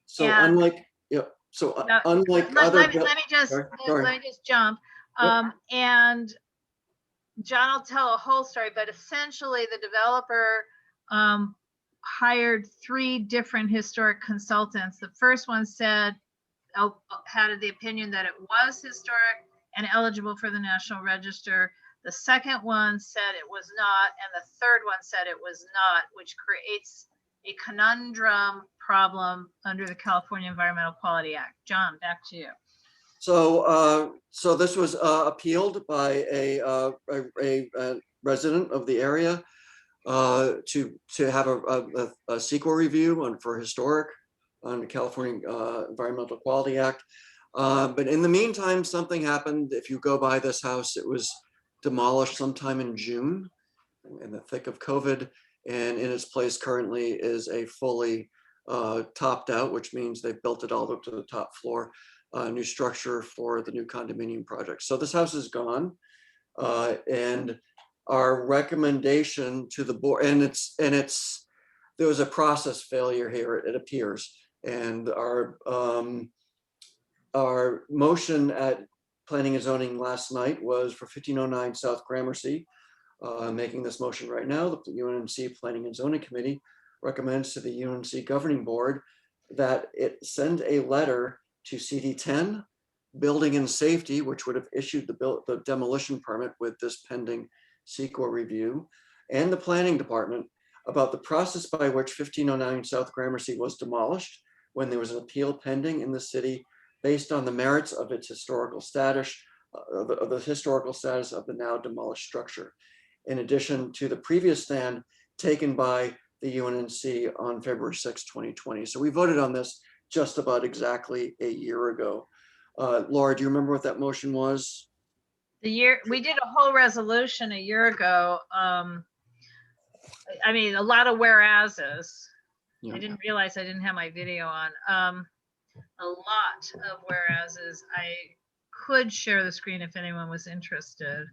So And- unlike, yep. So Now, unlike let, other, let me just sorry. let me just jump. Yep. And John will tell a whole story, but essentially the developer hired 3 different historic consultants. The first one said, had the opinion that it was historic and eligible for the National Register. The second one said it was not, and the third one said it was not, which creates a conundrum problem under the California Environmental Quality Act. John, back to you. So, so this was appealed by a resident of the area to have a CEQA review for historic on the California Environmental Quality Act. But in the meantime, something happened. If you go by this house, it was demolished sometime in June in the thick of COVID. And in its place currently is a fully topped out, which means they've built it all up to the top floor, new structure for the new condominium project. So this house is gone. And our recommendation to the board, and there was a process failure here, it appears. And our motion at Planning and Zoning last night was for 1509 South Gramercy. Making this motion right now, the UNNC Planning and Zoning Committee recommends to the UNNC Governing Board that it send a letter to CD10, Building and Safety, which would have issued the demolition permit with this pending CEQA review, and the Planning Department about the process by which 1509 South Gramercy was demolished when there was an appeal pending in the city based on the merits of its historical status, of the historical status of the now demolished structure, in addition to the previous stand taken by the UNNC on February 6, 2020. So we voted on this just about exactly a year ago. Laura, do you remember what that motion was? We did a whole resolution a year ago. I mean, a lot of whereases. Yeah. I didn't realize I didn't have my video on. A lot of whereases. I could share the screen if anyone was interested.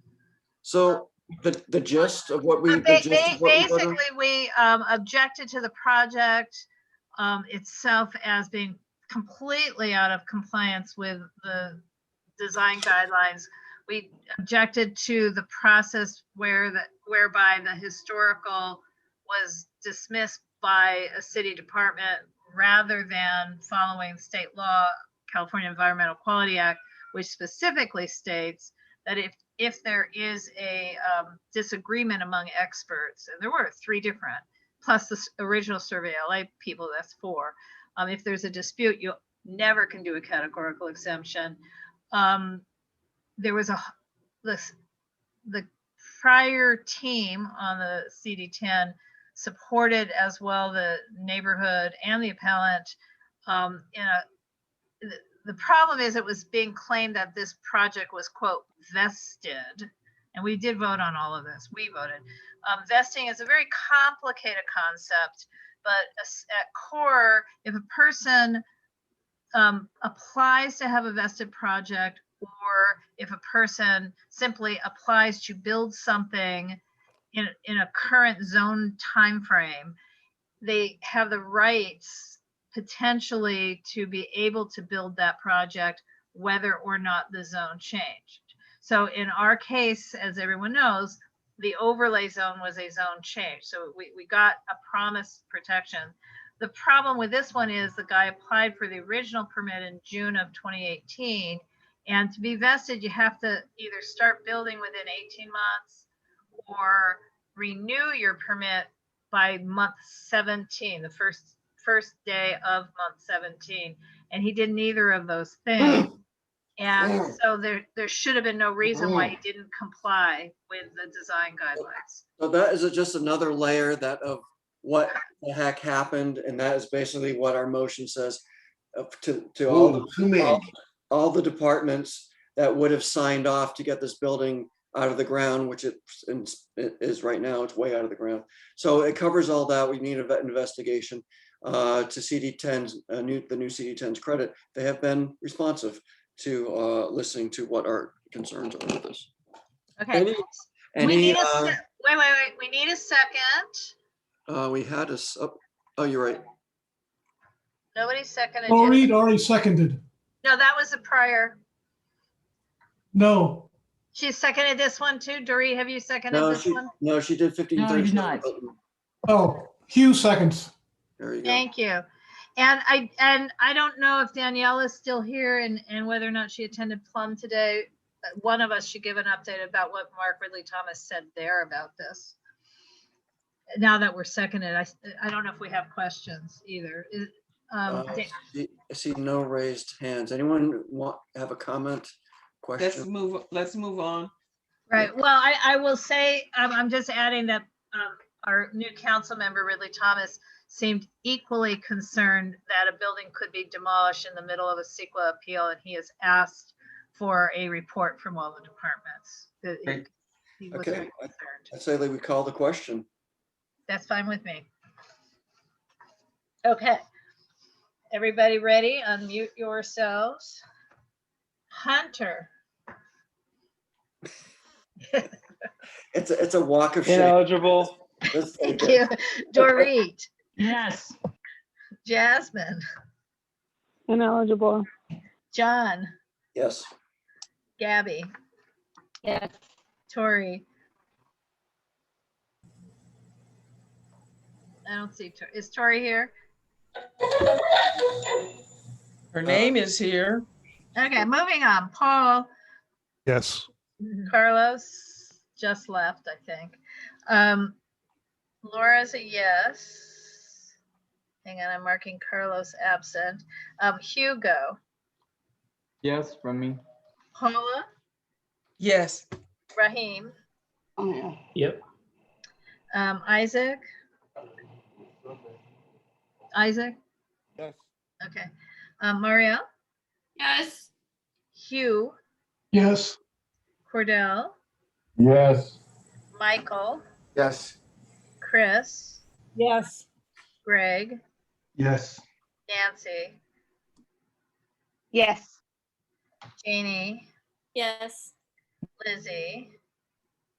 So the gist of what we basically we objected to the project itself as being completely out of compliance with the design guidelines. We objected to the process whereby the historical was dismissed by a city department rather than following state law, California Environmental Quality Act, which specifically states that if there is a disagreement among experts, and there were 3 different, plus the original Survey LA people, that's 4. If there's a dispute, you never can do a categorical exemption. There was the prior team on the CD10 supported as well the neighborhood and the appellant. The problem is it was being claimed that this project was, quote, vested. And we did vote on all of this. We voted. Vesting is a very complicated concept, but at core, if a person applies to have a vested project, or if a person simply applies to build something in a current zone timeframe, they have the rights potentially to be able to build that project whether or not the zone changed. So in our case, as everyone knows, the overlay zone was a zone change. So we got a promised protection. The problem with this one is the guy applied for the original permit in June of 2018. And to be vested, you have to either start building within 18 months or renew your permit by month 17, the first day of month 17. And he did neither of those things. And so there should have been no reason why he didn't comply with the design guidelines. So that is just another layer that of what the heck happened, and that is basically what our motion says to all the departments that would have signed off to get this building out of the ground, which it is right now. It's way out of the ground. So it covers all that. We need a vet investigation to CD10's the new CD10's credit. They have been responsive to listening to what our concerns are with this. Okay. Wait. We need a second. We had a. Oh, you're right. Nobody seconded. Dorit already seconded. No, that was the prior. No. She seconded this one too. Dorit, have you seconded this one? No, she did 15. No, I did not. Oh, Hugh seconds. There you go. Thank you. And I don't know if Danielle is still here and whether or not she attended Plum today. One of us should give an update about what Mark Ridley Thomas said there about this. Now that we're seconded, I don't know if we have questions either. I see no raised hands. Anyone have a comment, question? Let's move on. Right. Well, I will say, I'm just adding that our new council member, Ridley Thomas, seemed equally concerned that a building could be demolished in the middle of a CEQA appeal, and he has asked for a report from all the departments. He was very concerned. I say that we call the question. That's fine with me. Okay. Everybody ready? Unmute yourselves. Hunter. It's a walk of shame. Ineligible. Thank you. Dorit. Yes. Jasmine. Ineligible. John. Yes. Gabby. Yes. Tori. I don't see Tori. Is Tori here? Her name is here. Okay, moving on. Paul. Yes. Carlos just left, I think. Laura's a yes. Hang on, I'm marking Carlos absent. Hugo. Yes, from me. Paula. Yes. Raheem. Oh, yeah. Yep. Isaac. Isaac. Yes. Okay. Marielle. Yes. Hugh. Yes. Cordell. Yes. Michael. Yes. Chris. Yes. Greg. Yes. Nancy. Yes. Janie. Yes. Lizzie.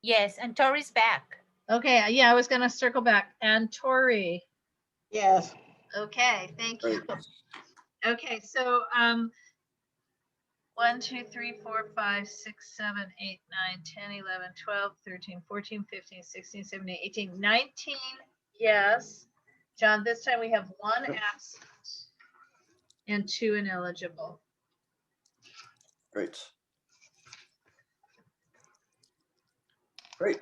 Yes, and Tori's back. Okay, yeah, I was gonna circle back. And Tori. Yes. Okay, thank you. Okay, so 1, 2, 3, 4, 5, 6, 7, 8, 9, 10, 11, 12, 13, 14, 15, 16, 17, 18, 19. Yes. John, this time we have 1 absent and 2 ineligible. Great. Great.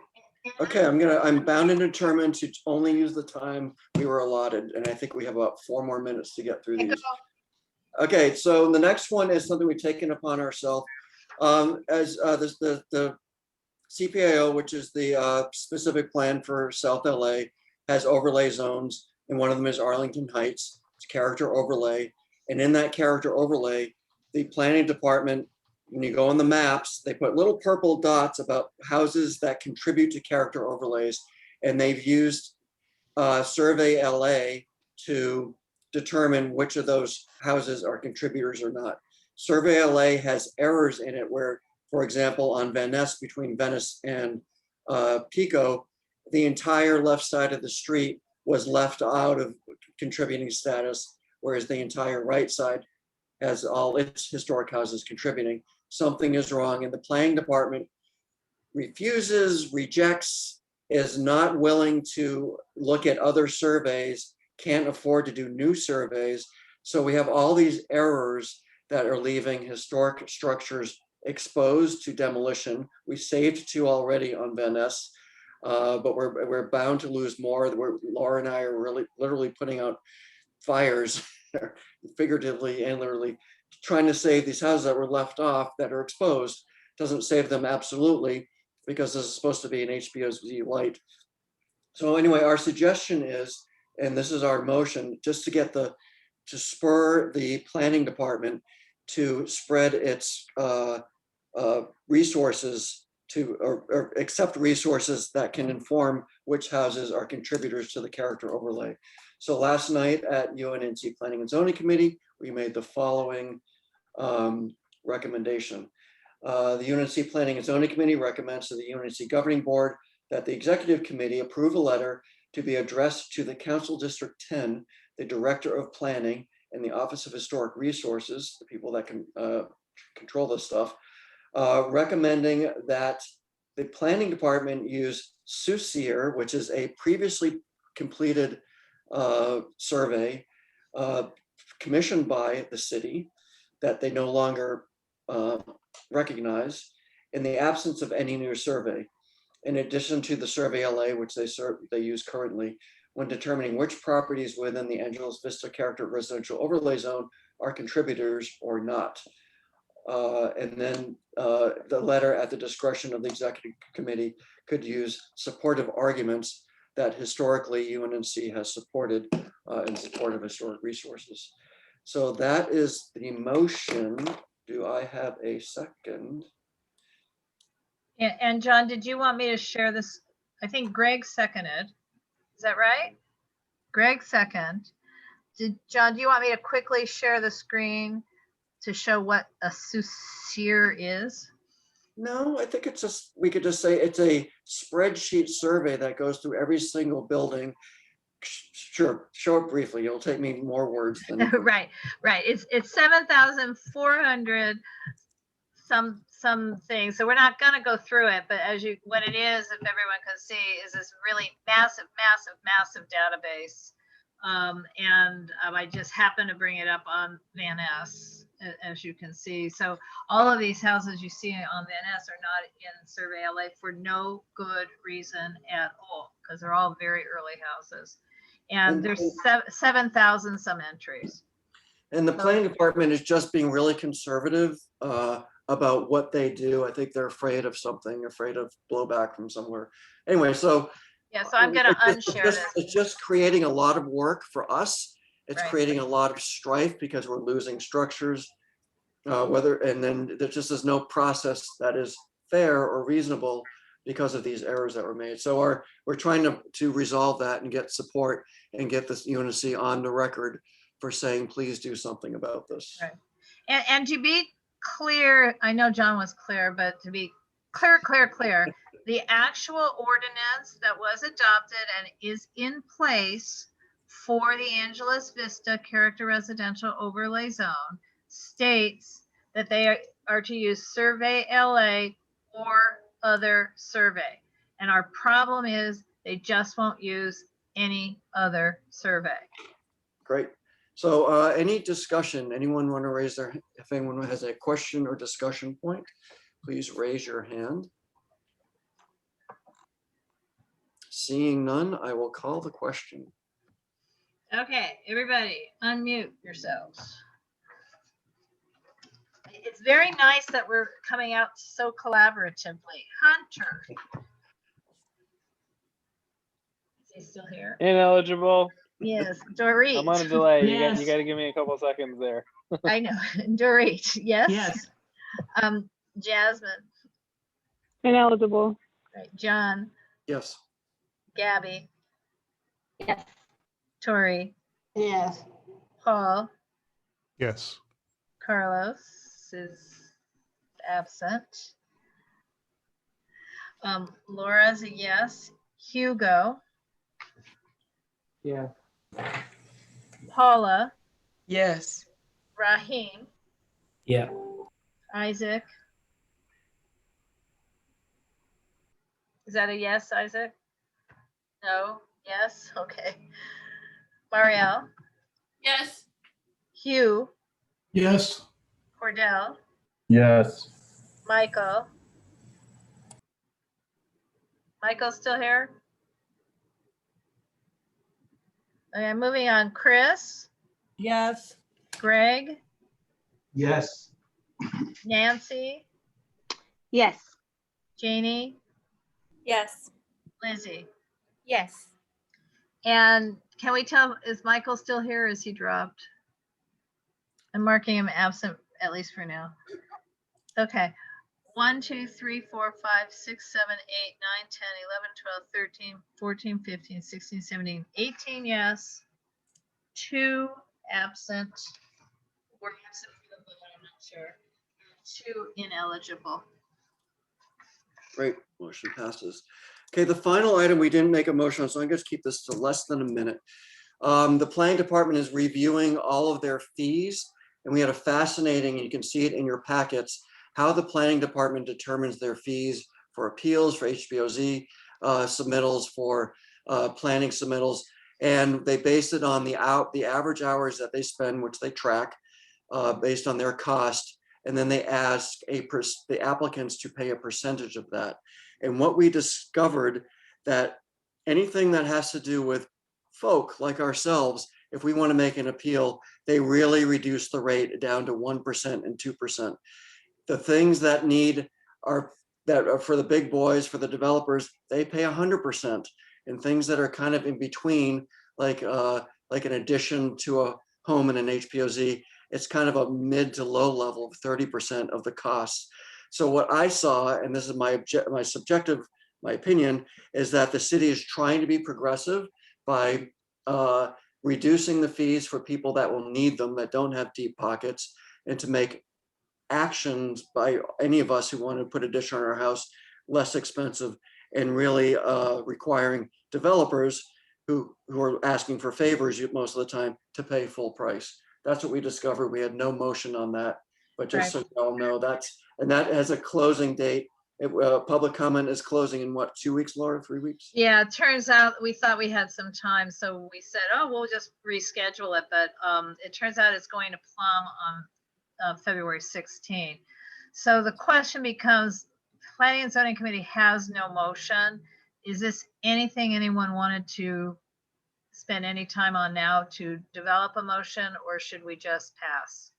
Okay, I'm bound and determined to only use the time we were allotted, and I think we have about 4 more minutes to get through these. Okay, so the next one is something we've taken upon ourselves. As the CPAO, which is the specific plan for South LA, has overlay zones, and one of them is Arlington Heights. It's character overlay, and in that character overlay, the planning department, when you go on the maps, they put little purple dots about houses that contribute to character overlays, and they've used Survey LA to determine which of those houses are contributors or not. Survey LA has errors in it where, for example, on Van Ness, between Venice and Pico, the entire left side of the street was left out of contributing status, whereas the entire right side has all its historic houses contributing. Something is wrong, and the planning department refuses, rejects, is not willing to look at other surveys can't afford to do new surveys. So we have all these errors that are leaving historic structures exposed to demolition. We saved 2 already on Van Ness, but we're bound to lose more. Laura and I are really literally putting out fires, figuratively and literally, trying to save these houses that were left off that are exposed. Doesn't save them absolutely, because this is supposed to be an HBOZ light. So anyway, our suggestion is, and this is our motion, just to spur the planning department to spread its resources or accept resources that can inform which houses are contributors to the character overlay. So last night at UNNC Planning and Zoning Committee, we made the following recommendation. The UNNC Planning and Zoning Committee recommends to the UNNC Governing Board that the Executive Committee approve a letter to be addressed to the Council District 10, the Director of Planning, and the Office of Historic Resources, the people that can control this stuff, recommending that the Planning Department use SUSIR, which is a previously completed survey commissioned by the city that they no longer recognize, in the absence of any new survey, in addition to the Survey LA, which they use currently, when determining which properties within the Angeles Vista Character Residential Overlay Zone are contributors or not. And then the letter at the discretion of the Executive Committee could use supportive arguments that historically UNNC has supported in support of historic resources. So that is the motion. Do I have a second? And John, did you want me to share this? I think Greg seconded. Is that right? Greg second. John, do you want me to quickly share the screen to show what a SUSIR is? No, I think it's just, we could just say it's a spreadsheet survey that goes through every single building. Sure, show it briefly. It'll take me more words than right. It's 7,400 some things. So we're not going to go through it, but what it is, if everyone can see, is this really massive database. I just happened to bring it up on Van Ness, as you can see. So all of these houses you see on Van Ness are not in Survey LA for no good reason at all, because they're all very early houses. And there's 7,000 some entries. And the planning department is just being really conservative about what they do. I think they're afraid of something, afraid of blowback from somewhere. Anyway, so yeah, so I'm going to unshare this. It's just creating a lot of work for us. It's creating a lot of strife because we're losing structures. And then there just is no process that is fair or reasonable because of these errors that were made. So we're trying to resolve that and get support and get this UNNC on the record for saying, please do something about this. Right. And to be clear, I know John was clear, but to be clear, the actual ordinance that was adopted and is in place for the Angeles Vista Character Residential Overlay Zone states that they are to use Survey LA or other survey. And our problem is they just won't use any other survey. Great. So any discussion, anyone want to raise their, if anyone has a question or discussion point, please raise your hand. Seeing none, I will call the question. Okay, everybody, unmute yourselves. It's very nice that we're coming out so collaboratively. Hunter. Is he still here? Ineligible. Yes. Dorit. I'm on a delay. Yes. You got to give me a couple seconds there. I know. Dorit. Yes. Yes. Jasmine. Ineligible. Right. John. Yes. Gabby. Yes. Tori. Yes. Paul. Yes. Carlos is absent. Laura's a yes. Hugo. Yeah. Paula. Yes. Raheem. Yeah. Isaac. Is that a yes, Isaac? No? Yes? Okay. Marielle, Yes. Hugh, Yes. Cordell, Yes. Michael. Michael's still here? Okay, moving on. Chris, Yes. Greg, Yes. Nancy, Yes. Janie, Yes. Lizzie. Yes. And can we tell, is Michael still here or is he dropped? I'm marking him absent, at least for now. Okay. 1, 2, 3, 4, 5, 6, 7, 8, 9, 10, 11, 12, 13, 14, 15, 16, 17, 18, yes. 2 absent. Or absent for the vote, I'm not sure. 2 ineligible. Great, motion passes. Okay, the final item we didn't make a motion on, so I'm going to keep this to less than a minute. The planning department is reviewing all of their fees, and we had a fascinating, and you can see it in your packets, how the planning department determines their fees for appeals, for HBOZ submittals, for planning submittals, and they base it on the average hours that they spend, which they track based on their cost, and then they ask the applicants to pay a percentage of that. And what we discovered, that anything that has to do with folk like ourselves, if we want to make an appeal, they really reduce the rate down to 1% and 2%. The things that are for the big boys, for the developers, they pay 100%. And things that are kind of in between, like an addition to a home in an HPOZ, it's kind of a mid to low level of 30% of the costs. So what I saw, and this is my opinion, is that the city is trying to be progressive by reducing the fees for people that will need them, that don't have deep pockets, and to make actions by any of us who want to put addition on our house less expensive, and really requiring developers who are asking for favors most of the time to pay full price. That's what we discovered. We had no motion on that, but just so you all know, that has a closing date. Public comment is closing in what, 2 weeks, Laura, 3 weeks? Yeah, it turns out we thought we had some time, so we said, oh, we'll just reschedule it. But it turns out it's going to Plum on February 16th. So the question becomes, Planning and Zoning Committee has no motion. Is this anything anyone wanted to spend any time on now to develop a motion, or should we just pass?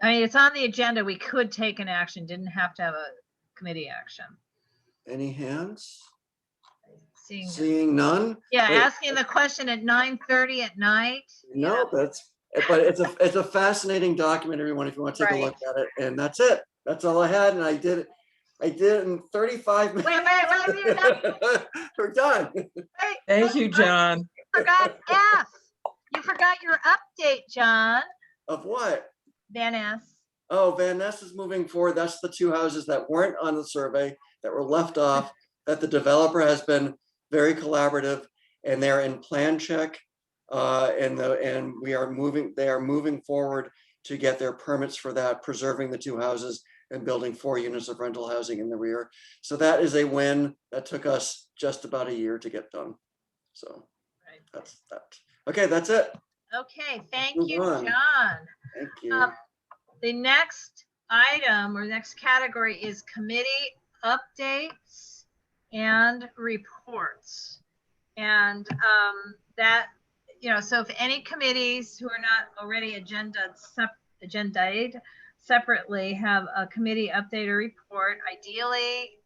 I mean, it's on the agenda. We could take an action, didn't have to have a committee action. Any hands? Seeing none? Yeah, Wait. asking the question at 9:30 at night. No, but it's a fascinating document, everyone, if you want to take a look at it. And that's it. That's all I had. And I did it in 35 minutes. Wait. We're done. Thank you, John. You forgot F. You forgot your update, John. Of what? Van Ness. Oh, Van Ness is moving forward. That's the 2 houses that weren't on the survey, that were left off, that the developer has been very collaborative, and they're in plan check. And they are moving forward to get their permits for that, preserving the 2 houses and building 4 units of rental housing in the rear. So that is a win that took us just about a year to get done. So that's that. Okay, that's it. Okay, thank Move you, on. John. Thank you. The next item or next category is committee updates and reports. And that, so if any committees who are not already agendized separately have a committee update or report, ideally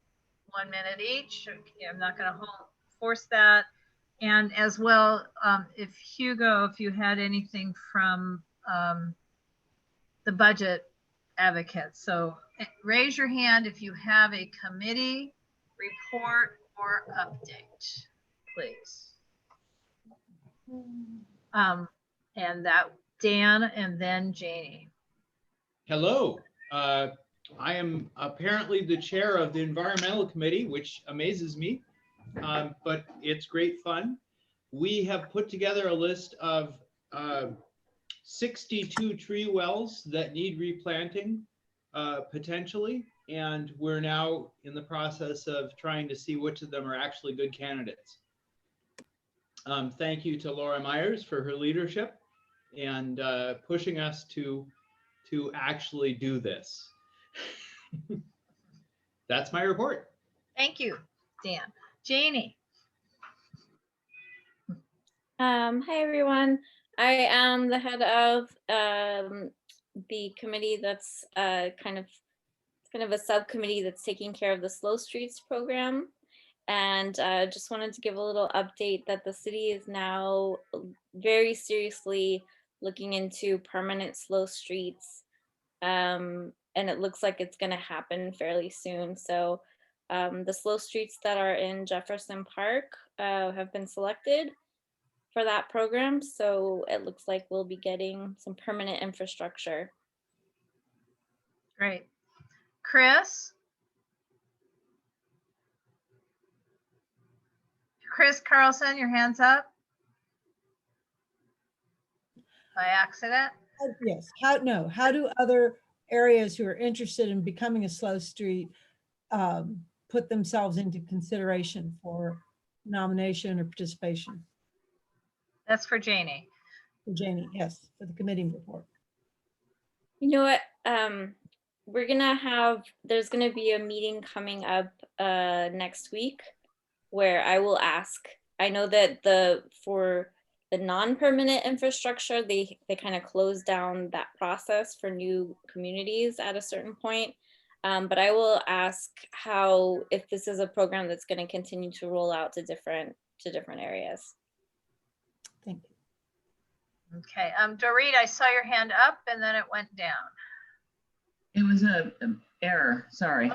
1 minute each. I'm not going to force that. And as well, if Hugo, if you had anything from the budget advocates. So raise your hand if you have a committee report or update, please. And that Dan and then Janie. Hello. I am apparently the chair of the environmental committee, which amazes me, but it's great fun. We have put together a list of 62 tree wells that need replanting potentially, and we're now in the process of trying to see which of them are actually good candidates. Thank you to Laura Myers for her leadership and pushing us to actually do this. That's my report. Thank you, Dan. Janie. Hi everyone. I am the head of the committee that's kind of a subcommittee that's taking care of the Slow Streets program. And just wanted to give a little update that the city is now very seriously looking into permanent slow streets. And it looks like it's going to happen fairly soon. So the slow streets that are in Jefferson Park have been selected for that program. So it looks like we'll be getting some permanent infrastructure. Great. Chris? Chris Carlson, your hand's up. By accident? Yes. How do other areas who are interested in becoming a slow street put themselves into consideration for nomination or participation? That's for Janie. For Janie, yes, for the committee report. You know what? There's gonna be a meeting coming up next week where I will ask. I know that for the non-permanent infrastructure, they kind of closed down that process for new communities at a certain point. But I will ask if this is a program that's going to continue to roll out to different areas. Thank you. Okay, Dorit, I saw your hand up and then it went down. It was an error, sorry.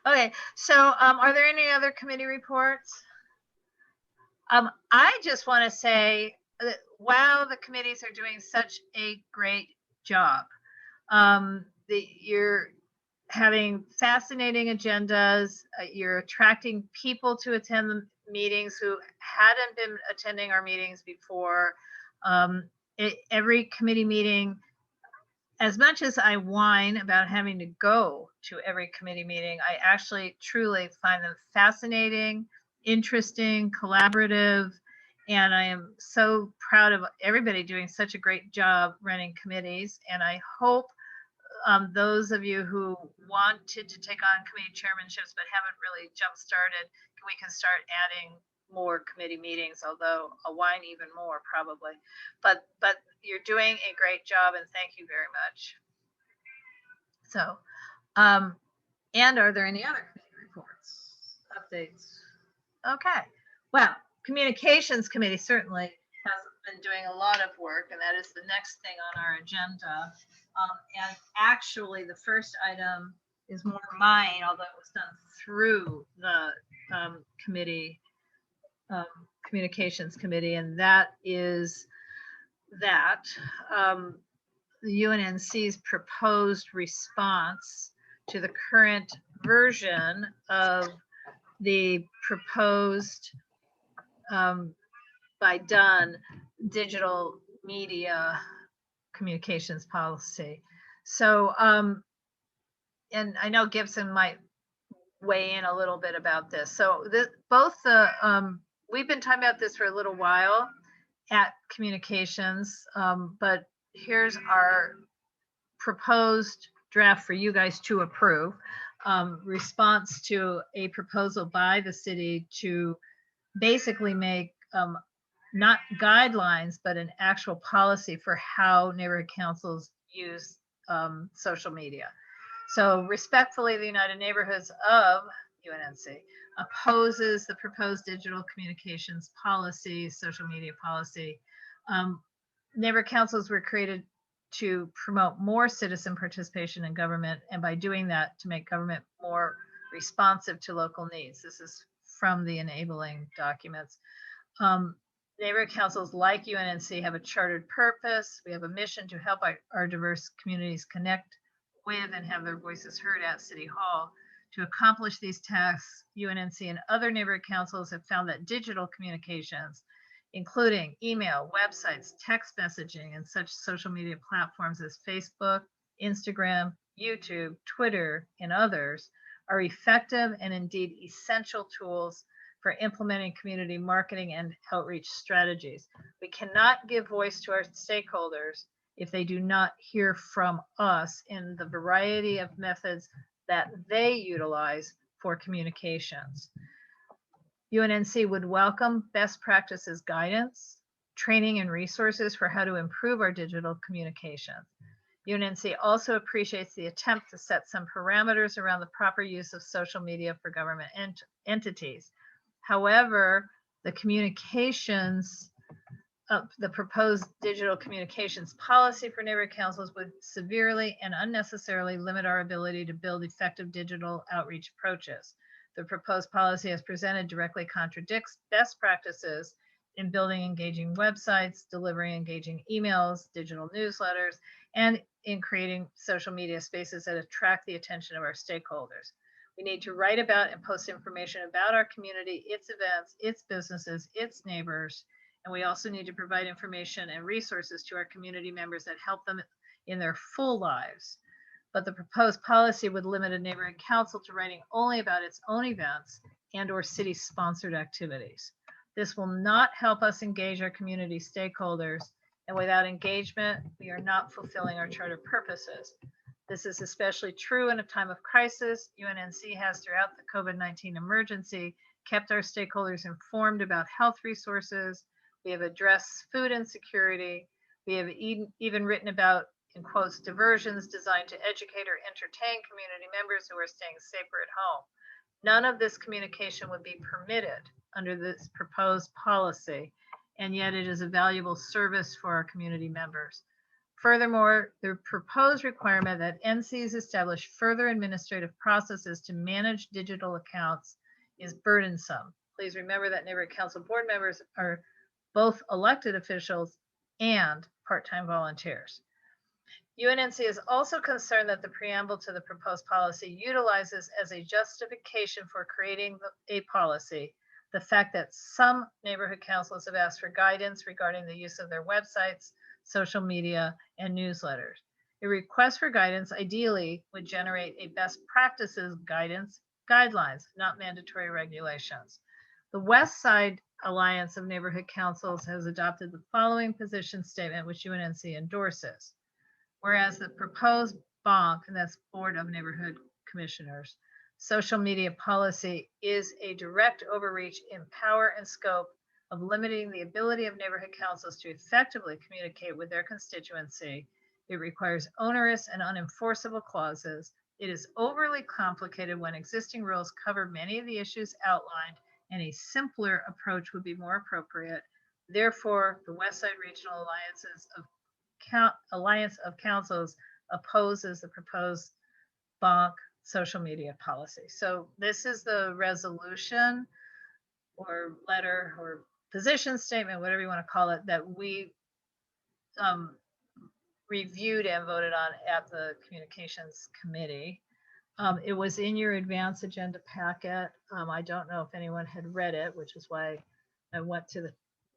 Okay, so are there any other committee reports? I just want to say that, wow, the committees are doing such a great job. You're having fascinating agendas. You're attracting people to attend the meetings who hadn't been attending our meetings before. Every committee meeting, as much as I whine about having to go to every committee meeting, I actually truly find them fascinating, interesting, collaborative, and I am so proud of everybody doing such a great job running committees. And I hope those of you who wanted to take on committee chairmanships but haven't really jump started, we can start adding more committee meetings, although I'll whine even more probably. But you're doing a great job and thank you very much. So, and are there any other committee reports, updates? Okay, well, Communications Committee certainly has been doing a lot of work, and that is the next thing on our agenda. And actually, the first item is more mine, although it was done through the Communications Committee, and that is that the UNNC's proposed response to the current version of the proposed by Dunn digital media communications policy. So, and I know Gibson might weigh in a little bit about this. So we've been talking about this for a little while at Communications, but here's our proposed draft for you guys to approve. Response to a proposal by the city to basically make not guidelines, but an actual policy for how neighborhood councils use social media. So respectfully, the United Neighborhoods of UNNC opposes the proposed digital communications policy, social media policy. Neighborhood councils were created to promote more citizen participation in government, and by doing that, to make government more responsive to local needs. This is from the enabling documents. Neighborhood councils like UNNC have a chartered purpose. We have a mission to help our diverse communities connect with and have their voices heard at City Hall. To accomplish these tasks, UNNC and other neighborhood councils have found that digital communications, including email, websites, text messaging, and such social media platforms as Facebook, Instagram, YouTube, Twitter, and others, are effective and indeed essential tools for implementing community marketing and outreach strategies. We cannot give voice to our stakeholders if they do not hear from us in the variety of methods that they utilize for communications. UNNC would welcome best practices guidance, training and resources for how to improve our digital communications. UNNC also appreciates the attempt to set some parameters around the proper use of social media for government entities. However, the proposed digital communications policy for neighborhood councils would severely and unnecessarily limit our ability to build effective digital outreach approaches. The proposed policy as presented directly contradicts best practices in building engaging websites, delivering engaging emails, digital newsletters, and in creating social media spaces that attract the attention of our stakeholders. We need to write about and post information about our community, its events, its businesses, its neighbors, and we also need to provide information and resources to our community members that help them in their full lives. But the proposed policy would limit a neighborhood council to writing only about its own events and/or city-sponsored activities. This will not help us engage our community stakeholders, and without engagement, we are not fulfilling our charter purposes. This is especially true in a time of crisis. UNNC has, throughout the COVID-19 emergency, kept our stakeholders informed about health resources. We have addressed food insecurity. We have even written about, in quotes, diversions designed to educate or entertain community members who are staying safer at home. None of this communication would be permitted under this proposed policy, and yet it is a valuable service for our community members. Furthermore, the proposed requirement that NCs establish further administrative processes to manage digital accounts is burdensome. Please remember that neighborhood council board members are both elected officials and part-time volunteers. UNNC is also concerned that the preamble to the proposed policy utilizes as a justification for creating a policy the fact that some neighborhood councils have asked for guidance regarding the use of their websites, social media, and newsletters. A request for guidance ideally would generate a best practices guidelines, not mandatory regulations. The West Side Alliance of Neighborhood Councils has adopted the following position statement, which UNNC endorses. Whereas the proposed BONC, and that's Board of Neighborhood Commissioners, social media policy is a direct overreach in power and scope of limiting the ability of neighborhood councils to effectively communicate with their constituency. It requires onerous and unenforceable clauses. It is overly complicated when existing rules cover many of the issues outlined, and a simpler approach would be more appropriate. Therefore, the Westside Regional Alliance of Councils opposes the proposed BONC social media policy. So this is the resolution or letter or position statement, whatever you want to call it, that we reviewed and voted on at the communications committee. It was in your advance agenda packet. I don't know if anyone had read it, which is why I went to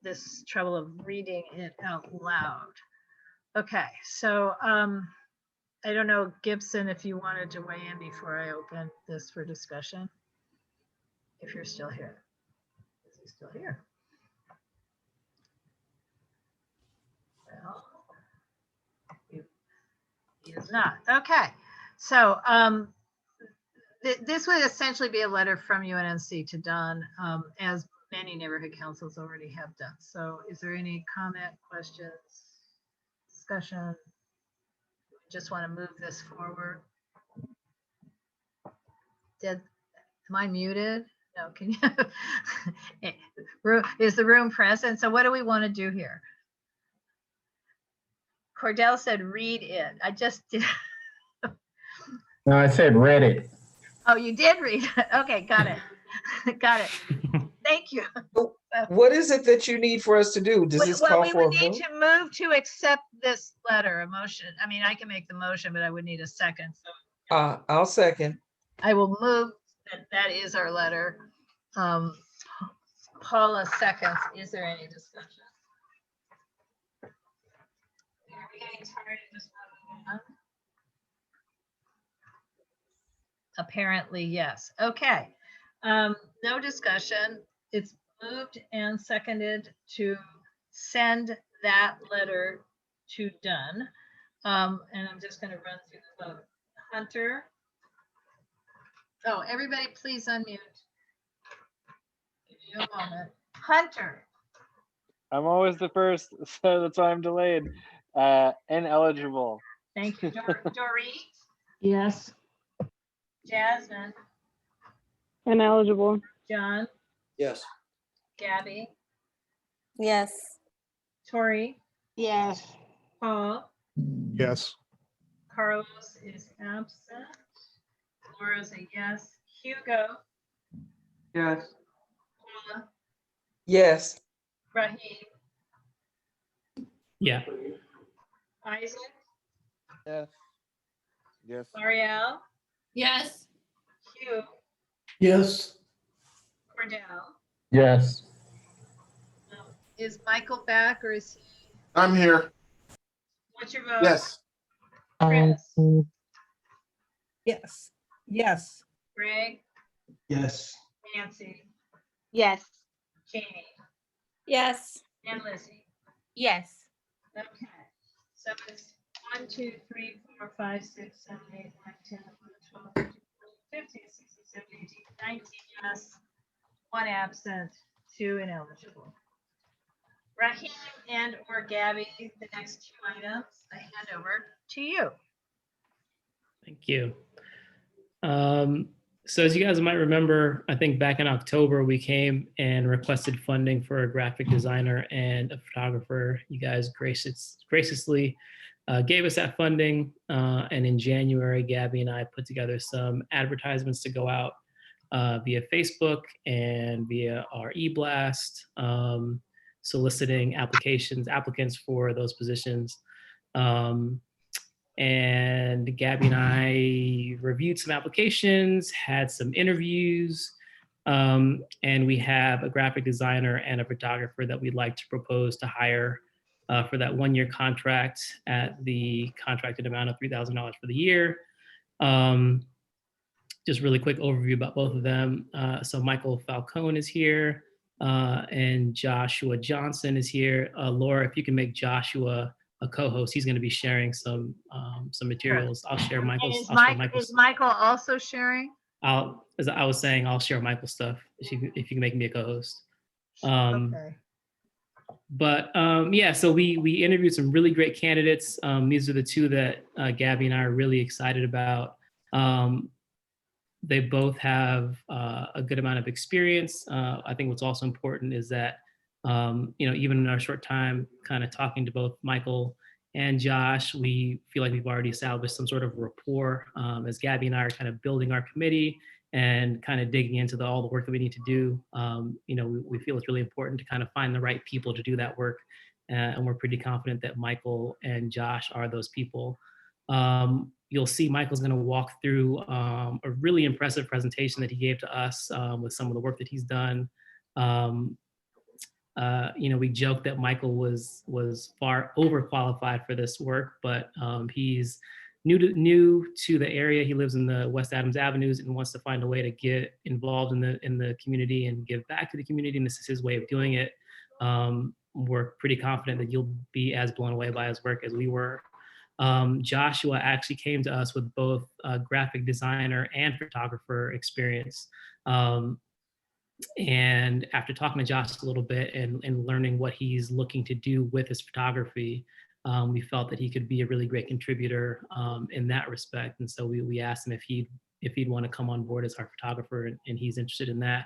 this trouble of reading it out loud. Okay, so I don't know, Gibson, if you wanted to weigh in before I open this for discussion, if you're still here. Is he still here? Well, he is not. Okay, so this would essentially be a letter from UNNC to Don, as many neighborhood councils already have done. So is there any comment, questions, discussion? Just want to move this forward. Am I muted? No, can you? Is the room present? So what do we want to do here? Cordell said, read it. I just did. No, I said read it. Oh, you did read it. Okay, got it. Got it. Thank you. What is it that you need for us to do? Does this call we for a would need vote? to move to accept this letter, a motion. I mean, I can make the motion, but I would need a second. So I'll second. I will move that is our letter. Paula seconds. Is there any discussion? Are we getting started? Apparently, yes. Okay. No discussion. it's moved and seconded to send that letter to Dunn. And I'm just gonna run through the vote. Hunter. Oh, everybody please unmute. Give you a moment. Hunter. I'm always the first, so that's why I'm delayed. Ineligible. Thank you. Dorit. Yes. Jasmine. Ineligible. John. Yes. Gabby. Yes. Tori. Yes. Paul. Yes. Carlos is absent. Laura's a yes. Hugo. Yes. Paula. Yes. Raheem. Yeah. Isaac. Yes. Yes. Marielle. Yes. Hugh. Yes. Cordell. Yes. Is Michael back or is he? I'm here. What's your vote? Yes. Chris. Yes. Yes. Greg. Yes. Nancy. Yes. Jamie. Yes. And Lizzie. Yes. Okay. So it's 1, 2, 3, 4, 5, 6, 7, 8, 9, 10, 11, 12, 13, 14, 15, 16, 17, 18, 19 yes. 1 absent, 2 ineligible. Raheem and or Gabby, the next 2 items, I hand over to you. Thank you. So as you guys might remember, I think back in October, we came and requested funding for a graphic designer and a photographer. You guys graciously gave us that funding. And in January, Gabby and I put together some advertisements to go out via Facebook and via our e-blast, soliciting applicants for those positions. And Gabby and I reviewed some applications, had some interviews, and we have a graphic designer and a photographer that we'd like to propose to hire for that 1-year contract at the contracted amount of $3,000 for the year. Just really quick overview about both of them. So Michael Falcone is here and Joshua Johnson is here. Laura, if you can make Joshua a co-host, he's going to be sharing some materials. I'll share Michael's. Is Michael also sharing? As I was saying, I'll share Michael's stuff if you can make me a co-host. Okay. But yeah, so we interviewed some really great candidates. These are the 2 that Gabby and I are really excited about. They both have a good amount of experience. I think what's also important is that, even in our short time kind of talking to both Michael and Josh, we feel like we've already established some sort of rapport as Gabby and I are kind of building our committee and kind of digging into all the work that we need to do. We feel it's really important to kind of find the right people to do that work. And we're pretty confident that Michael and Josh are those people. You'll see Michael's going to walk through a really impressive presentation that he gave to us with some of the work that he's done. We joked that Michael was far overqualified for this work, but he's new to the area. He lives in the West Adams Avenues and wants to find a way to get involved in the community and give back to the community. And this is his way of doing it. We're pretty confident that you'll be as blown away by his work as we were. Joshua actually came to us with both graphic designer and photographer experience. And after talking to Josh a little bit and learning what he's looking to do with his photography, we felt that he could be a really great contributor in that respect. And so we asked him if he'd want to come on board as our photographer, and he's interested in that.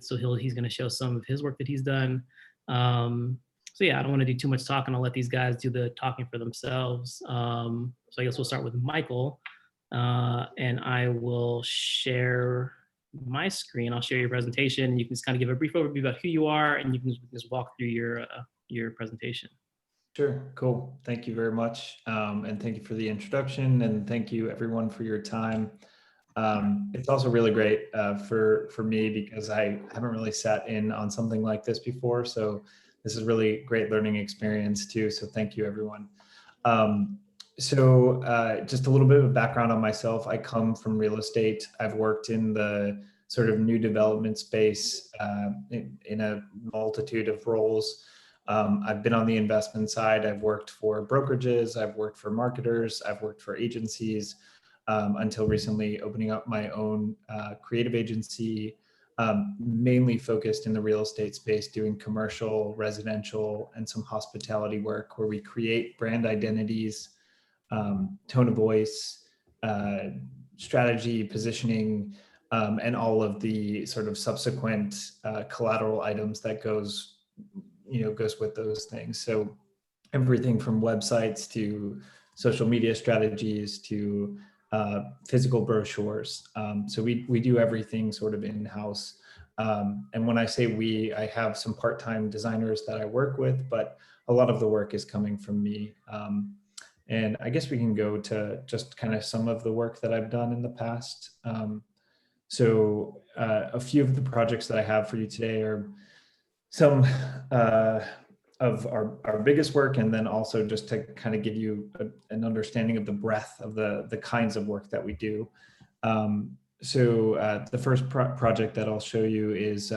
So he's going to show some of his work that he's done. So yeah, I don't want to do too much talking. I'll let these guys do the talking for themselves. So I guess we'll start with Michael, and I will share my screen. I'll share your presentation, and you can just kind of give a brief overview about who you are, and you can just walk through your presentation. Sure, cool. Thank you very much. And thank you for the introduction, and thank you everyone for your time. It's also really great for me because I haven't really sat in on something like this before. So this is really great learning experience too. So thank you everyone. So just a little bit of background on myself. I come from real estate. I've worked in the sort of new development space in a multitude of roles. I've been on the investment side. I've worked for brokerages, I've worked for marketers, I've worked for agencies, until recently opening up my own creative agency, mainly focused in the real estate space, doing commercial, residential, and some hospitality work where we create brand identities, tone of voice, strategy, positioning, and all of the sort of subsequent collateral items that goes with those things. So everything from websites to social media strategies to physical brochures. So we do everything sort of in-house. And when I say we, I have some part-time designers that I work with, but a lot of the work is coming from me. And I guess we can go to just kind of some of the work that I've done in the past. So a few of the projects that I have for you today are some of our biggest work, and then also just to kind of give you an understanding of the breadth of the kinds of work that we do. So the first project that I'll show you is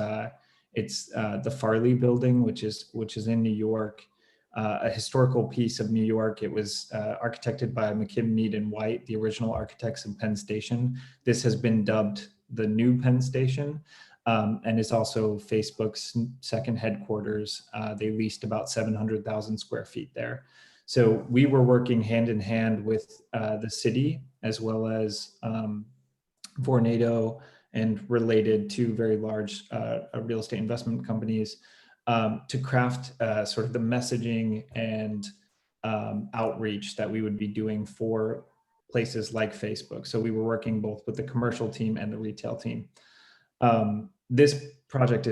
it's the Farley Building, which is in New York, a historical piece of New York. It was architected by McKim, Mead and White, the original architects of Penn Station. This has been dubbed the new Penn Station. And it's also Facebook's second headquarters. They leased about 700,000 square feet there. So we were working hand in hand with the city, as well as Vornado and related to very large real estate investment companies to craft sort of the messaging and outreach that we would be doing for places like Facebook. So we were working both with the commercial team and the retail team. This project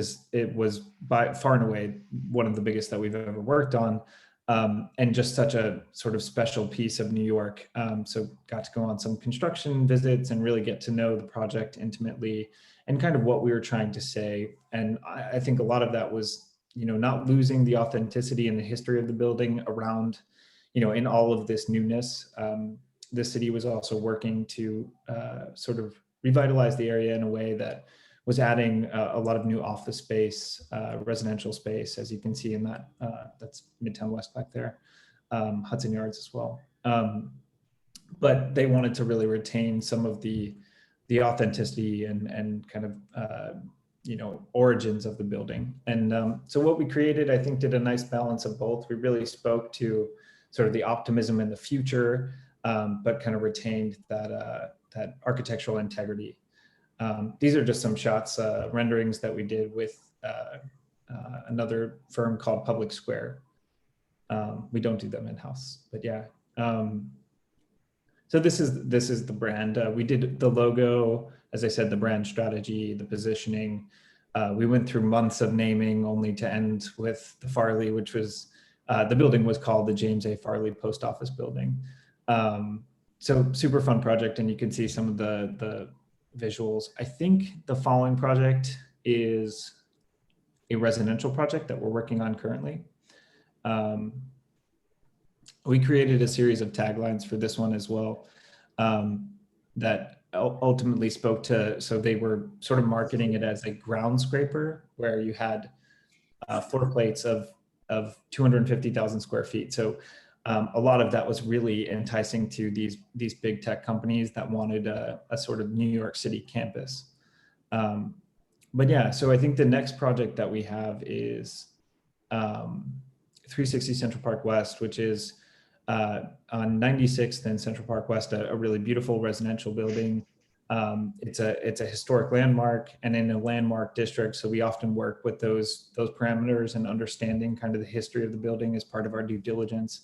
was by far and away one of the biggest that we've ever worked on, and just such a sort of special piece of New York. So got to go on some construction visits and really get to know the project intimately and kind of what we were trying to say. And I think a lot of that was, not losing the authenticity and the history of the building around, in all of this newness. The city was also working to sort of revitalize the area in a way that was adding a lot of new office space, residential space, as you can see in that, that's Midtown West back there, Hudson Yards as well. But they wanted to really retain some of the authenticity and kind of, origins of the building. And so what we created, I think, did a nice balance of both. We really spoke to sort of the optimism in the future, but kind of retained that architectural integrity. These are just some shots, renderings that we did with another firm called Public Square. We don't do them in-house, but yeah. So this is the brand. We did the logo, as I said, the brand strategy, the positioning. We went through months of naming only to end with the Farley, which was, the building was called the James A. Farley Post Office Building. So super fun project, and you can see some of the visuals. I think the following project is a residential project that we're working on currently. We created a series of taglines for this one as well, that ultimately spoke to, so they were sort of marketing it as a ground scraper, where you had floor plates of 250,000 square feet. So a lot of that was really enticing to these big tech companies that wanted a sort of New York City campus. But yeah, so I think the next project that we have is 360 Central Park West, which is on 96th and Central Park West, a really beautiful residential building. It's a historic landmark and in a landmark district. So we often work with those parameters and understanding kind of the history of the building as part of our due diligence.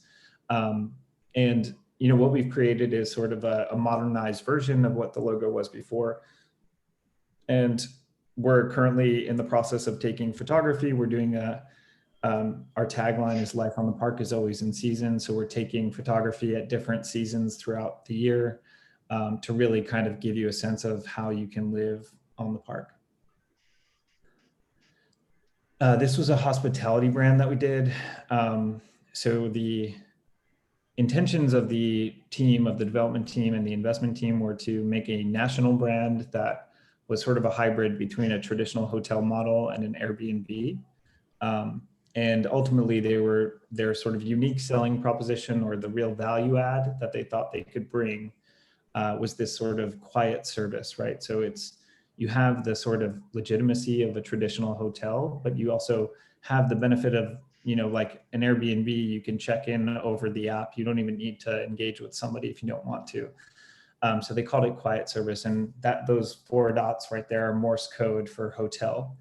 And what we've created is sort of a modernized version of what the logo was before. And we're currently in the process of taking photography. We're doing our tagline is "Life on the Park is always in season." So we're taking photography at different seasons throughout the year to really kind of give you a sense of how you can live on the park. This was a hospitality brand that we did. So the intentions of the team, of the development team and the investment team, were to make a national brand that was sort of a hybrid between a traditional hotel model and an Airbnb. And ultimately their sort of unique selling proposition, or the real value add that they thought they could bring, was this sort of quiet service, right? So you have the sort of legitimacy of a traditional hotel, but you also have the benefit of, like an Airbnb, you can check in over the app. You don't even need to engage with somebody if you don't want to. So they called it quiet service, and those 4 dots right there are Morse code for hotel.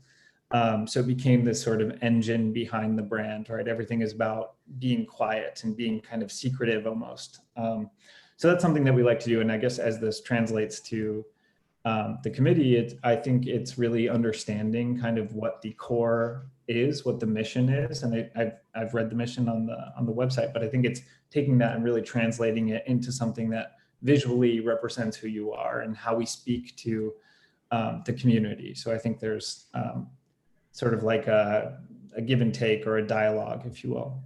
So it became this sort of engine behind the brand, right? Everything is about being quiet and being kind of secretive almost. So that's something that we like to do. And I guess as this translates to the committee, I think it's really understanding kind of what the core is, what the mission is. And I've read the mission on the website, but I think it's taking that and really translating it into something that visually represents who you are and how we speak to the community. So I think there's sort of like a give and take, or a dialogue, if you will.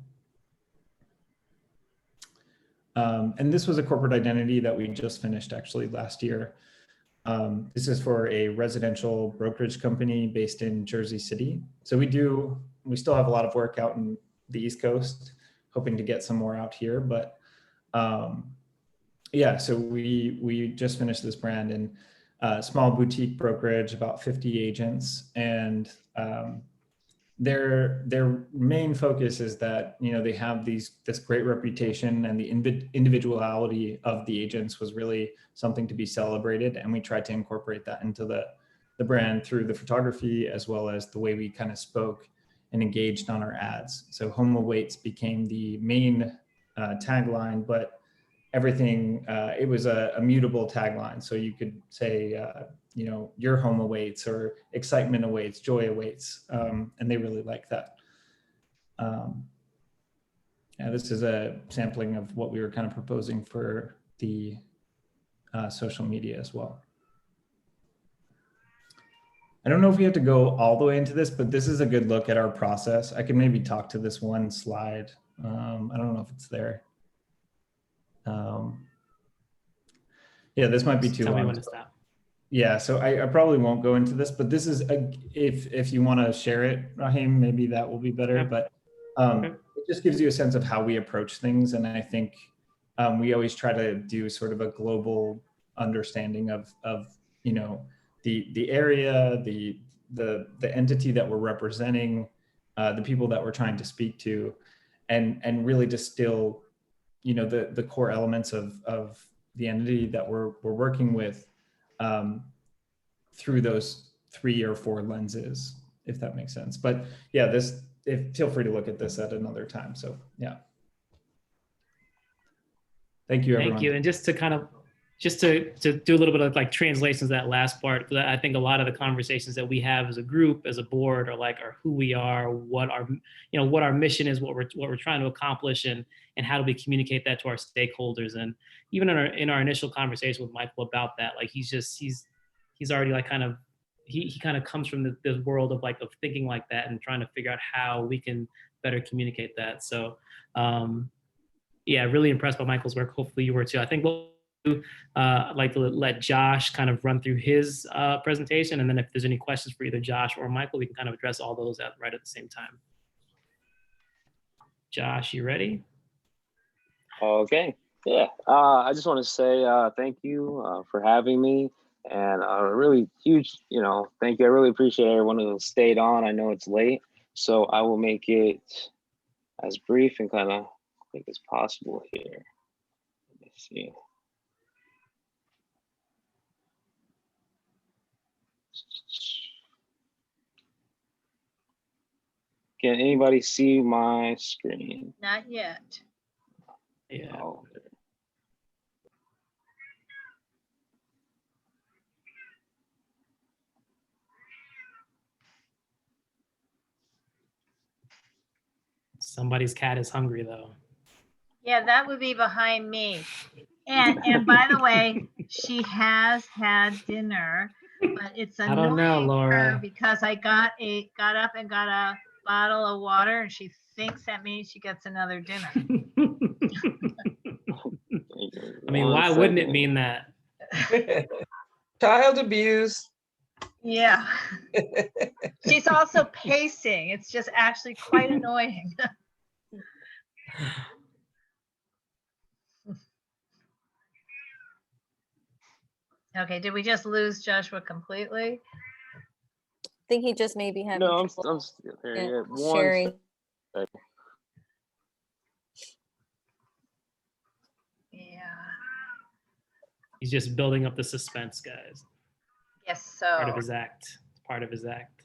And this was a corporate identity that we just finished actually last year. This is for a residential brokerage company based in Jersey City. So we still have a lot of work out in the East Coast, hoping to get some more out here. But yeah, so we just finished this brand, in small boutique brokerage, about 50 agents. And their main focus is that, they have this great reputation, and the individuality of the agents was really something to be celebrated. And we tried to incorporate that into the brand through the photography, as well as the way we kind of spoke and engaged on our ads. So home awaits became the main tagline, but everything, it was a mutable tagline. So you could say, your home awaits, or excitement awaits, joy awaits. And they really like that. Yeah, this is a sampling of what we were kind of proposing for the social media as well. I don't know if we have to go all the way into this, but this is a good look at our process. I can maybe talk to this one slide. I don't know if it's there. Yeah, this might be too long. Tell me when to stop. Yeah, so I probably won't go into this, but this is, if you want to share it, Raheem, maybe that will be better. Yep. But it just gives you a sense of how we approach things. And I think we always try to do sort of a global understanding of the area, the entity that we're representing, the people that we're trying to speak to, and really distill, the core elements of the entity that we're working with through those 3 or 4 lenses, if that makes sense. But yeah, feel free to look at this at another time. So yeah. Thank you, everyone. Thank you. And just to do a little bit of like translations of that last part, because I think a lot of the conversations that we have as a group, as a board, are who we are, what our mission is, what we're trying to accomplish, and how do we communicate that to our stakeholders. And even in our initial conversation with Michael about that, like he's already like he kind of comes from the world of thinking like that and trying to figure out how we can better communicate that. So yeah, really impressed by Michael's work. Hopefully you were too. I think I'd like to let Josh kind of run through his presentation, and then if there's any questions for either Josh or Michael, we can kind of address all those right at the same time. Josh, you ready? Okay. Yeah. I just want to say thank you for having me, and a really huge, thank you. I really appreciate everyone who stayed on. I know it's late, so I will make it as brief and kind of quick as possible here. Let me see. Can anybody see my screen? Not yet. Yeah. Oh. Somebody's cat is hungry though. Yeah, that would be behind me. And by the way, she has had dinner, but it's I don't know, annoying Laura. her because I got up and got a bottle of water, and she thinks that means she gets another dinner. I mean, why wouldn't it mean that? Child abuse. Yeah. She's also pacing. It's just actually quite annoying. Okay, did we just lose Joshua completely? I think he just maybe having No, I'm trouble still there. Yeah, sharing. Yeah. He's just building up the suspense, guys. Yes, Part of so. his act. Part of his act.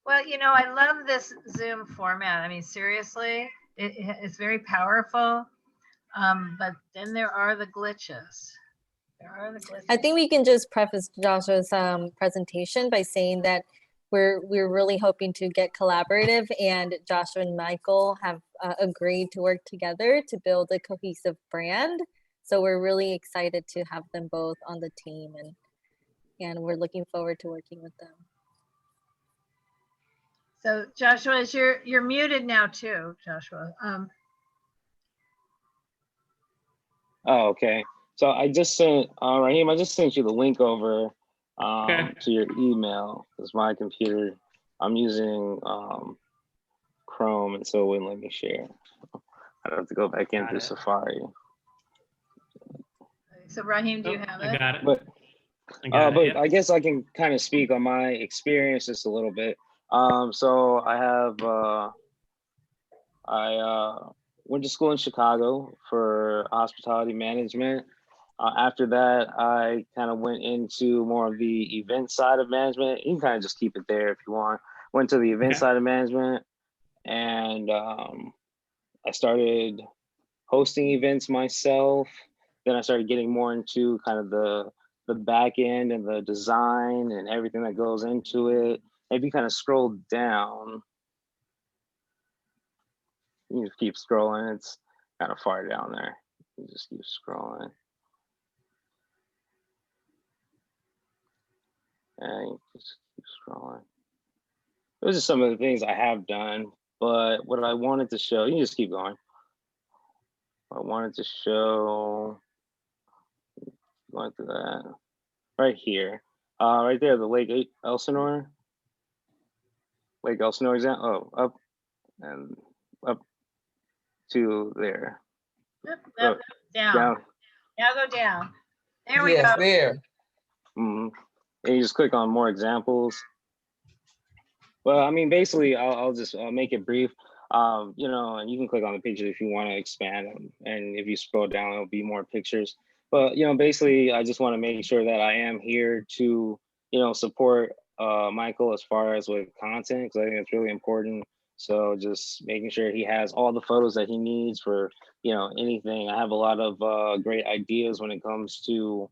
Well, you know, I love this Zoom format. I mean, seriously, it's very powerful. But then there are the glitches. There are the glitches. I think we can just preface Joshua's presentation by saying that we're really hoping to get collaborative, and Joshua and Michael have agreed to work together to build a cohesive brand. So we're really excited to have them both on the team, and we're looking forward to working with them. So Joshua, you're muted now too, Joshua. Oh, okay. So I just sent Raheem. I just sent you the link over to your email because my computer. I'm using Chrome, and so it wouldn't let me share. I'd have to go back in through Safari. So Raheem, do you have it? I got it. But Yep. I guess I can kind of speak on my experience just a little bit. So I have I went to school in Chicago for hospitality management. After that, I kind of went into more of the event side of management. You can kind of just keep it there if you want. Went to the event side of management, and I started hosting events myself. Then I started getting more into kind of the back end and the design and everything that goes into it. If you kind of scroll down, you just keep scrolling. It's kind of far down there. You just keep scrolling. And you just keep scrolling. Those are some of the things I have done, but what I wanted to show, you can just keep going. I wanted to show, going through that, right here. Right there, the Lake Elsinore. Lake Elsinore example. Oh, up and up to there. Up, down. Now go down. There we go. There. Mm-hmm. And you just click on more examples. Well, I mean, basically, I'll just make it brief. You know, and you can click on the pictures if you want to expand them. And if you scroll down, there'll be more pictures. But, you know, basically, I just want to make sure that I am here to, you know, support Michael as far as with content, because I think it's really important. So just making sure he has all the photos that he needs for, you know, anything. I have a lot of great ideas when it comes to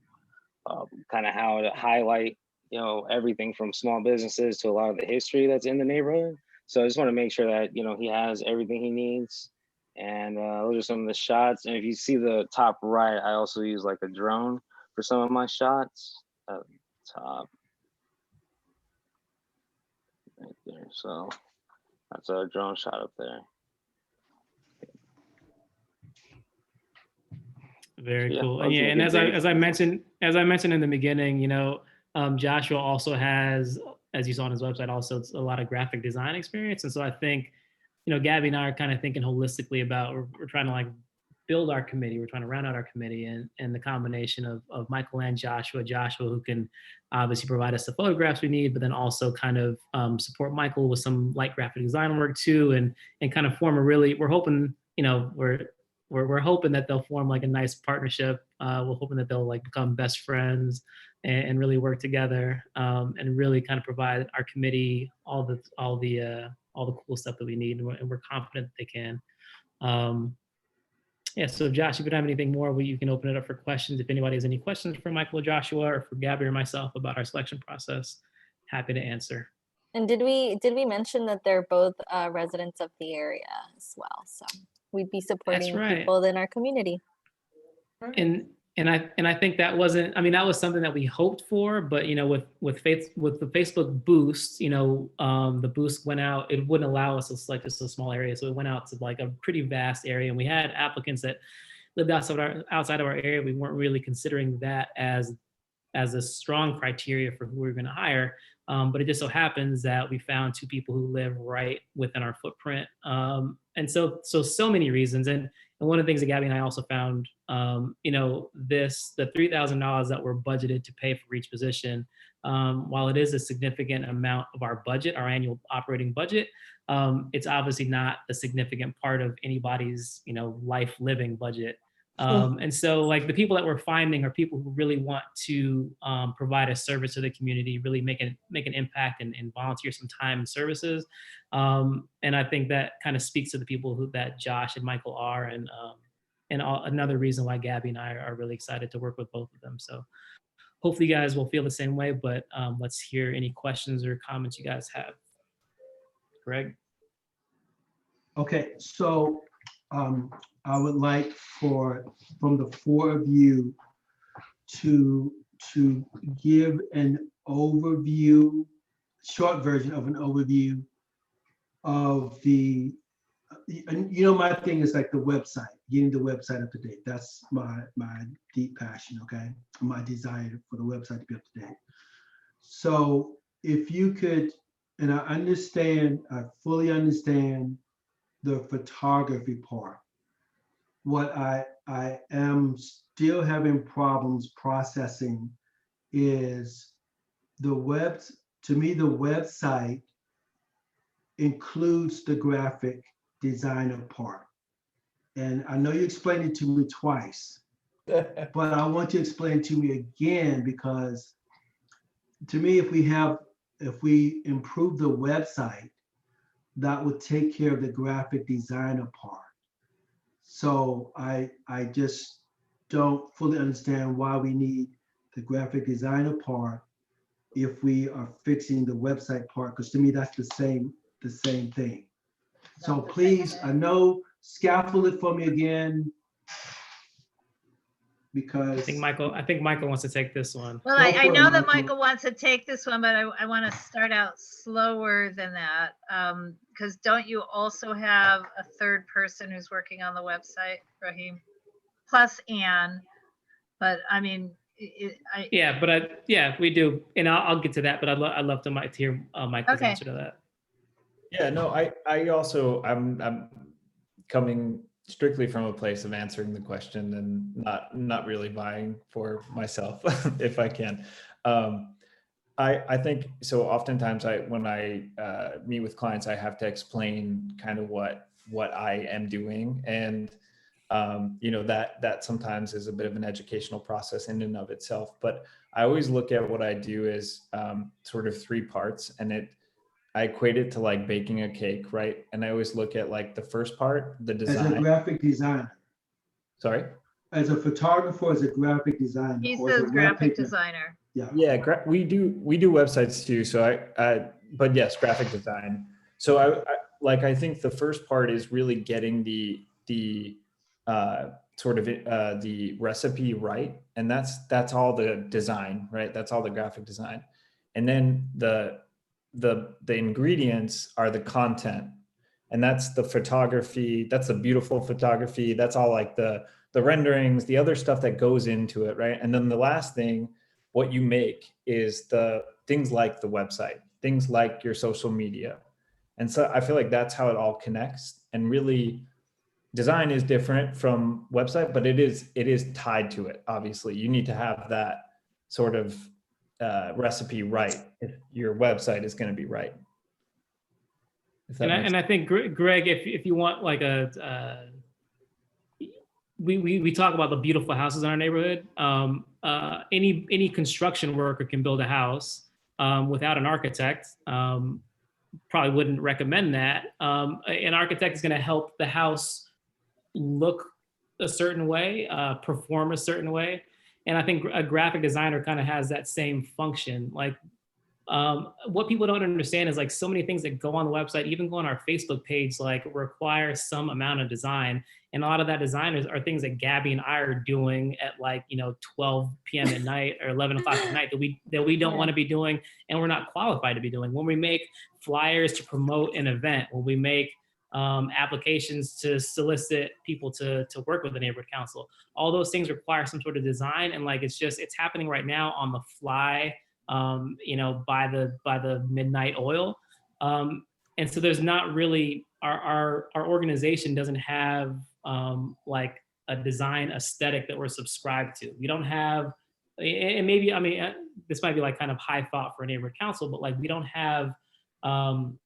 kind of how to highlight, you know, everything from small businesses to a lot of the history that's in the neighborhood. So I just want to make sure that, you know, he has everything he needs. And those are some of the shots. And if you see the top right, I also use like a drone for some of my shots at the top. Right there. So that's a drone shot up there. Very cool. And yeah, and as I mentioned in the beginning, you know, Joshua also has, as you saw on his website, also a lot of graphic design experience. And so I think, you know, Gabby and I are kind of thinking holistically about, we're trying to like build our committee. We're trying to round out our committee, and the combination of Michael and Joshua who can obviously provide us the photographs we need, but then also kind of support Michael with some light graphic design work too, and kind of form a really, we're hoping, you know, we're hoping that they'll form like a nice partnership. We're hoping that they'll like become best friends and really work together, and really kind of provide our committee all the cool stuff that we need, and we're confident that they can. Yeah, so Josh, if you don't have anything more, you can open it up for questions. If anybody has any questions for Michael or Joshua or for Gabby or myself about our selection process, happy to answer. And did we mention that they're both residents of the area as well? So we'd be supporting people in our community. And I think that wasn't, I mean, that was something that we hoped for, but you know, with the Facebook boost, you know, the boost went out, it wouldn't allow us to select just a small area. So it went out to like a pretty vast area, and we had applicants that lived outside of our area. We weren't really considering that as as a strong criteria for who we're going to hire. But it just so happens that we found 2 people who live right within our footprint. And so many reasons. And one of the things that Gabby and I also found, the $3,000 that we're budgeted to pay for each position, while it is a significant amount of our budget, our annual operating budget, it's obviously not a significant part of anybody's, life living budget. And so like the people that we're finding are people who really want to provide a service to the community, really make an impact and volunteer some time and services. And I think that kind of speaks to the people that Josh and Michael are, and another reason why Gabby and I are really excited to work with both of them. So hopefully you guys will feel the same way, but let's hear any questions or comments you guys have. Greg? Okay, so I would like from the 4 of you to give an overview, short version of an overview of the, my thing is like the website, getting the website up to date. That's my deep passion, okay? My desire for the website to be up to date. So if you could, and I fully understand the photography part. What I am still having problems processing is the website includes the graphic designer part. And I know you explained it to me twice, but I want you to explain it to me again, because to me, if we improve the website, that would take care of the graphic designer part. So I just don't fully understand why we need the graphic designer part if we are fixing the website part, because to me that's the same thing. So please, I know, scaffold it for me again, because I think Michael wants to take this one. Well, I know that Michael wants to take this one, but I want to start out slower than that. Because don't you also have a third person who's working on the website, Raheem? Plus Anne. But I mean, we do. And I'll get to that, but I'd love to hear Michael's answer to that. Yeah, no, I'm coming strictly from a place of answering the question and not really vying for myself if I can. I think so. Oftentimes, when I meet with clients, I have to explain kind of what I am doing, and that sometimes is a bit of an educational process in and of itself. But I always look at what I do as sort of 3 parts, and I equate it to like baking a cake, right? And I always look at like the first part, the design. As a graphic designer. Sorry? As a photographer, as a graphic designer. He says graphic designer. Yeah. We do websites too. So but yes, graphic design. So I think the first part is really getting the sort of the recipe right, and that's all the design, right? That's all the graphic design, and then the ingredients are the content, and that's the photography. That's the beautiful photography. That's all like the renderings, the other stuff that goes into it, right? And then the last thing, what you make, is the things like the website, things like your social media. And so I feel like that's how it all connects. And really, design is different from website, but it is tied to it. Obviously, you need to have that sort of recipe right if your website is going to be right. And I think, Greg, if you want like we talk about the beautiful houses in our neighborhood. Any construction worker can build a house without an architect. Probably wouldn't recommend that. An architect is going to help the house look a certain way, perform a certain way. And I think a graphic designer kind of has that same function. Like what people don't understand is like so many things that go on the website, even go on our Facebook page, like require some amount of design. And a lot of that designers are things that Gabby and I are doing at 12 p.m. at night or 11 o'clock at night that we don't want to be doing, and we're not qualified to be doing. When we make flyers to promote an event, when we make applications to solicit people to work with the neighborhood council. All those things require some sort of design, and like it's happening right now on the fly, by the midnight oil. And so there's not really, our organization doesn't have like a design aesthetic that we're subscribed to. We don't have, and maybe, I mean, this might be like kind of high thought for a neighborhood council, but like we don't have an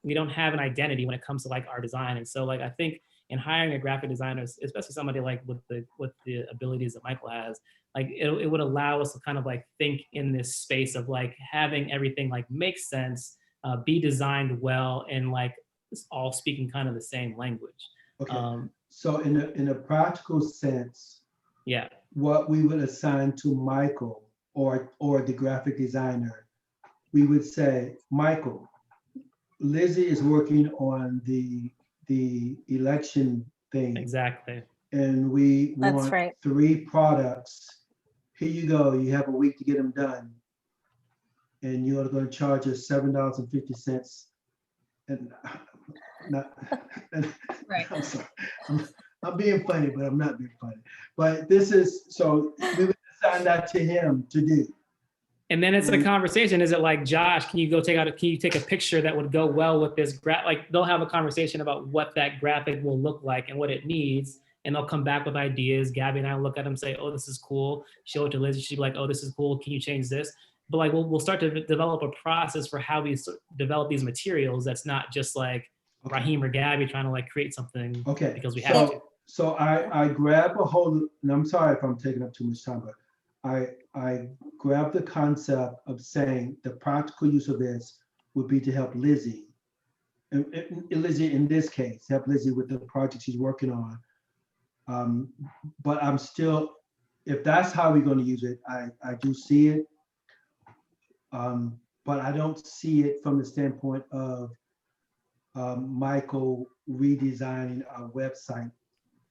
identity when it comes to like our design. And so like, I think in hiring a graphic designer, especially somebody like with the abilities that Michael has, like it would allow us to kind of like think in this space of like having everything like make sense, be designed well, and like all speaking kind of the same language. Okay. So in a practical sense, yeah, what we would assign to Michael or the graphic designer, we would say, Michael, Lizzie is working on the election thing. Exactly. And we That's want right. 3 products. Here you go. You have a week to get them done. And you're going to charge us $7.50. And not, right. I'm sorry. I'm being funny, but I'm not being funny. But this is, so we would assign that to him to do. And then it's a conversation. Is it like, Josh, can you take a picture that would go well with this like they'll have a conversation about what that graphic will look like and what it needs. And they'll come back with ideas. Gabby and I will look at them and say, oh, this is cool. Show it to Liz. She'd be like, oh, this is cool. Can you change this? But like, we'll start to develop a process for how we develop these materials. That's not just like Raheem or Gabby trying to like create something because we have to. So I grab a hold of, and I'm sorry if I'm taking up too much time, but I grab the concept of saying the practical use of this would be to help Lizzie, and Lizzie in this case, help Lizzie with the project she's working on. But I'm still, if that's how we're going to use it, I do see it. But I don't see it from the standpoint of Michael redesigning our website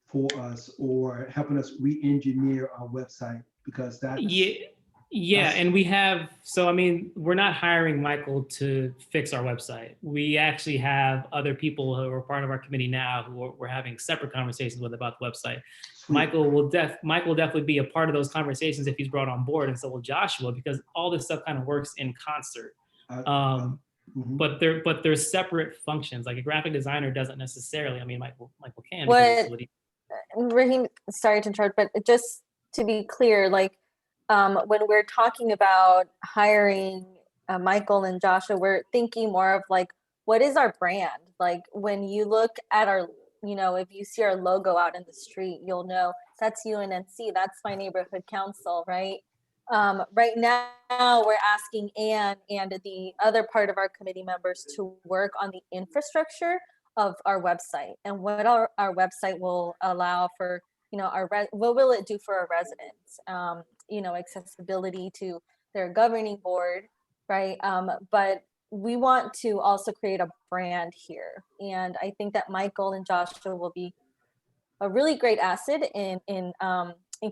for us or helping us re-engineer our website, because that's and we have, so I mean, we're not hiring Michael to fix our website. We actually have other people who are part of our committee now who we're having separate conversations with about the website. Michael will definitely be a part of those conversations if he's brought on board, and so will Joshua, because all this stuff kind of works in concert. But there's separate functions. Like a graphic designer doesn't necessarily, I mean, Michael can. Raheem, sorry to interrupt, but just to be clear, like when we're talking about hiring Michael and Joshua, we're thinking more of like, what is our brand? Like when you look at our, if you see our logo out in the street, you'll know that's UNNC, that's my neighborhood council, right? Right now, we're asking Anne and the other part of our committee members to work on the infrastructure of our website and what our website will allow for, what will it do for our residents? Accessibility to their governing board, right? But we want to also create a brand here. And I think that Michael and Joshua will be a really great asset in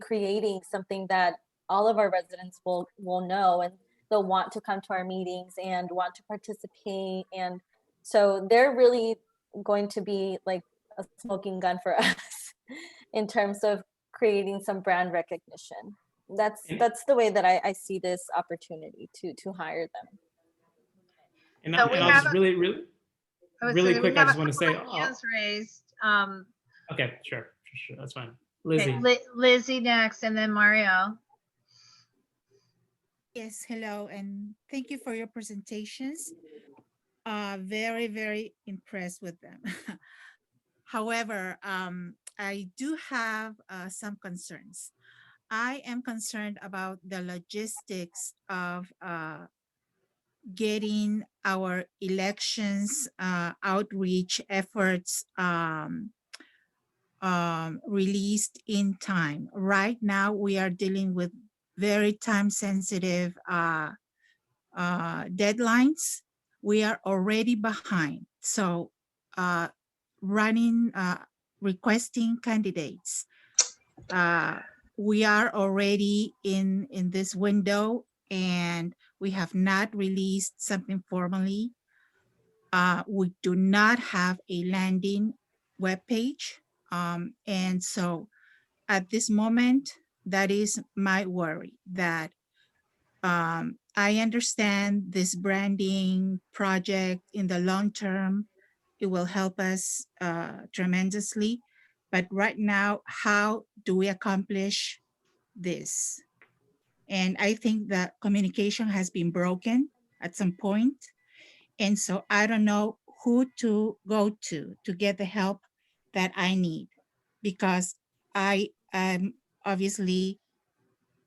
creating something that all of our residents will know, and they'll want to come to our meetings and want to participate. And so they're really going to be like a smoking gun for us in terms of creating some brand recognition. That's the way that I see this opportunity to hire them. And I'll just really quick, I just want to say, hands raised. Okay, sure, that's fine. Lizzie. Okay, Lizzie next, and then Mario. Yes, hello, and thank you for your presentations. Very, very impressed with them. However, I do have some concerns. I am concerned about the logistics of getting our elections outreach efforts released in time. Right now, we are dealing with very time-sensitive deadlines. We are already behind. So requesting candidates, we are already in this window and we have not released something formally. We do not have a landing webpage. And so at this moment, that is my worry, that I understand this branding project in the long term, it will help us tremendously. But right now, how do we accomplish this? And I think that communication has been broken at some point. And so I don't know who to go to get the help that I need, because I am obviously,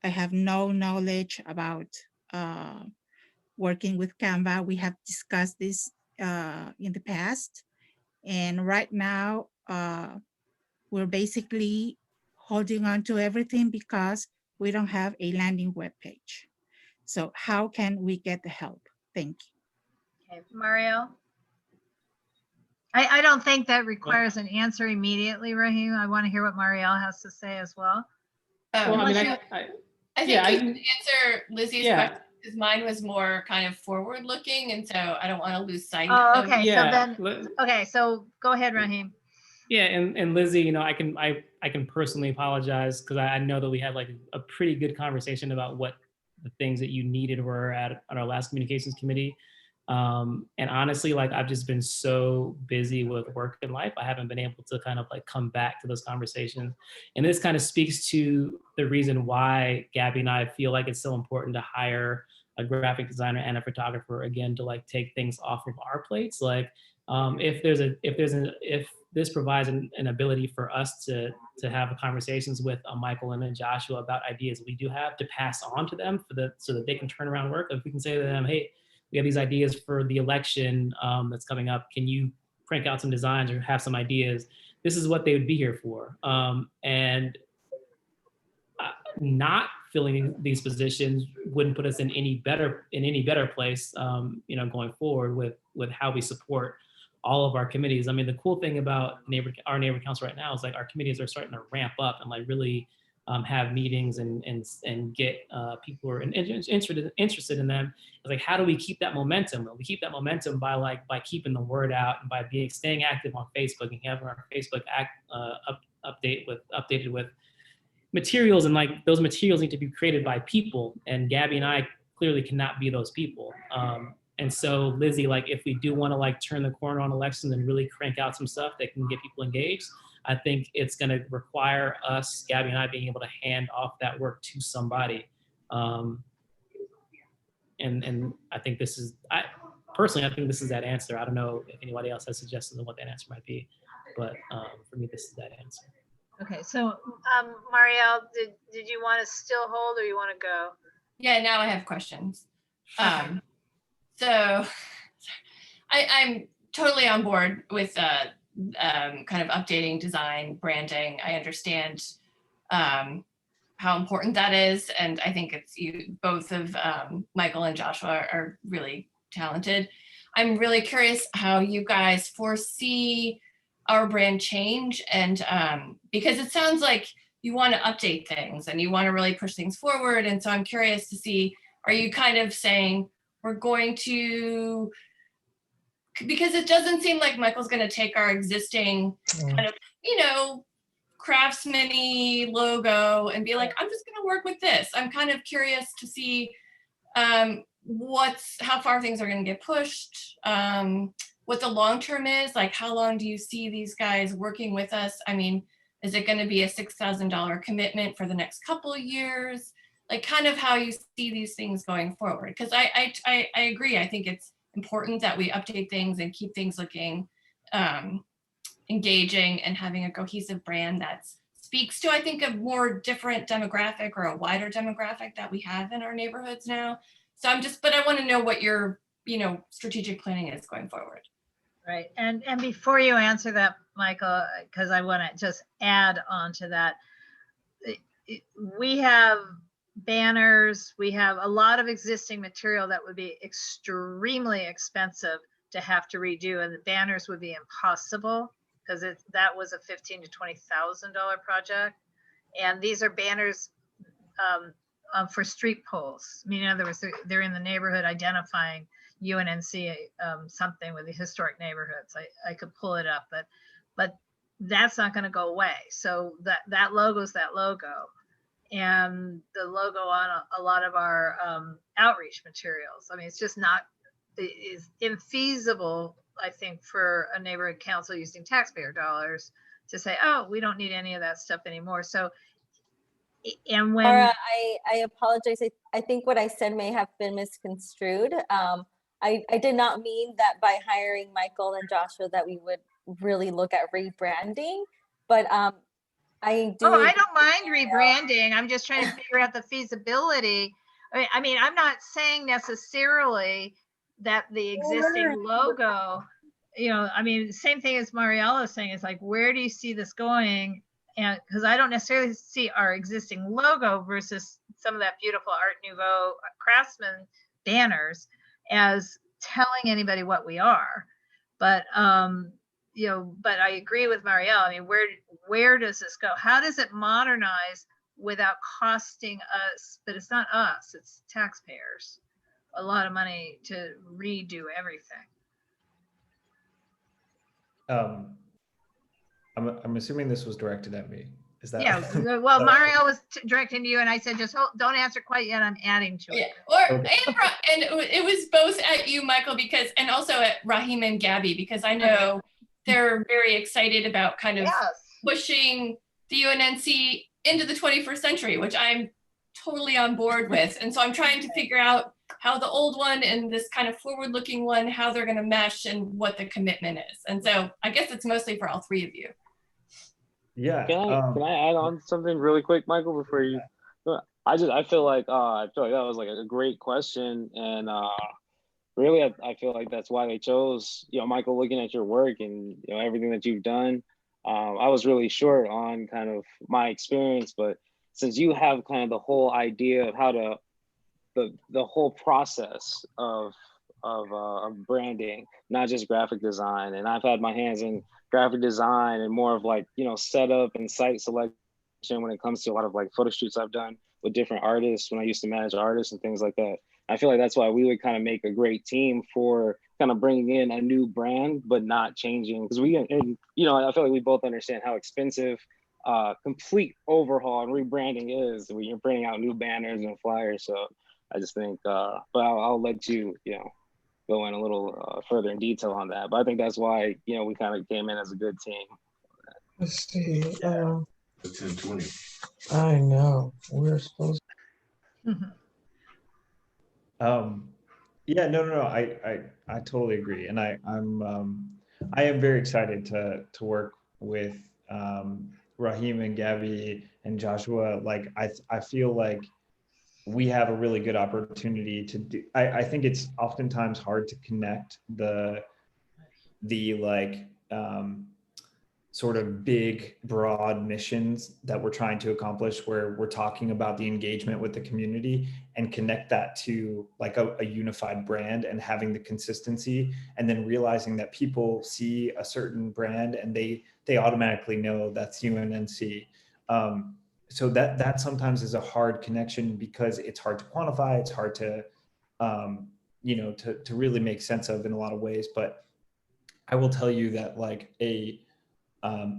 I have no knowledge about working with Canva. We have discussed this in the past. And right now, we're basically holding on to everything because we don't have a landing web page. So how can we get the help? Thank you. Okay, Mario? I don't think that requires an answer immediately, Raheem. I want to hear what Marielle has to say as well. Well, I mean, I think yeah, you can answer Lizzie's yeah. question, because mine was more kind of forward looking, and so I don't want to lose sight Oh, of. okay. So Yeah. then, okay, so go ahead, Raheem. Yeah, and Lizzie, you know, I can personally apologize because I know that we had like a pretty good conversation about what the things that you needed were at our last communications committee. And honestly, like I've just been so busy with work and life, I haven't been able to kind of like come back to those conversations. And this kind of speaks to the reason why Gabby and I feel like it's so important to hire a graphic designer and a photographer, again, to like take things off of our plates. Like if this provides an ability for us to have conversations with Michael and Joshua about ideas we do have to pass on to them so that they can turn around work. If we can say to them, hey, we have these ideas for the election that's coming up. Can you crank out some designs or have some ideas? This is what they would be here for. And not filling these positions wouldn't put us in any better place, you know, going forward with how we support all of our committees. I mean, the cool thing about our neighborhood council right now is like our committees are starting to ramp up and like really have meetings and get people who are interested in them. It's like, how do we keep that momentum? Well, we keep that momentum by keeping the word out and by staying active on Facebook and having our Facebook updated with materials, and like those materials need to be created by people, and Gabby and I clearly cannot be those people. And so Lizzie, like if we do want to like turn the corner on elections and really crank out some stuff that can get people engaged, I think it's going to require us, Gabby and I, being able to hand off that work to somebody. And I think this is, personally, I think this is that answer. I don't know if anybody else has suggestions on what that answer might be, but for me, this is that answer. Okay, so Marielle, did you want to still hold or you want to go? Yeah, now I have questions. So I'm totally on board with kind of updating design, branding. I understand how important that is. And I think it's both of Michael and Joshua are really talented. I'm really curious how you guys foresee our brand change, and because it sounds like you want to update things and you want to really push things forward. And so I'm curious to see, are you kind of saying we're going to, because it doesn't seem like Michael's going to take our existing kind of, you know, craftsman-y logo and be like, I'm just going to work with this. I'm kind of curious to see how far things are going to get pushed, what the long term is, like how long do you see these guys working with us? I mean, is it going to be a $6,000 commitment for the next couple of years? Like kind of how you see these things going forward. Because I agree. I think it's important that we update things and keep things looking engaging and having a cohesive brand that speaks to, I think, a more different demographic or a wider demographic that we have in our neighborhoods now. So but I want to know what your, you know, strategic planning is going forward. Right. And before you answer that, Michael, because I want to just add on to that, we have banners, we have a lot of existing material that would be extremely expensive to have to redo, and the banners would be impossible because that was a $15,000 to $20,000 project. And these are banners for street poles. I mean, in other words, they're in the neighborhood identifying, UNNC something with the historic neighborhoods. I could pull it up, but that's not going to go away. So that logo is that logo, and the logo on a lot of our outreach materials. I mean, it's just not, it is infeasible, I think, for a neighborhood council using taxpayer dollars to say, oh, we don't need any of that stuff anymore. So, and when Laura, I apologize. I think what I said may have been misconstrued. I did not mean that by hiring Michael and Joshua that we would really look at rebranding, but I do. Oh, I don't mind rebranding. I'm just trying to figure out the feasibility. I mean, I'm not saying necessarily that the existing logo, you know, I mean, same thing as Mariella is saying, is like, where do you see this going? And because I don't necessarily see our existing logo versus some of that beautiful Art Nouveau craftsman banners as telling anybody what we are. But you know, but I agree with Marielle. I mean, where does this go? How does it modernize without costing us? But it's not us; it's taxpayers a lot of money to redo everything. I'm assuming this was directed at me. Is that? Yeah. Well, Marielle was directing to you, and I said, just don't answer quite yet. I'm adding to it. Yeah. Or and it was both at you, Michael, because and also at Rahim and Gabby, because I know they're very excited about kind of pushing the UNNC into the 21st century, which I'm totally on board with. And so I'm trying to figure out how the old one and this kind of forward-looking one, how they're going to mesh and what the commitment is. And so I guess it's mostly for all three of you. Yeah. Can I add on something really quick, Michael, before you? I feel like that was like a great question, and really I feel like that's why they chose, you know, Michael, looking at your work and, you know, everything that you've done. I was really short on kind of my experience, but since you have kind of the whole idea of how to the whole process of branding, not just graphic design, and I've had my hands in graphic design and more of like, you know, setup and site selection when it comes to a lot of like photo shoots I've done with different artists when I used to manage artists and things like that. I feel like that's why we would kind of make a great team for kind of bringing in a new brand, but not changing, because and you know, I feel like we both understand how expensive complete overhaul and rebranding is when you're bringing out new banners and flyers. So I just think, but I'll let you, you know, go in a little further in detail on that. But I think that's why, you know, we kind of came in as a good team. Let's see. 1020. I know. We're supposed to. Yeah, no. I totally agree. And I am very excited to work with Rahim and Gabby and Joshua. Like, I feel like we have a really good opportunity to do. I think it's oftentimes hard to connect the like sort of big, broad missions that we're trying to accomplish, where we're talking about the engagement with the community, and connect that to like a unified brand and having the consistency, and then realizing that people see a certain brand and they automatically know that's UNNC. So that sometimes is a hard connection because it's hard to quantify. It's hard to, you know, to really make sense of in a lot of ways. But I will tell you that like a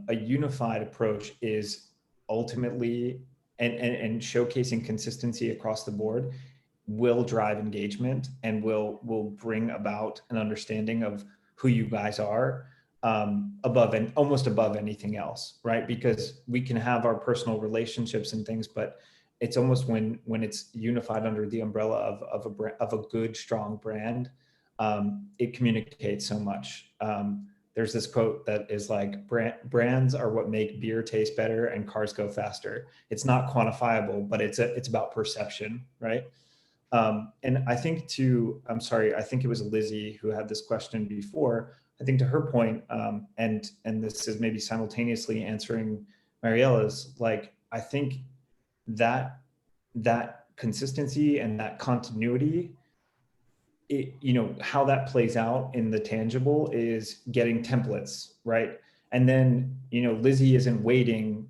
unified approach is ultimately, and showcasing consistency across the board will drive engagement and will bring about an understanding of who you guys are, above and almost above anything else, right? Because we can have our personal relationships and things, but it's almost when it's unified under the umbrella of a good, strong brand, it communicates so much. There's this quote that is like, brands are what make beer taste better and cars go faster. It's not quantifiable, but it's about perception, right? And I think I think it was Lizzie who had this question before. I think to her point, and this is maybe simultaneously answering Mariella's, like, I think that consistency and that continuity, you know, how that plays out in the tangible is getting templates, right? And then, you know, Lizzie isn't waiting,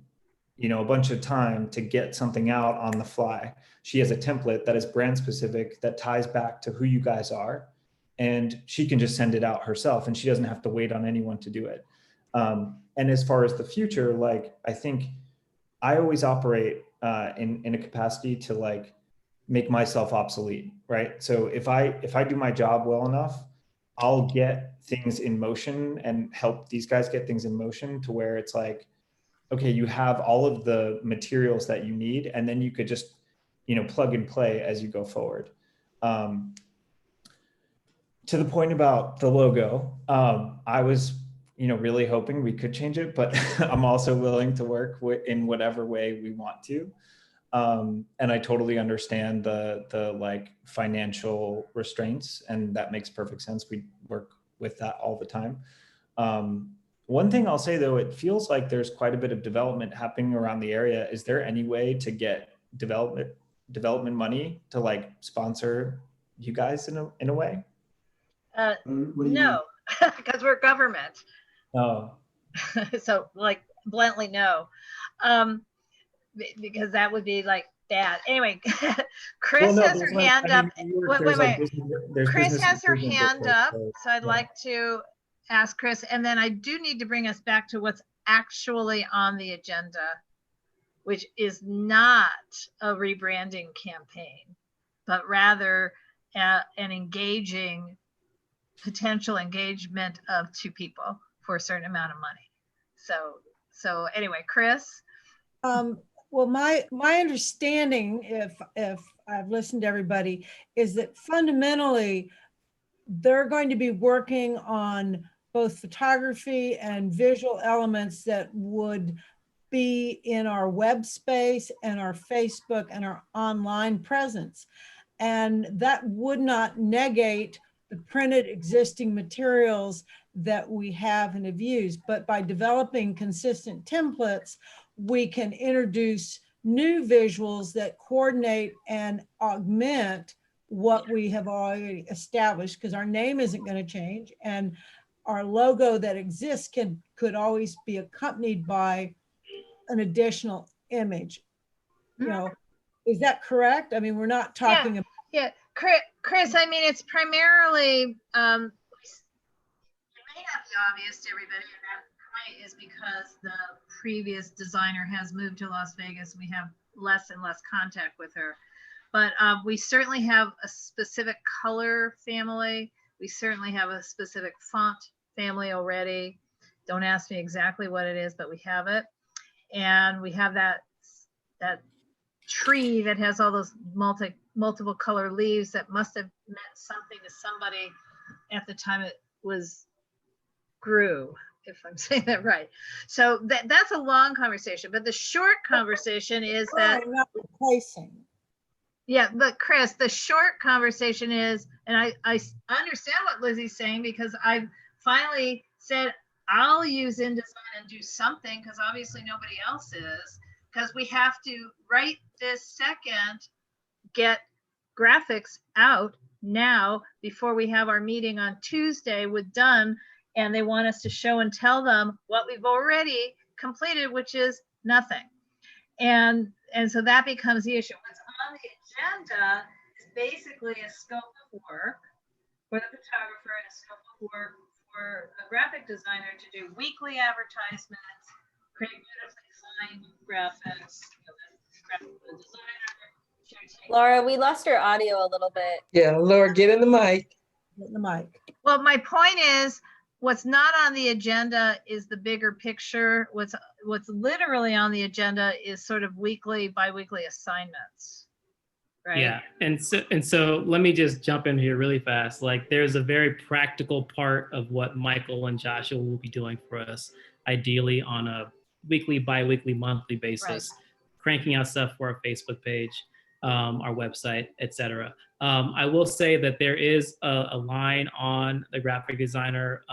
you know, a bunch of time to get something out on the fly. She has a template that is brand specific, that ties back to who you guys are. and she can just send it out herself, and she doesn't have to wait on anyone to do it. And as far as the future, like, I think I always operate in a capacity to like make myself obsolete, right? So if I do my job well enough, I'll get things in motion and help these guys get things in motion to where it's like, okay, you have all of the materials that you need, and then you could just, plug and play as you go forward. To the point about the logo, I was, really hoping we could change it, but I'm also willing to work in whatever way we want to. And I totally understand the like financial restraints, and that makes perfect sense. We work with that all the time. One thing I'll say though, it feels like there's quite a bit of development happening around the area. Is there any way to get development money to like sponsor you guys in a way? No, because we're government. Oh. So like bluntly no. Because that would be like bad. Anyway, Chris has her hand up. Wait. Chris has her hand up, so I'd like to ask Chris, and then I do need to bring us back to what's actually on the agenda, which is not a rebranding campaign, but rather an engaging potential engagement of two people for a certain amount of money. So anyway, Chris. Well, my understanding, if I've listened to everybody, is that fundamentally they're going to be working on both photography and visual elements that would be in our web space and our Facebook and our online presence. And that would not negate the printed existing materials that we have and have used, but by developing consistent templates, we can introduce new visuals that coordinate and augment what we have already established, because our name isn't going to change, and our logo that exists could always be accompanied by an additional image. Is that correct? I mean, we're not talking about. Yeah, Chris, I mean, it's primarily, it may not be obvious to everybody, and that point is because the previous designer has moved to Las Vegas. We have less and less contact with her. But we certainly have a specific color family. We certainly have a specific font family already. Don't ask me exactly what it is, but we have it. And we have that tree that has all those multiple color leaves that must have meant something to somebody at the time it grew, if I'm saying that right. So that's a long conversation, but the short conversation is that not replacing. Yeah, but Chris, the short conversation is, and I understand what Lizzie's saying, because I've finally said I'll use InDesign and do something, because obviously nobody else is, because we have to right this second get graphics out now before we have our meeting on Tuesday with Dunn, and they want us to show and tell them what we've already completed, which is nothing. And so that becomes the issue. What's on the agenda is basically a scope of work for the photographer and a scope of work for a graphic designer to do weekly advertisements, create beautifully designed graphics. Laura, we lost your audio a little bit. Yeah, Laura, get in the mic. Get in the mic. Well, my point is, what's not on the agenda is the bigger picture. What's literally on the agenda is sort of weekly, bi-weekly assignments. Right? Yeah, and so let me just jump in here really fast. Like, there's a very practical part of what Michael and Joshua will be doing for us, ideally on a weekly, bi-weekly, monthly basis, cranking out stuff for our Facebook page, our website, etc. I will say that there is a line on the graphic designer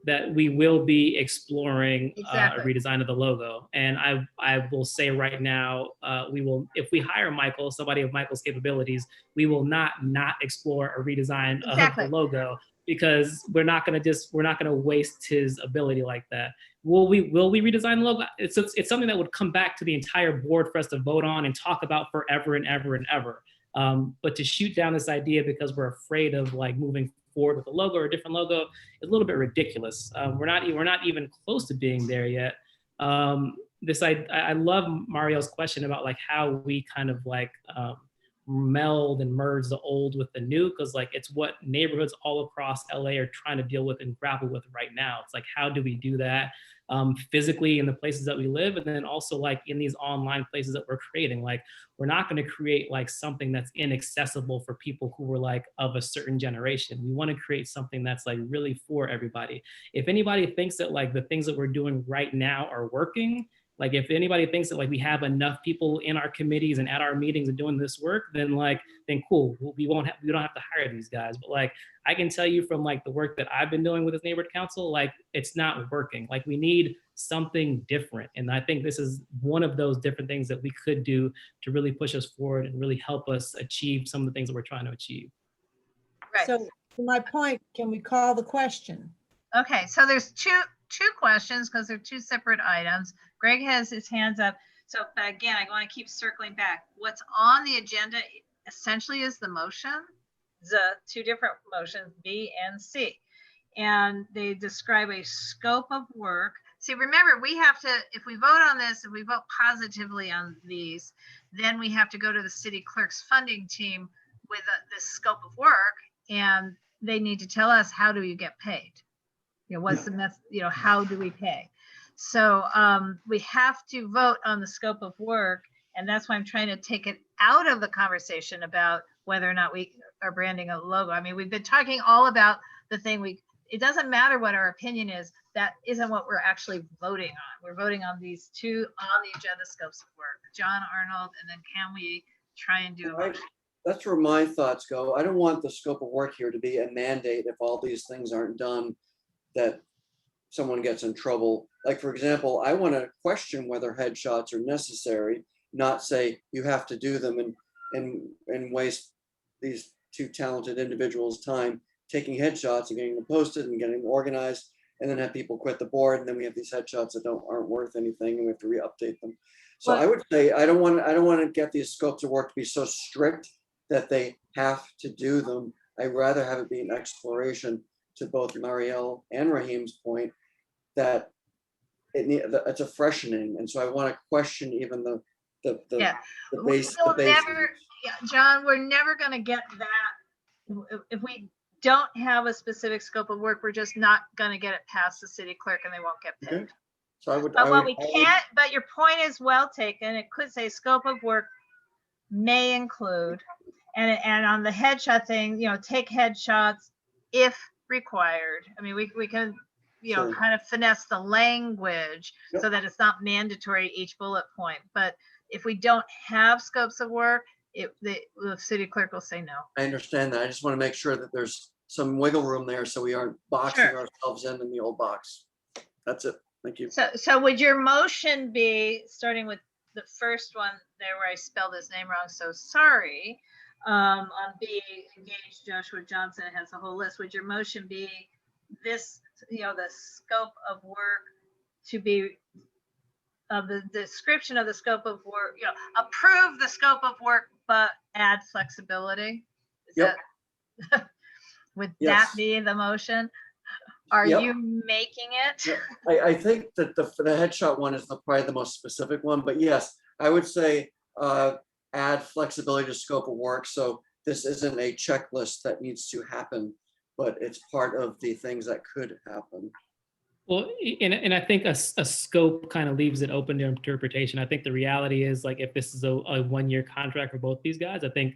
that we will be exploring a redesign of the logo. And I will say right now, we will, if we hire Michael, somebody of Michael's capabilities, we will not explore a redesign of the logo, because we're not going to waste his ability like that. Will we redesign the logo? It's something that would come back to the entire board for us to vote on and talk about forever and ever and ever. But to shoot down this idea because we're afraid of like moving forward with a logo or a different logo is a little bit ridiculous. We're not even close to being there yet. I love Mario's question about like how we kind of like meld and merge the old with the new, because like it's what neighborhoods all across LA are trying to deal with and grapple with right now. It's like, how do we do that physically in the places that we live, and then also like in these online places that we're creating? Like, we're not going to create like something that's inaccessible for people who were like of a certain generation. We want to create something that's like really for everybody. If anybody thinks that like the things that we're doing right now are working, like if anybody thinks that like we have enough people in our committees and at our meetings and doing this work, then cool, we don't have to hire these guys. But like, I can tell you from like the work that I've been doing with this neighborhood council, like it's not working. Like we need something different. And I think this is one of those different things that we could do to really push us forward and really help us achieve some of the things that we're trying to achieve. Right. So to my point, can we call the question? Okay, so there's two questions because they're two separate items. Greg has his hands up. So again, I want to keep circling back. What's on the agenda essentially is the motion, the two different motions, B and C. And they describe a scope of work. See, remember, we have to, if we vote on this, if we vote positively on these, then we have to go to the city clerk's funding team with this scope of work, and they need to tell us, how do you get paid? You know, what's the method, you know, how do we pay? So we have to vote on the scope of work, and that's why I'm trying to take it out of the conversation about whether or not we are branding a logo. I mean, we've been talking all about the thing it doesn't matter what our opinion is, that isn't what we're actually voting on. We're voting on these two on the agenda scopes of work. John Arnold, and then can we try and do a motion? That's where my thoughts go. I don't want the scope of work here to be a mandate if all these things aren't done, that someone gets in trouble. Like, for example, I want to question whether headshots are necessary, not say you have to do them and waste these two talented individuals' time taking headshots and getting them posted and getting them organized, and then have people quit the board, and then we have these headshots that aren't worth anything, and we have to re-update them. So I would say I don't want to get these scopes of work to be so strict that they have to do them. I'd rather have it be an exploration, to both Marielle and Raheem's point, that it's a freshening, and so I want to question even the base. John, we're never going to get that. If we don't have a specific scope of work, we're just not going to get it past the city clerk, and they won't get paid. Okay. So but your point is well taken. It could say scope of work may include, and on the headshot thing, you know, take headshots if required. I mean, we can, you know, kind of finesse the language so that it's not mandatory each bullet point. But if we don't have scopes of work, the city clerk will say no. I understand that. I just want to make sure that there's some wiggle room there so we aren't boxing ourselves in the old box. That's it. Thank you. So would your motion be, starting with the first one there where I spelled his name wrong, so sorry, on B, engage Joshua Johnson, it has a whole list. Would your motion be this, you know, the scope of work to be the description of the scope of work, you know, approve the scope of work, but add flexibility? Would that be the motion? Are you making it? I think that the headshot one is probably the most specific one, but yes, I would say add flexibility to scope of work. So this isn't a checklist that needs to happen, but it's part of the things that could happen. Well, and I think a scope kind of leaves it open to interpretation. I think the reality is, like, if this is a 1-year contract for both these guys, I think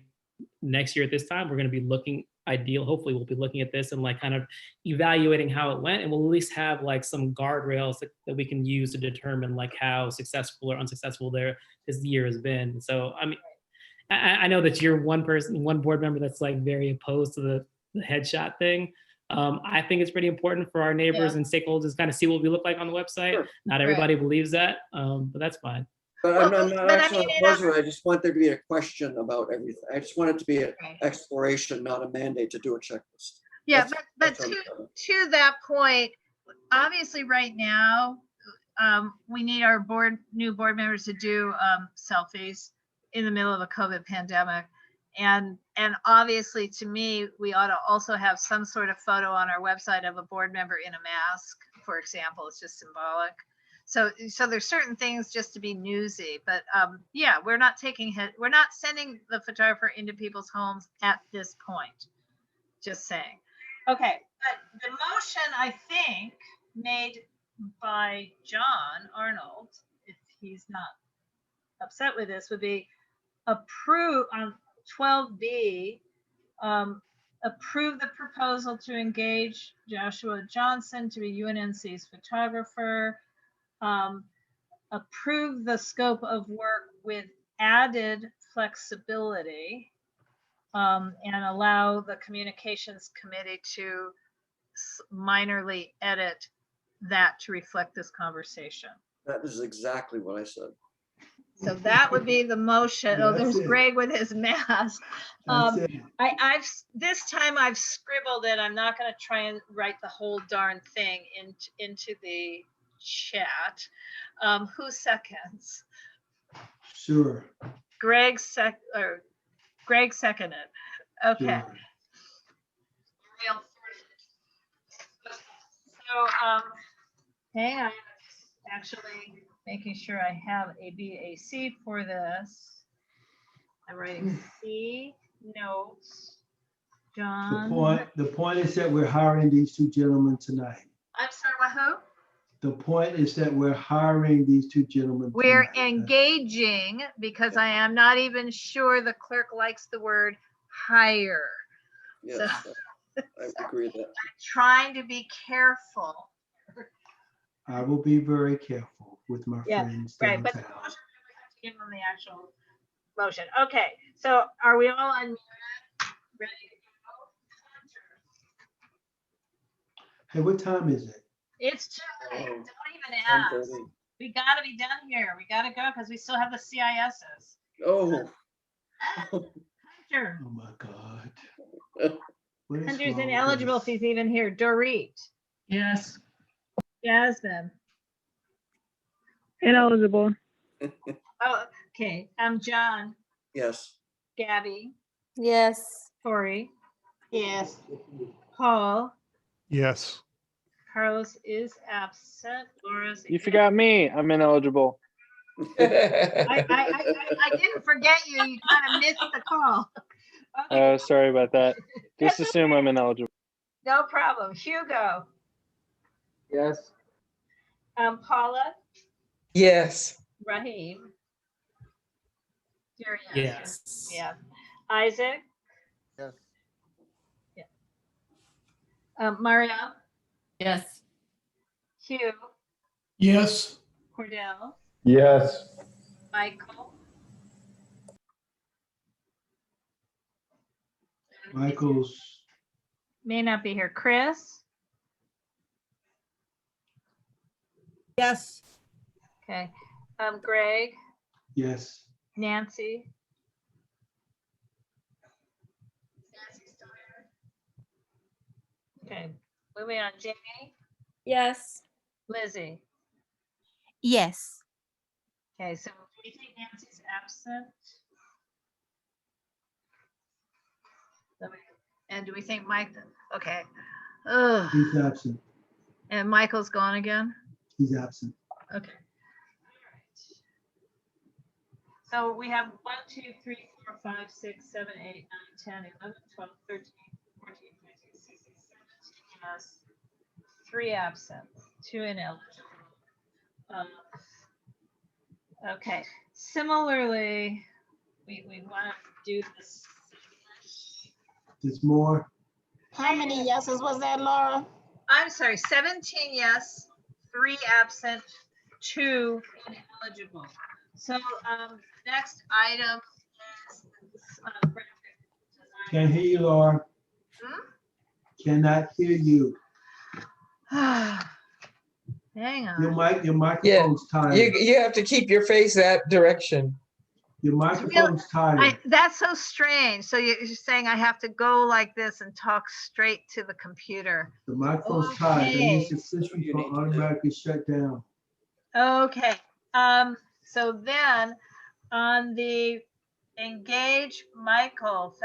next year at this time, we're going to be looking hopefully we'll be looking at this and like kind of evaluating how it went, and we'll at least have like some guardrails that we can use to determine like how successful or unsuccessful this year has been. So, I mean, I know that you're one board member that's like very opposed to the headshot thing. I think it's pretty important for our neighbors and stakeholders to kind of see what we look like on the website. Sure. Not everybody believes that, but that's fine. But I'm not actually opposed to it. I just want there to be a question about everything. I just want it to be an exploration, not a mandate to do a checklist. Yeah, but to that point, obviously right now, we need our new board members to do selfies in the middle of a COVID pandemic. And obviously, to me, we ought to also have some sort of photo on our website of a board member in a mask, for example. It's just symbolic. So there's certain things just to be newsy, but yeah, we're not sending the photographer into people's homes at this point. Just saying. Okay, but the motion, I think, made by John Arnold, if he's not upset with this, would be approve on 12B, approve the proposal to engage Joshua Johnson to be UNNC's photographer, approve the scope of work with added flexibility, and allow the communications committee to minorly edit that to reflect this conversation. That is exactly what I said. So that would be the motion. Oh, there's Greg with his mask. This time I've scribbled it. I'm not going to try and write the whole darn thing into the chat. Who seconds? Sure. Greg seconded. Okay. Sure. So hang on. Actually making sure I have a BAC for this. I'm writing C notes. John. The point is that we're hiring these two gentlemen tonight. I'm sorry, what, who? The point is that we're hiring these two gentlemen. We're tonight. engaging because I am not even sure the clerk likes the word hire. Yes, So, I agree with that. I'm trying to be careful. I will be very careful with my Yeah, friends. right, but the motion, we have to give them the actual motion. Okay, so are we all on ready to go? Hey, what time is it? It's too late. Don't even ask. 10:30. We gotta be done here. We gotta go because we still have the CISs. Oh. Hunter. Oh my God. What is Hunter's wrong with ineligible if this? he's even here. Dorit. Yes. Jasmine. Ineligible. Oh, okay. I'm John. Yes. Gabby. Yes. Tori. Yes. Paul. Yes. Carlos is absent. Laura's. You forgot me. I'm ineligible. I didn't forget you. You kind of missed the call. Sorry about that. Just assume I'm ineligible. No problem. Hugo. Yes. Paula. Yes. Raheem. You're a Yes. Yeah. Isaac. Yes. Yeah. Maria. Yes. Hugh. Yes. Cordell. Yes. Michael. Michael's. May not be here. Chris. Yes. Okay. Greg. Yes. Nancy. Nancy's still here. Okay. Moving on. Jamie. Yes. Lizzie. Yes. Okay. So we think Nancy's absent. And do we think Mike? Okay. Ugh. He's absent. And Michael's gone again? He's absent. Okay. So we have 1, 2, 3, 4, 5, 6, 7, 8, 9, 10, 11, 12, 13, 14, 15, 16, 17, yes. 3 absent, 2 ineligible. Okay. Similarly, we want to do this. There's more. How many yeses was that, Laura? I'm sorry, 17 yes, 3 absent, 2 ineligible. So next item is Can't hear you, Laura. Cannot hear you. Hang on. Your microphone's tired. You have to keep your face that direction. Your microphone's tired. That's so strange. So you're saying I have to go like this and talk straight to the computer. The microphone's tired. That means the system will automatically shut down. Okay. So then on the engage Michael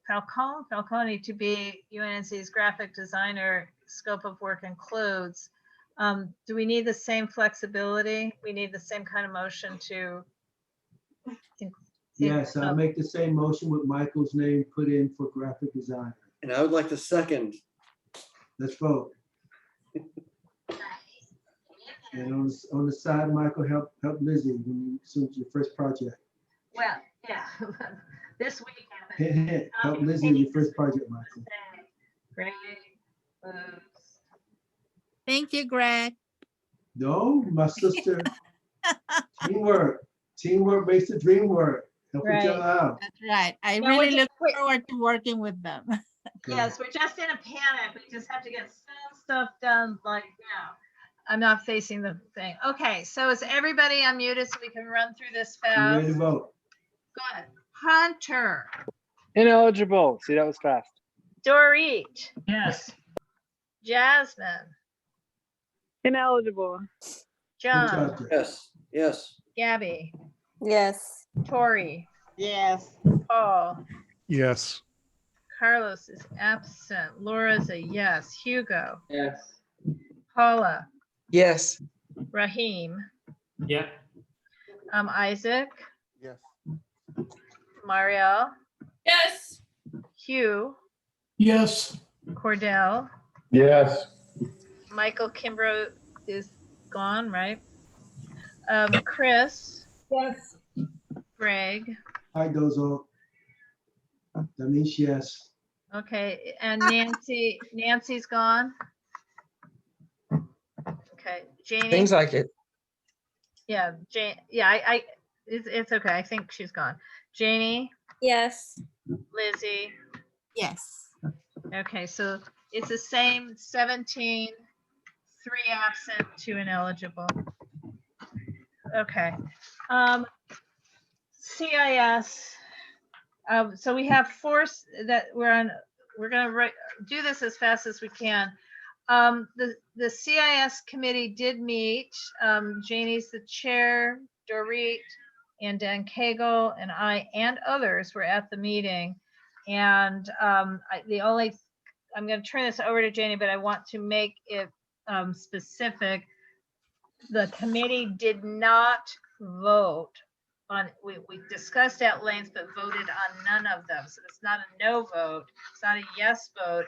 Falcone to be UNNC's graphic designer. Scope of work includes. Do we need the same flexibility? We need the same kind of motion to. Yes, I'll make the same motion with Michael's name put in for graphic designer. And I would like to second. Let's vote. And on the side, Michael, help Lizzie when since your first project. Well, yeah, this week. Help Lizzie in your first project, Michael. Great. Thank you, Greg. No, my sister. Teamwork makes the dream work. Help each other out. That's right. I No, really look forward to working with them. Yes, we're just in a panic. We just have to get some stuff done like now. I'm not facing the thing. Okay, so is everybody unmuted so we can run through this You fast? ready to vote? Good. Hunter. Ineligible. See, that was fast. Dorit. Yes. Jasmine. Ineligible. John. Yes, yes. Gabby. Yes. Tori. Yes. Paul. Yes. Carlos is absent. Laura's a yes. Hugo. Yes. Paula. Yes. Raheem. Yeah. Isaac. Yes. Marielle. Yes. Hugh. Yes. Cordell. Yes. Michael Kimbrough is gone, right? Chris. Yes. Greg. Hi, Dozo. That means yes. Okay, and Nancy. Nancy's gone. Okay, Janie. Things like it. Yeah, Jane. Yeah, it's okay. I think she's gone. Janie. Yes. Lizzie. Yes. Okay, so it's the same 17, 3 absent, 2 ineligible. Okay. CIS. So we have 4 that we're on. We're going to do this as fast as we can. The CIS committee did meet. Janie's the chair, Dorit and Dan Cagle and I and others were at the meeting. And I'm going to turn this over to Janie, but I want to make it specific. The committee did not vote on, we discussed at length, but voted on none of them. So it's not a no vote. It's not a yes vote.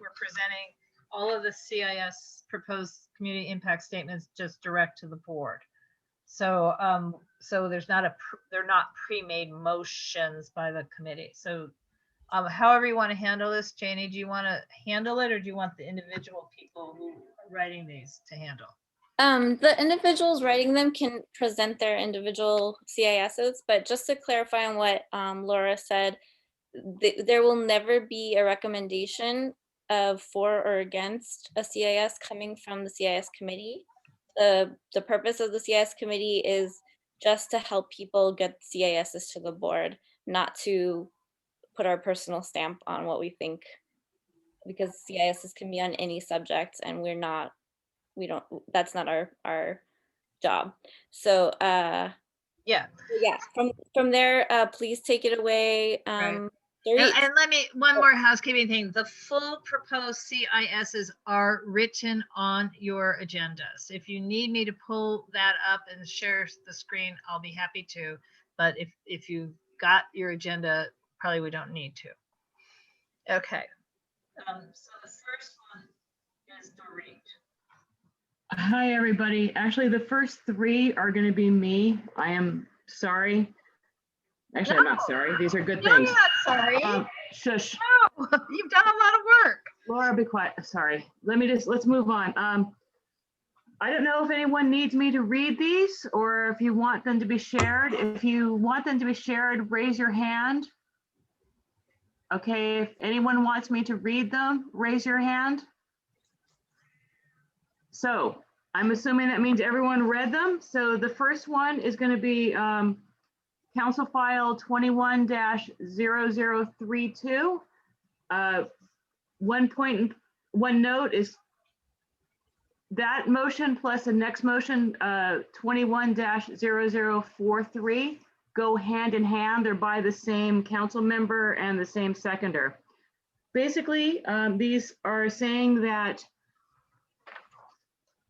We're presenting all of the CIS proposed community impact statements just direct to the board. So so they're not pre-made motions by the committee. So however you want to handle this, Janie, do you want to handle it or do you want the individual people who are writing these to handle? The individuals writing them can present their individual CISs, but just to clarify on what Laura said, there will never be a recommendation of for or against a CIS coming from the CIS committee. The purpose of the CIS committee is just to help people get CISs to the board, not to put our personal stamp on what we think, because CISs can be on any subject and that's not our job. So yeah, from there, please take it away. And let me, one more housekeeping thing. The full proposed CISs are written on your agendas. If you need me to pull that up and share the screen, I'll be happy to. But if you got your agenda, probably we don't need to. Okay. So the first one is Dorit. Hi, everybody. Actually, the first 3 are going to be me. I am sorry. Actually, I'm not sorry. These are good things. You're not sorry. Shush. No, you've done a lot of work. Laura, be quiet. Sorry. Let's move on. I don't know if anyone needs me to read these or if you want them to be shared. If you want them to be shared, raise your hand. Okay, if anyone wants me to read them, raise your hand. So I'm assuming that means everyone read them. So the first one is going to be Council File 21-0032. One note is that motion plus the next motion, 21-0043, go hand in hand. They're by the same council member and the same seconder. Basically, these are saying that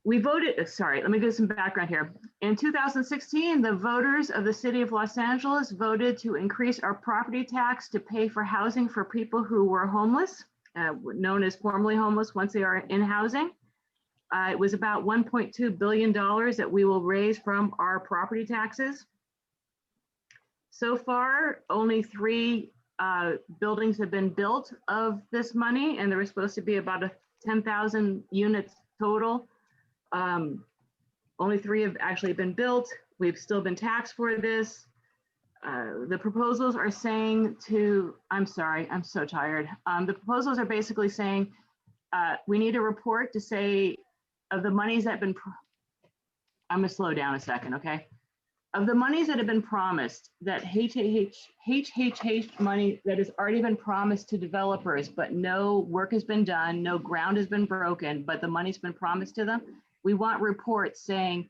we voted, sorry, let me give some background here. In 2016, the voters of the city of Los Angeles voted to increase our property tax to pay for housing for people who were homeless, known as formerly homeless once they are in housing. It was about $1.2 billion that we will raise from our property taxes. So far, only 3 buildings have been built of this money, and there was supposed to be about 10,000 units total. Only 3 have actually been built. We've still been taxed for this. The proposals are saying to, I'm sorry, I'm so tired. The proposals are basically saying we need a report to say of the monies that have been, I'm gonna slow down a second, okay? Of the monies that have been promised, that HHH money that has already been promised to developers, but no work has been done, no ground has been broken, but the money's been promised to them. We want reports saying,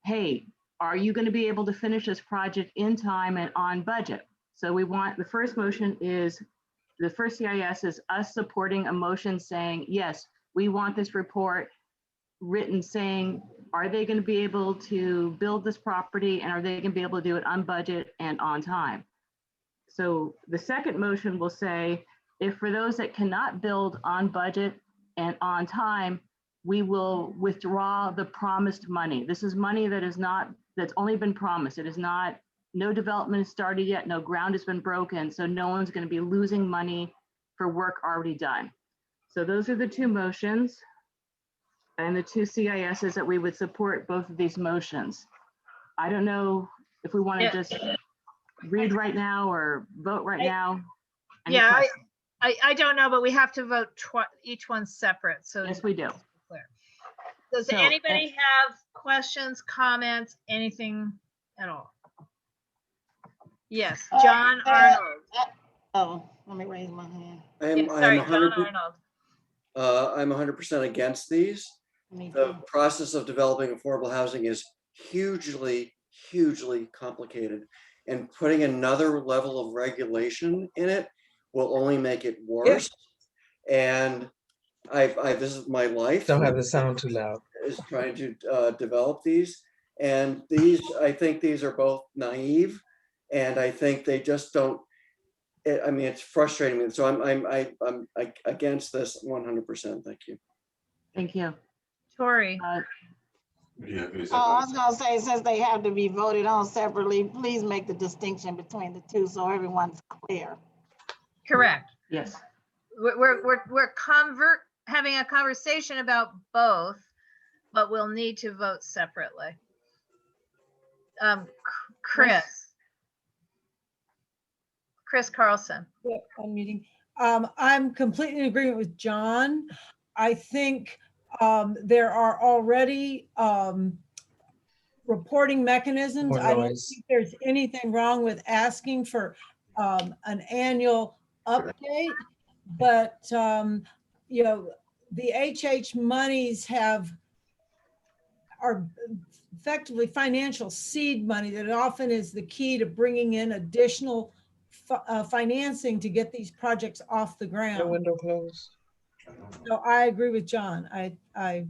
hey, are you going to be able to finish this project in time and on budget? So we want, the first motion is, the first CIS is us supporting a motion saying, yes, we want this report written saying, are they going to be able to build this property, and are they going to be able to do it on budget and on time? So the second motion will say, if for those that cannot build on budget and on time, we will withdraw the promised money. This is money that is not, that's only been promised. It is not, no development has started yet, no ground has been broken, so no one's going to be losing money for work already done. So those are the 2 motions and the 2 CISs that we would support both of these motions. I don't know if we want to just read right now or vote right now. Any Yeah, questions? I don't know, but we have to vote each one separate. So Yes, we do. clear. Does So, anybody have questions, comments, anything at all? Yes, John Arnold. Oh, let me raise my hand. Yeah, sorry, John Arnold. I'm 100% against these. The process of developing affordable housing is hugely, hugely complicated, and putting another level of regulation in it will only make it worse. And this is my life. Don't have the sound too loud. Is trying to develop these, and these, I think these are both naive, and I think they just don't. I mean, it's frustrating me. So I'm against this 100%. Thank you. Thank you. Tori. Oh, I was gonna say, since they have to be voted on separately, please make the distinction between the 2 so everyone's clear. Correct. Yes. We're having a conversation about both, but we'll need to vote separately. Chris Carlson. Yeah, unmuting. I'm completely in agreement with John. I think there are already reporting mechanisms. More I don't noise. think there's anything wrong with asking for an annual update, but you know, the HH monies are effectively financial seed money that often is the key to bringing in additional financing to get these projects off the ground. The window closed. So I agree with John. I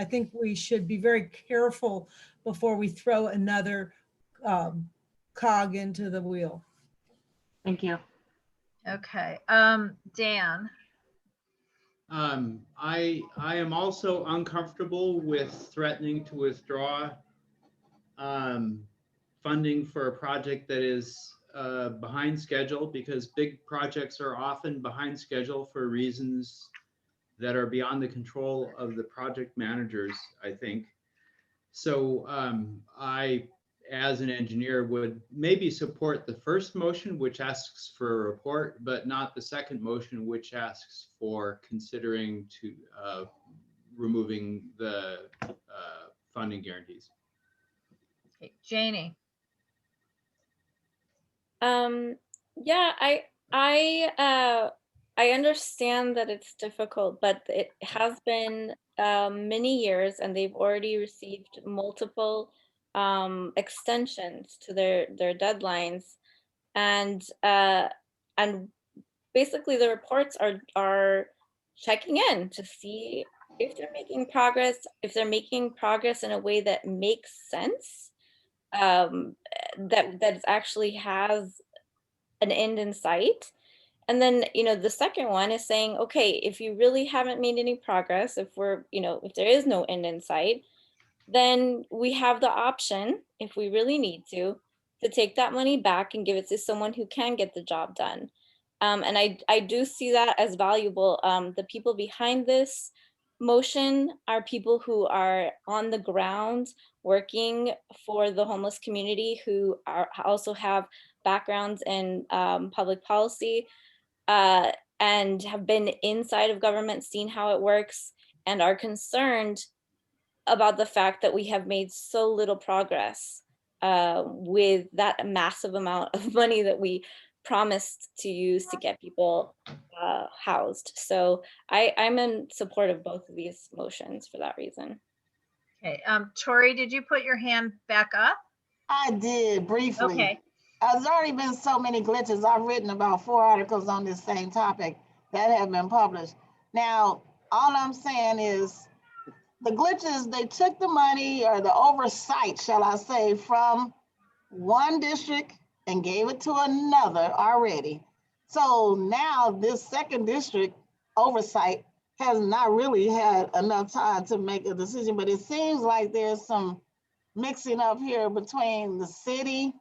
think we should be very careful before we throw another cog into the wheel. Thank you. Okay, Dan. I am also uncomfortable with threatening to withdraw funding for a project that is behind schedule, because big projects are often behind schedule for reasons that are beyond the control of the project managers, I think. So I, as an engineer, would maybe support the first motion, which asks for a report, but not the second motion, which asks for considering to removing the funding guarantees. Okay, Janie. Yeah, I understand that it's difficult, but it has been many years, and they've already received multiple extensions to their deadlines, and basically the reports are checking in to see if they're making progress, in a way that makes sense, that actually has an end in sight. And then, the second one is saying, okay, if you really haven't made any progress, if if there is no end in sight, then we have the option, if we really need to take that money back and give it to someone who can get the job done. And I do see that as valuable. The people behind this motion are people who are on the ground working for the homeless community, who also have backgrounds in public policy, and have been inside of government, seen how it works, and are concerned about the fact that we have made so little progress with that massive amount of money that we promised to use to get people housed. So I'm in support of both of these motions for that reason. Okay, Tori, did you put your hand back up? I did briefly. Okay. There's already been so many glitches. I've written about 4 articles on this same topic that have been published. Now, all I'm saying is the glitches, they took the money or the oversight, shall I say, from one district and gave it to another already. So now this second district oversight has not really had enough time to make a decision, but it seems like there's some mixing up here between the city,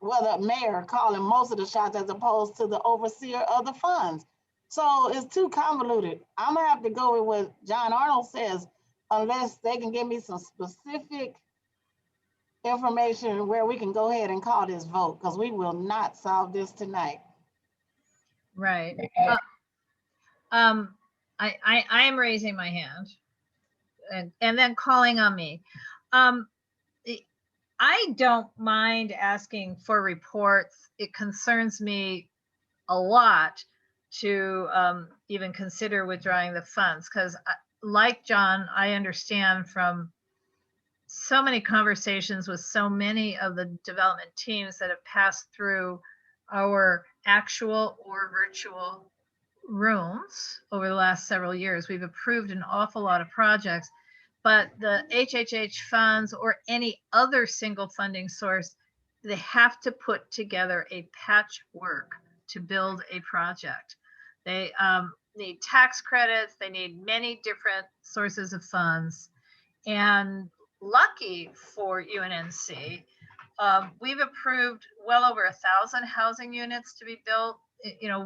well, the mayor calling most of the shots as opposed to the overseer of the funds. So it's too convoluted. I'm gonna have to go with what John Arnold says, unless they can give me some specific information where we can go ahead and call this vote, because we will not solve this tonight. Right. I am raising my hand and then calling on me. I don't mind asking for reports. It concerns me a lot to even consider withdrawing the funds, because like John, I understand from so many conversations with so many of the development teams that have passed through our actual or virtual rooms over the last several years. We've approved an awful lot of projects, but the HHH funds or any other single funding source, they have to put together a patchwork to build a project. They need tax credits, they need many different sources of funds. And lucky for UNNC, we've approved well over 1,000 housing units to be built,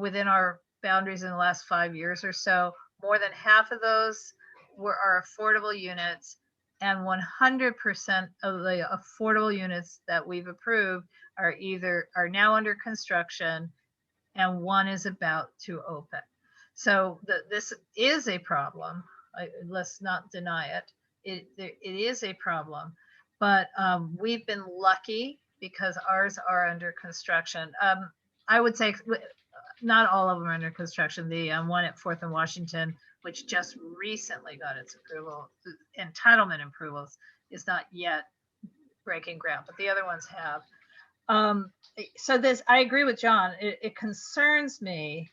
within our boundaries in the last 5 years or so. More than half of those are affordable units, and 100% of the affordable units that we've approved are now under construction, and one is about to open. So this is a problem. Let's not deny it. It is a problem, but we've been lucky because ours are under construction. I would say not all of them are under construction. The one at 4th and Washington, which just recently got its approval, entitlement approvals, is not yet breaking ground, but the other ones have. So I agree with John. It concerns me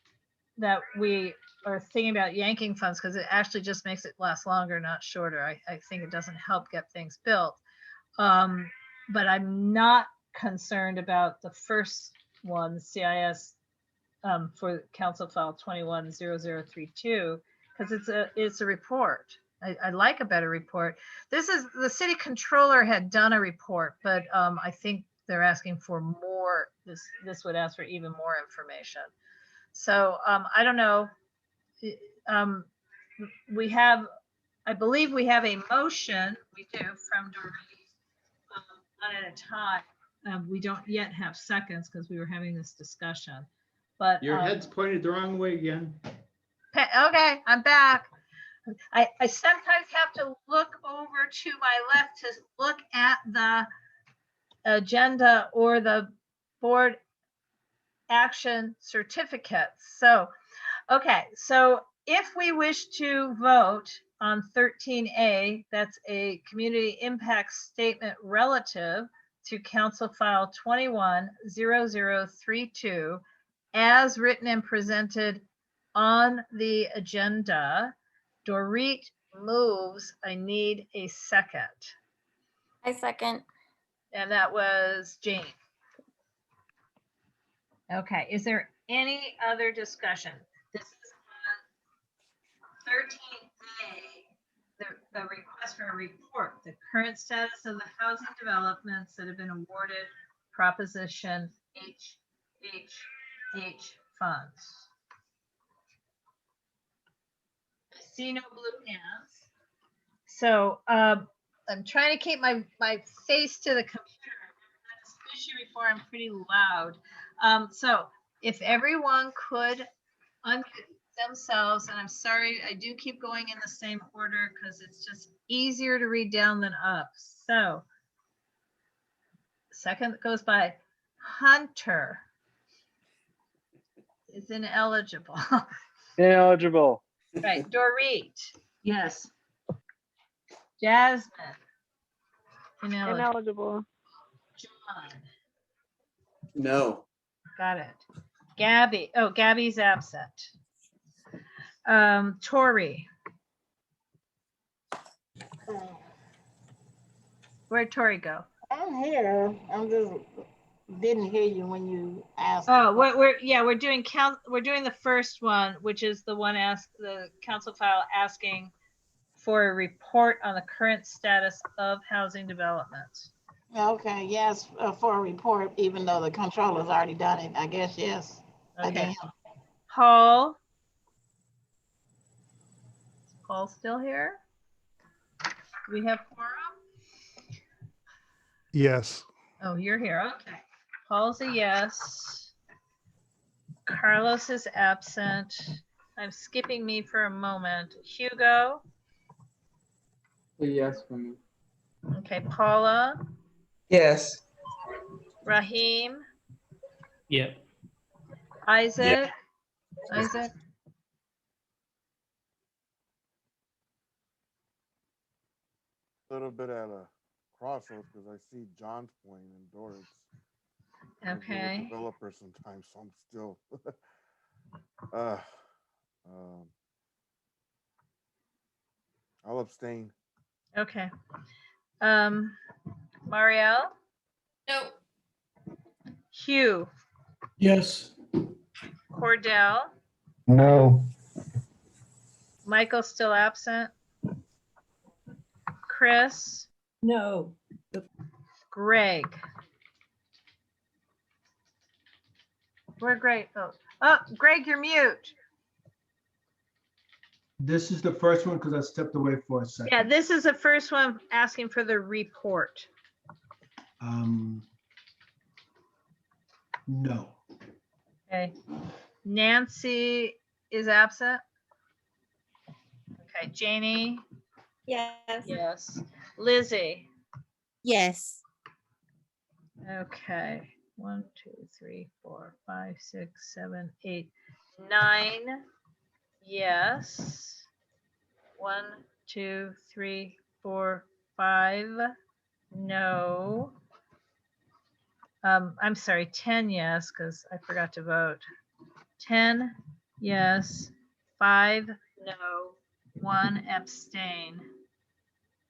that we are thinking about yanking funds, because it actually just makes it last longer, not shorter. I think it doesn't help get things built. But I'm not concerned about the first one, CIS, for Council File 210032, because it's a report. I like a better report. The city controller had done a report, but I think they're asking for more. This would ask for even more information. So I don't know. I believe we have a motion. We do, from Doreen, one at a time. We don't yet have seconds because we were having this discussion. But your head's pointed the wrong way again. Okay, I'm back. I sometimes have to look over to my left to look at the agenda or the board action certificates. So, okay, so if we wish to vote on 13A, that's a community impact statement relative to Council File 210032 as written and presented on the agenda. Dorit moves. I need a second. I second. And that was Jane. Okay, is there any other discussion? This is on 13A, the request for a report, the current status of the housing developments that have been awarded Proposition HHH funds. I see no blue hands. So I'm trying to keep my face to the computer, especially before I'm pretty loud. So if everyone could unmute themselves, and I'm sorry, I do keep going in the same order because it's just easier to read down than up. So second that goes by, Hunter is ineligible. Ineligible. Right, Dorit, Yes. Jasmine, ineligible. Ineligible. John, No. got it. Gabby, oh, Gabby's absent. Tori. Where'd Tori go? I'm here. I'm just didn't hear you when you asked. Oh, we're doing the first one, which is the one the council file asking for a report on the current status of housing development. Okay, yes, for a report, even though the controller's already done it, I guess, yes. Okay. Paul. Is Paul still here? Do we have quorum? Yes. Oh, you're here. Okay. Paul's a yes. Carlos is absent. I'm skipping me for a moment. Hugo. A yes for me. Okay. Paula. Yes. Raheem. Yep. Isaac. Isaac. Little bit at a crossroads because I see John's point and Doris. Okay. Developer sometimes, so I'm still. I'll abstain. Okay. Marielle. No. Yes. Hugh. Cordell. No. Michael still absent. Chris. No. Greg. Where'd Greg? Oh, Greg, you're mute. This is the first one because I stepped away for a second. Yeah, this is the first one asking for the report. No. Okay. Nancy is absent. Okay, Janie. Yes. Yes. Lizzie. Yes. Okay. 1, 2, 3, 4, 5, 6, 7, 8, 9. Yes. 1, 2, 3, 4, 5. No. I'm sorry, 10 yes, because I forgot to vote. 10 yes, 5 no, 1 abstain,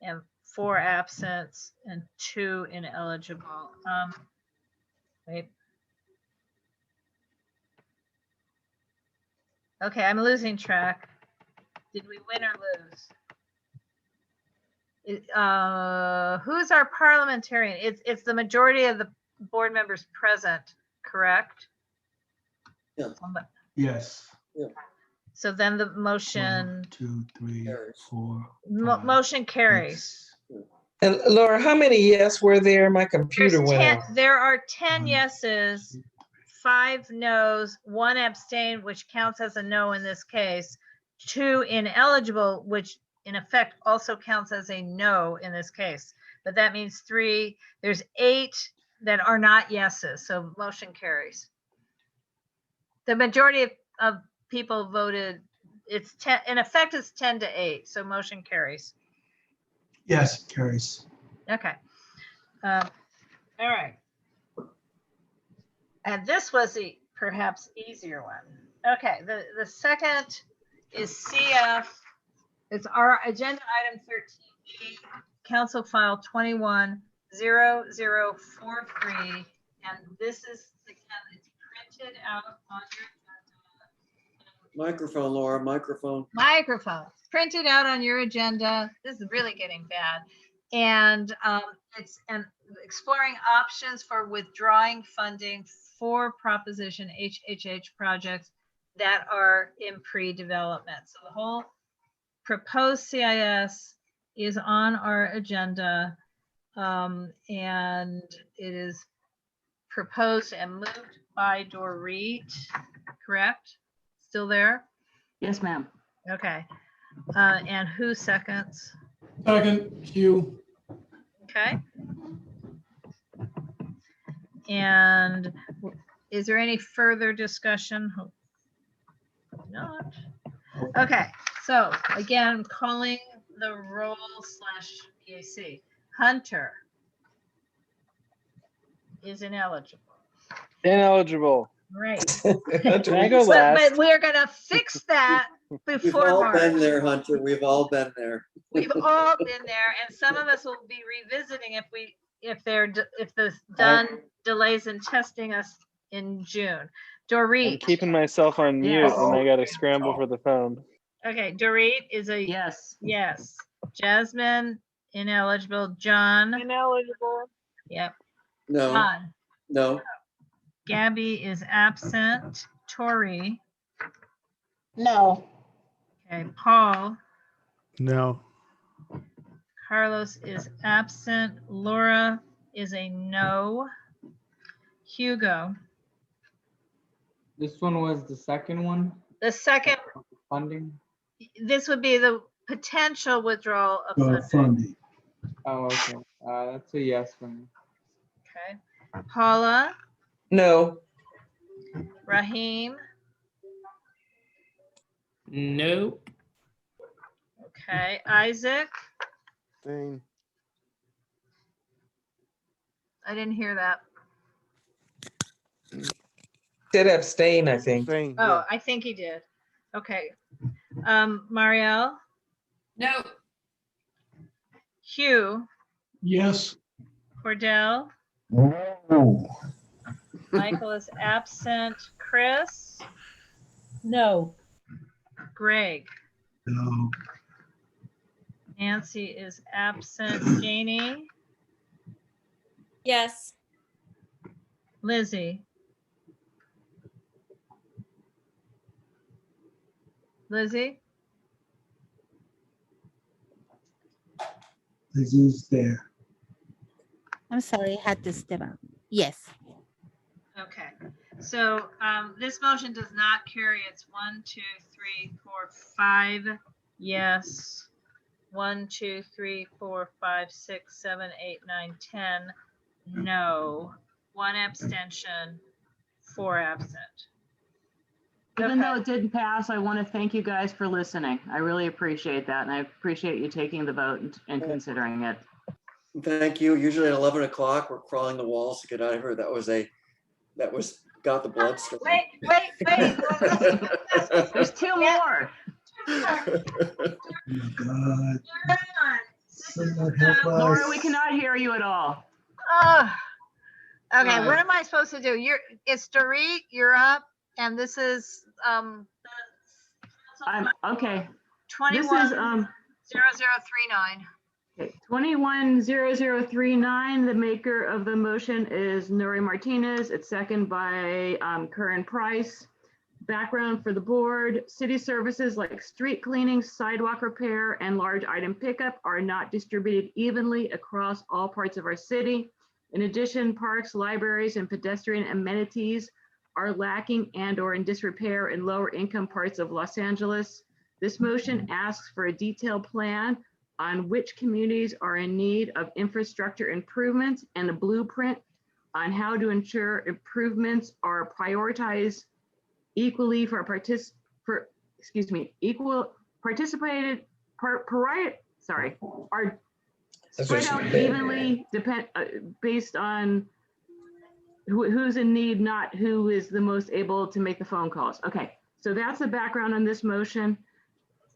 and 4 absents, and 2 ineligible. Wait. Okay, I'm losing track. Did we win or lose? Who's our parliamentarian? It's the majority of the board members present, correct? Yeah. Yes. Yeah. So then the motion. 1, 2, 3, 4. Motion carries. And Laura, how many yes were there? My computer went out. There are 10 yeses, 5 noes, 1 abstain, which counts as a no in this case, 2 ineligible, which in effect also counts as a no in this case. But that means 3, there's 8 that are not yeses, so motion carries. The majority of people voted it's 10, in effect, it's 10 to 8, so motion carries. Yes, carries. Okay. All right. And this was the perhaps easier one. Okay, the second is CF. It's our agenda item 13, Council File 210043. And this is, again, it's printed out on your Microphone, Laura, microphone. microphone. It's printed out on your agenda. This is really getting bad. And it's exploring options for withdrawing funding for Proposition HHH projects that are in pre-development. So the whole proposed CIS is on our agenda, and it is proposed and moved by Dorit, correct? Still there? Yes, ma'am. Okay. And who seconds? Second, Hugh. Okay. And is there any further discussion? Hope not. Okay, so again, calling the roll / BAC. Hunter is ineligible. Ineligible. Right. Can I go last? But we're gonna fix that We've before all March. been there, Hunter. We've all been there. We've all been there, and some of us will be revisiting if the done delays in testing us in June. I'm Dorit. keeping myself on mute Yes. and I gotta scramble for the phone. Okay, Dorit is a yes. Yes. Jasmine, ineligible. John. Ineligible. Yep. No. John. No. Gabby is absent. Tori. No. Okay, Paul. No. Carlos is absent. Laura is a no. Hugo. This one was the second one, The second, funding. this would be the potential withdrawal of funding. Funding. Oh, okay. That's a yes for me. Okay. Paula. No. Raheem. No. Okay. Isaac. Abstain. I didn't hear that. Did abstain, I think. Abstain. Oh, I think he did. Okay. Marielle. No. Hugh. Yes. Cordell. No. Michael is absent. Chris. No. Greg. No. Nancy is absent. Janie. Yes. Lizzie. Lizzie. Lizzie's there. I'm sorry, I had to step out. Yes. Okay. So this motion does not carry. It's 1, 2, 3, 4, 5. Yes. 1, 2, 3, 4, 5, 6, 7, 8, 9, 10. No. 1 abstention. 4 absent. Even though Okay. it didn't pass, I want to thank you guys for listening. I really appreciate that. And I appreciate you taking the vote and considering it. Thank you. Usually at 11 o'clock, we're crawling the walls to get out of here. Got the blood started. Wait. There's 2 more. Oh my God. Someone Laura, help Laura, we us. cannot hear you at all. Oh. Okay, Right. what am I supposed to do? It's Dorit, you're up, and this is I'm okay. 210039. Okay, 210039, the maker of the motion is Nuri Martinez. It's second by Curran Price. Background for the board: city services like street cleaning, sidewalk repair, and large item pickup are not distributed evenly across all parts of our city. In addition, parks, libraries, and pedestrian amenities are lacking and/or in disrepair in lower income parts of Los Angeles. This motion asks for a detailed plan on which communities are in need of infrastructure improvements and a blueprint on how to ensure improvements are prioritized equally for excuse me, equal participated, sorry, are That's what spread she out said. evenly based on who's in need, not who is the most able to make the phone calls. Okay, so that's the background on this motion.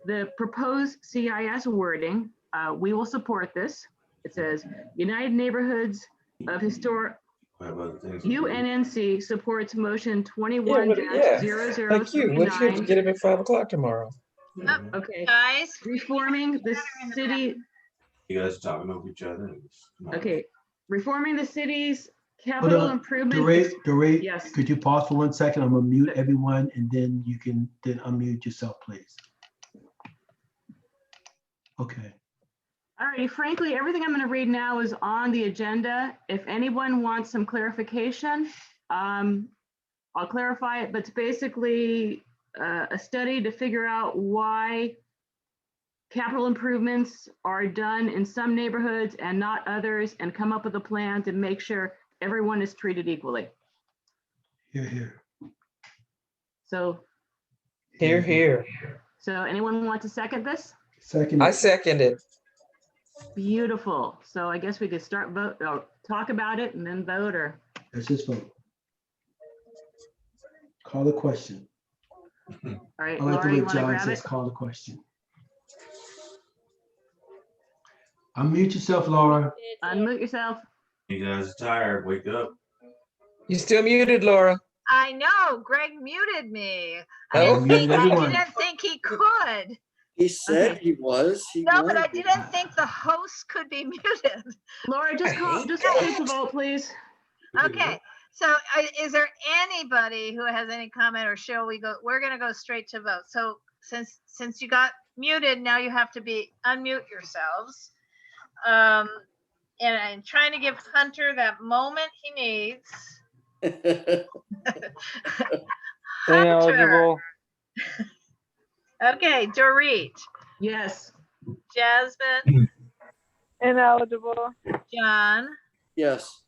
The proposed CIS wording, we will support this. It says United Neighborhoods of Historic UNNC supports motion 21-0039. Like you. What if you have to get up at 5 o'clock tomorrow? Okay. Guys, reforming the city. You guys talking over each other? Okay, reforming the city's Hold capital on. improvement. Doreen, Yes. could you pause for 1 second? I'm gonna mute everyone and then you can then unmute yourself, please. Okay. All right, frankly, everything I'm going to read now is on the agenda. If anyone wants some clarification, I'll clarify it, but it's basically a study to figure out why capital improvements are done in some neighborhoods and not others, and come up with a plan to make sure everyone is treated equally. Here. So. Here. So anyone want to second this? Second. I second it. Beautiful. So I guess we could start talk about it and then vote, or. Let's just vote. Call the question. All right, I like Laura, the you way want to John grab says it? call the question. Unmute yourself, Laura. Unmute yourself. You guys are tired. Wake up. You still muted, Laura. I know, Greg muted me. Oh. Muted I everyone. didn't think he could. He said he was. No, but I didn't think the host could be muted. Laura, just take the vote, please. Okay, so is there anybody who has any comment, or shall we go? We're gonna go straight to vote. So since you got muted, now you have to unmute yourselves. And I'm trying to give Hunter that moment he needs. Ineligible. Okay, Dorit. Yes. Jasmine. Ineligible. John. Yes.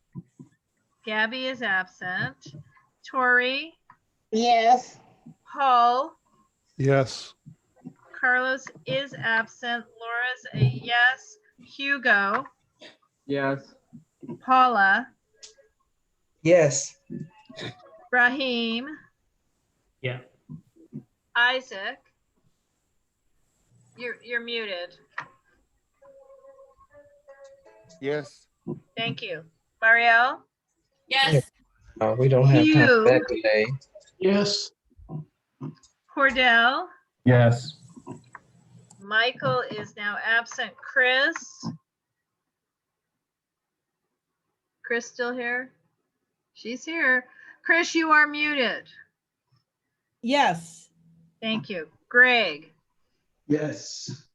Gabby is absent. Tori. Yes. Paul. Yes. Carlos is absent. Laura's a yes. Hugo. Yes. Paula. Yes. Raheem. Yeah. Isaac. You're muted. Yes. Thank you. Marielle. Yes. Oh, we don't have time for that You. today. Yes. Cordell. Yes. Michael is now absent. Chris. Chris still here? She's here. Chris, you are muted. Yes. Thank you. Greg. Yes.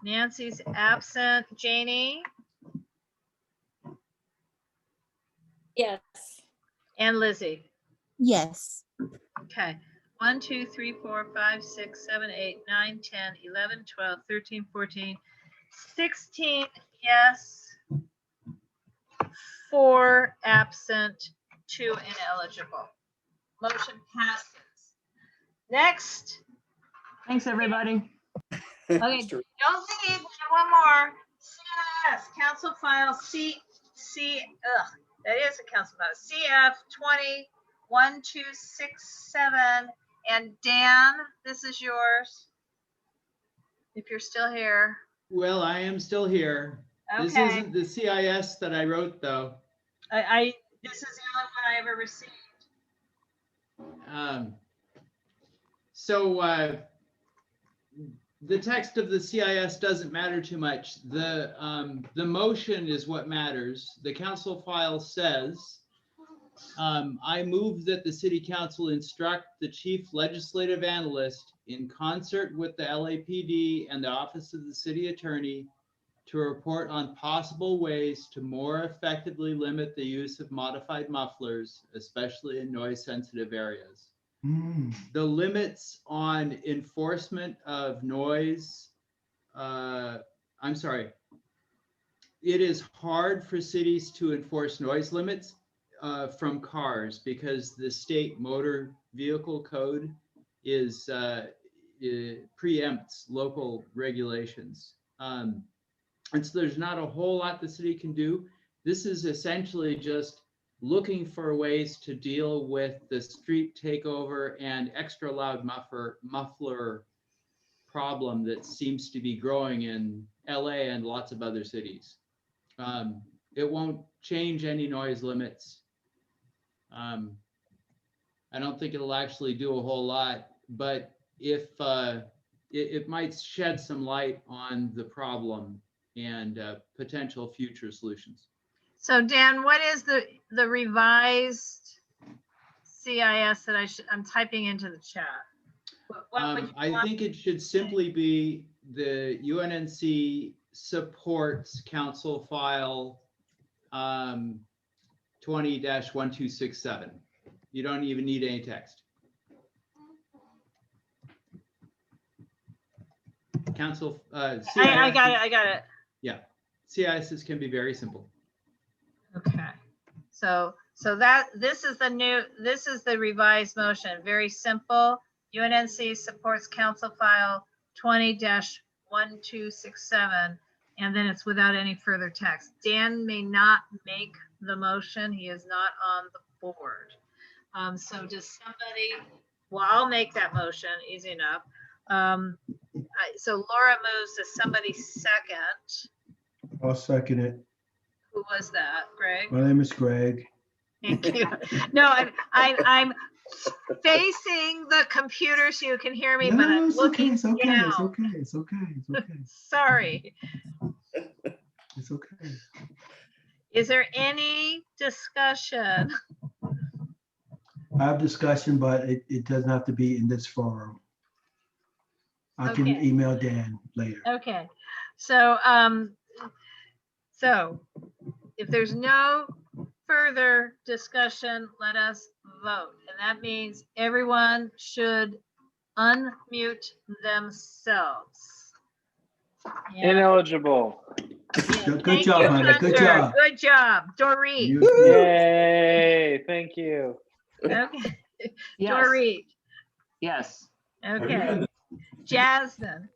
Nancy's absent. Janie Yes. and Lizzie. Yes. Okay. 1, 2, 3, 4, 5, 6, 7, 8, 9, 10, 11, 12, 13, 14, 16. Yes. 4 absent, 2 ineligible. Motion passes. Next. Thanks, everybody. Okay, don't leave. We have one more. CIS, council file that is a council file. CF 20-1267. And Dan, this is yours. If you're still here. Well, I am still here. This Okay. isn't the CIS that I wrote, though. This is the only one I ever received. The text of the CIS doesn't matter too much. The motion is what matters. The council file says, I move that the city council instruct the chief legislative analyst in concert with the LAPD and the office of the city attorney to report on possible ways to more effectively limit the use of modified mufflers, especially in noise sensitive areas. The limits on enforcement of noise, it is hard for cities to enforce noise limits from cars because the state motor vehicle code is preempts local regulations. And so there's not a whole lot the city can do. This is essentially just looking for ways to deal with the street takeover and extra loud muffler problem that seems to be growing in LA and lots of other cities. It won't change any noise limits. I don't think it'll actually do a whole lot, but if it might shed some light on the problem and potential future solutions. So Dan, what is the revised CIS that I'm typing into the chat? What would you I want? think it should simply be the UNNC supports council file 20-1267. You don't even need any text. Council, I got it. Yeah, CISs can be very simple. Okay. So this is the revised motion. Very simple. UNNC supports council file 20-1267, and then it's without any further text. Dan may not make the motion. He is not on the board. So does somebody, well, I'll make that motion, easy enough. So Laura moves, does somebody second? I'll second it. Who was that, Greg? My name is Greg. Thank you. No, I'm facing the computer so you can hear me, but I'm it's okay, looking it's okay, down. it's okay, it's okay, it's okay. Sorry. It's okay. Is there any discussion? I have discussion, but it doesn't have to be in this forum. I can Okay. email Dan later. Okay, so if there's no further discussion, let us vote. And that means everyone should unmute themselves. Yeah. Ineligible. Good Thank job, you, honey. Good Hunter. job. Good job, Dorit. Yay, thank you. Okay, Yes. Dorit. Yes. Okay, Jasmine.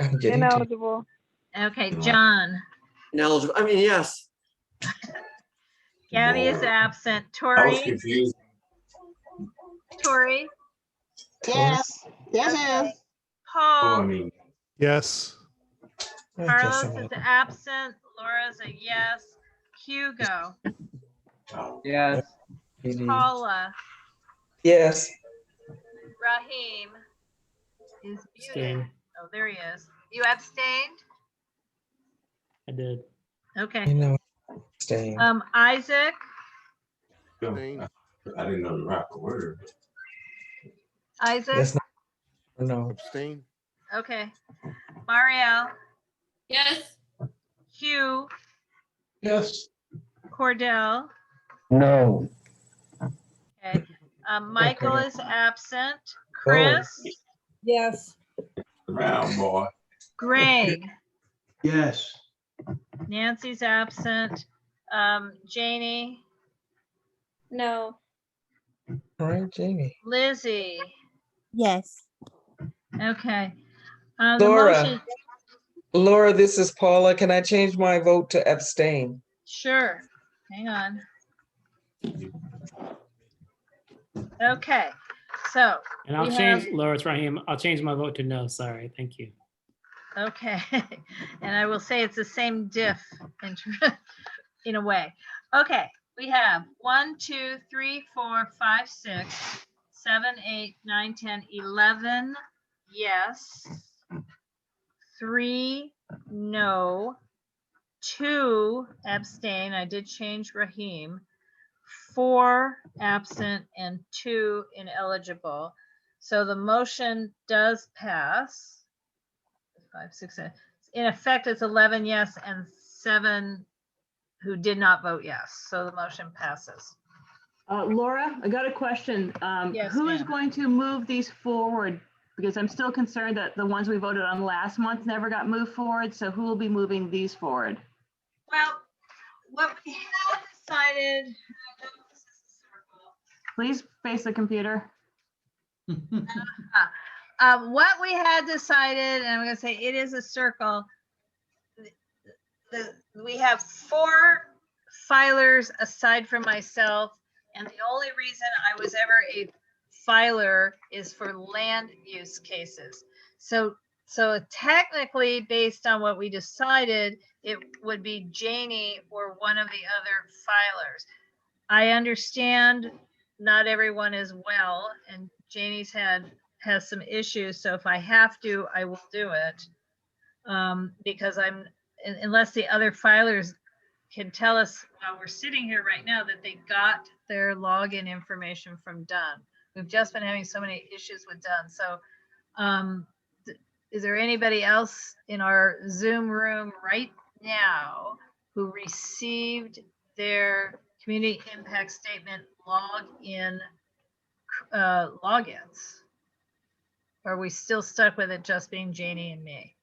I'm getting to Ineligible. Okay, John. Ineligible, I mean, yes. Gabby is absent. I was Tori. confused. Tori. Yes, yes, Okay. Oh, I Paul. mean, Yes. Carlos is absent. Laura's a yes. Hugo. Yes. Paula. Yes. Raheem is muted. Abstain. Oh, there he is. You abstained? I did. Okay. You know, staying. Isaac. I didn't know the right word. Isaac. That's not, no. Abstain? Okay. Marielle. Yes. Hugh. Yes. Cordell. No. Okay. Michael Okay. is absent. Chris. Yes. Round boy. Greg. Yes. Nancy's absent. Janie. No. All right, Jamie. Lizzie. Yes. Okay. The Laura. motion, Laura, this is Paula. Can I change my vote to abstain? sure. Hang on. Okay. So And I'll we change, have- Laura, it's Raheem. I'll change my vote to no. Sorry. Thank you. Okay. And I will say it's the same diff in a way. Okay. We have 1, 2, 3, 4, 5, 6, 7, 8, 9, 10, 11. Yes. 3, no. 2 abstain. I did change Raheem. 4 absent and 2 ineligible. So the motion does pass. 5, 6, 7. In effect, it's 11 yes and 7 who did not vote yes. So the motion passes. Laura, I got a question. Yes, Who is ma'am. going to move these forward? Because I'm still concerned that the ones we voted on last month never got moved forward. So who will be moving these forward? Well, what we have decided, Please face the computer. what we had decided, and I'm gonna say it is a circle. We have 4 filers aside from myself, and the only reason I was ever a filer is for land use cases. So technically, based on what we decided, it would be Janie or one of the other filers. I understand not everyone is well, and Janie's has some issues, so if I have to, I will do it. Because unless the other filers can tell us while we're sitting here right now that they got their login information from Dunn. We've just been having so many issues with Dunn. So is there anybody else in our Zoom room right now who received their community impact statement logins? Or are we still stuck with it just being Janie and me?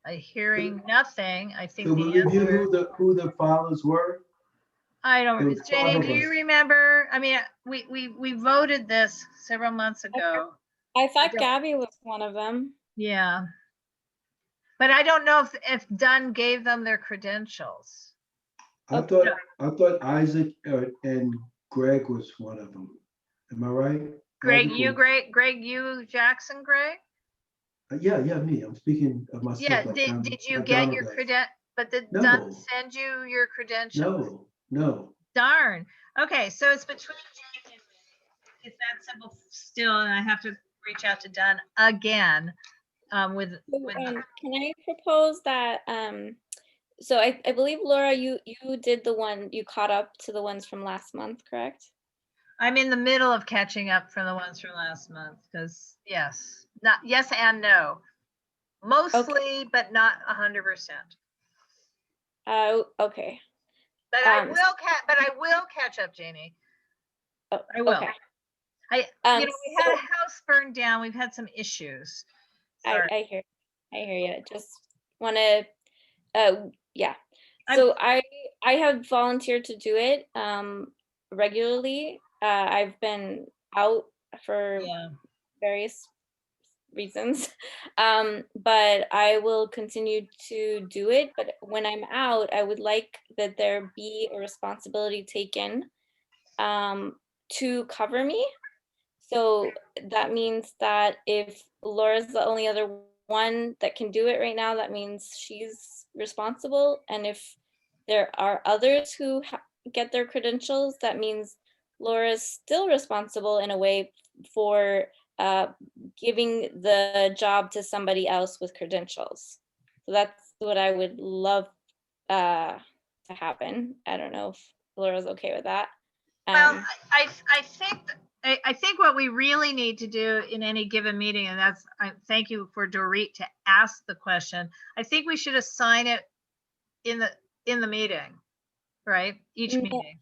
Hearing nothing, I think Could we the review answer. who the filers were? I It don't, was Janie, 5 do of you us. remember? I mean, we voted this several months ago. I thought Gabby was one of them. Yeah. But I don't know if Dunn gave them their credentials. I thought Isaac and Greg was one of them. Am I right? Greg, Isaac you, Jackson, Greg? Yeah, me. I'm speaking of myself. Yeah, like did you like get Donald your does. but did No. Dunn send you your credentials? No. Darn. Okay, so it's between Jake and me. It's that simple still, and I have to reach out to Dunn again with Can I propose that? So I believe Laura, you did the one, you caught up to the ones from last month, correct? I'm in the middle of catching up from the ones from last month because yes and no, mostly, but not 100%. Okay. But I will catch up, Janie. I will. Okay. We had a house burned down. We've had some issues. I hear you. Just want to, yeah. So I have volunteered to do it regularly. I've been out for various reasons, but I will continue to do it. But when I'm out, I would like that there be a responsibility taken to cover me. So that means that if Laura's the only other one that can do it right now, that means she's responsible. And if there are others who get their credentials, that means Laura's still responsible in a way for giving the job to somebody else with credentials. So that's what I would love to happen. I don't know if Laura's okay with that. Well, I think what we really need to do in any given meeting, and that's, thank you for Dorit to ask the question. I think we should assign it in the meeting, right? Each meeting.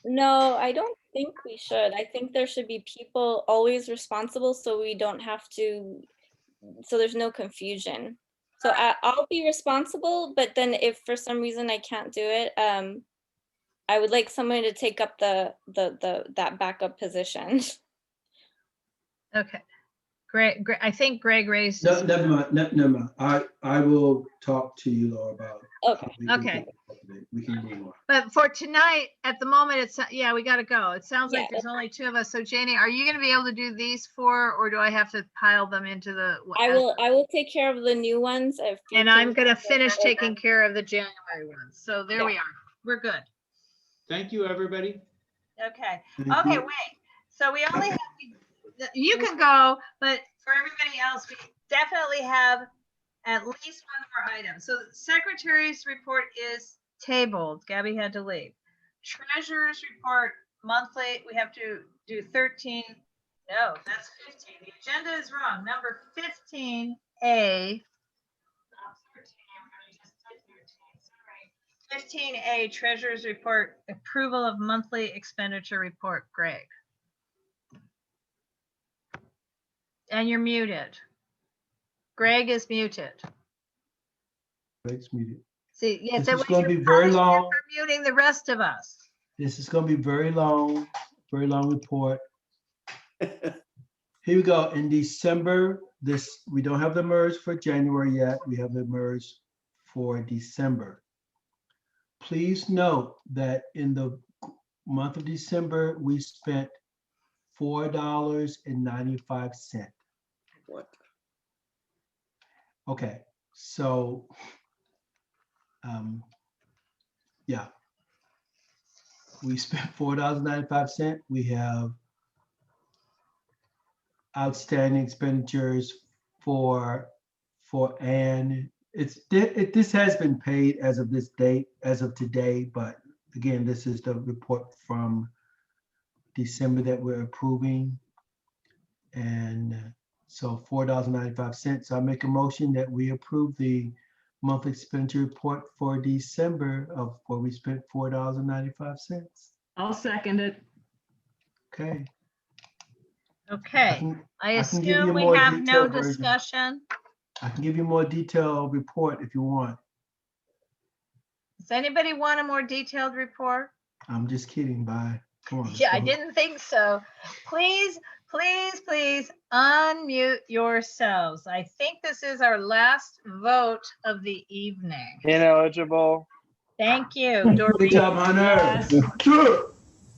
No, I don't think we should. I think there should be people always responsible so we don't have to, so there's no confusion. So I'll be responsible, but then if for some reason I can't do it, I would like someone to take up that backup position. Okay. Great. I think Greg raised. No, never mind. I will talk to you, Laura, about it. Okay. We can move on. But for tonight, at the moment, we got to go. It sounds like there's only 2 of us. So Janie, are you going to be able to do these 4, or do I have to pile them into the? I will take care of the new ones. And I'm going to finish taking care of the January ones. So there we are. We're good. Thank you, everybody. Okay. Okay, wait. So we only have, you can go, but for everybody else, we definitely have at least 1 more item. So the secretary's report is tabled. Gabby had to leave. Treasurer's report monthly, we have to do 13. No, that's 15. The agenda is wrong. Number 15A. 15A, Treasurer's Report, approval of monthly expenditure report, Greg. And you're muted. Greg is muted. Greg's muted. See, yes, This is going to be very long. For muting the rest of us. This is going to be very long report. Here we go. In December, we don't have the MERS for January yet. We have the MERS for December. Please note that in the month of December, we spent $4.95. What? Okay, so, yeah. We spent $4.95. We have outstanding expenditures for Ann. This has been paid as of this date, as of today, but again, this is the report from December that we're approving. And so $4.95. I make a motion that we approve the monthly expenditure report for December of where we spent $4.95. I'll second it. Okay. Okay, I can give you assume we more have no detailed version. discussion. I can give you more detailed report if you want. Does anybody want a more detailed report? I'm just kidding. Bye. Come on. Yeah, I go. didn't think so. Please, please, please unmute yourselves. I think this is our last vote of the evening. Ineligible. Thank you, Good Doreen. job, Hunter.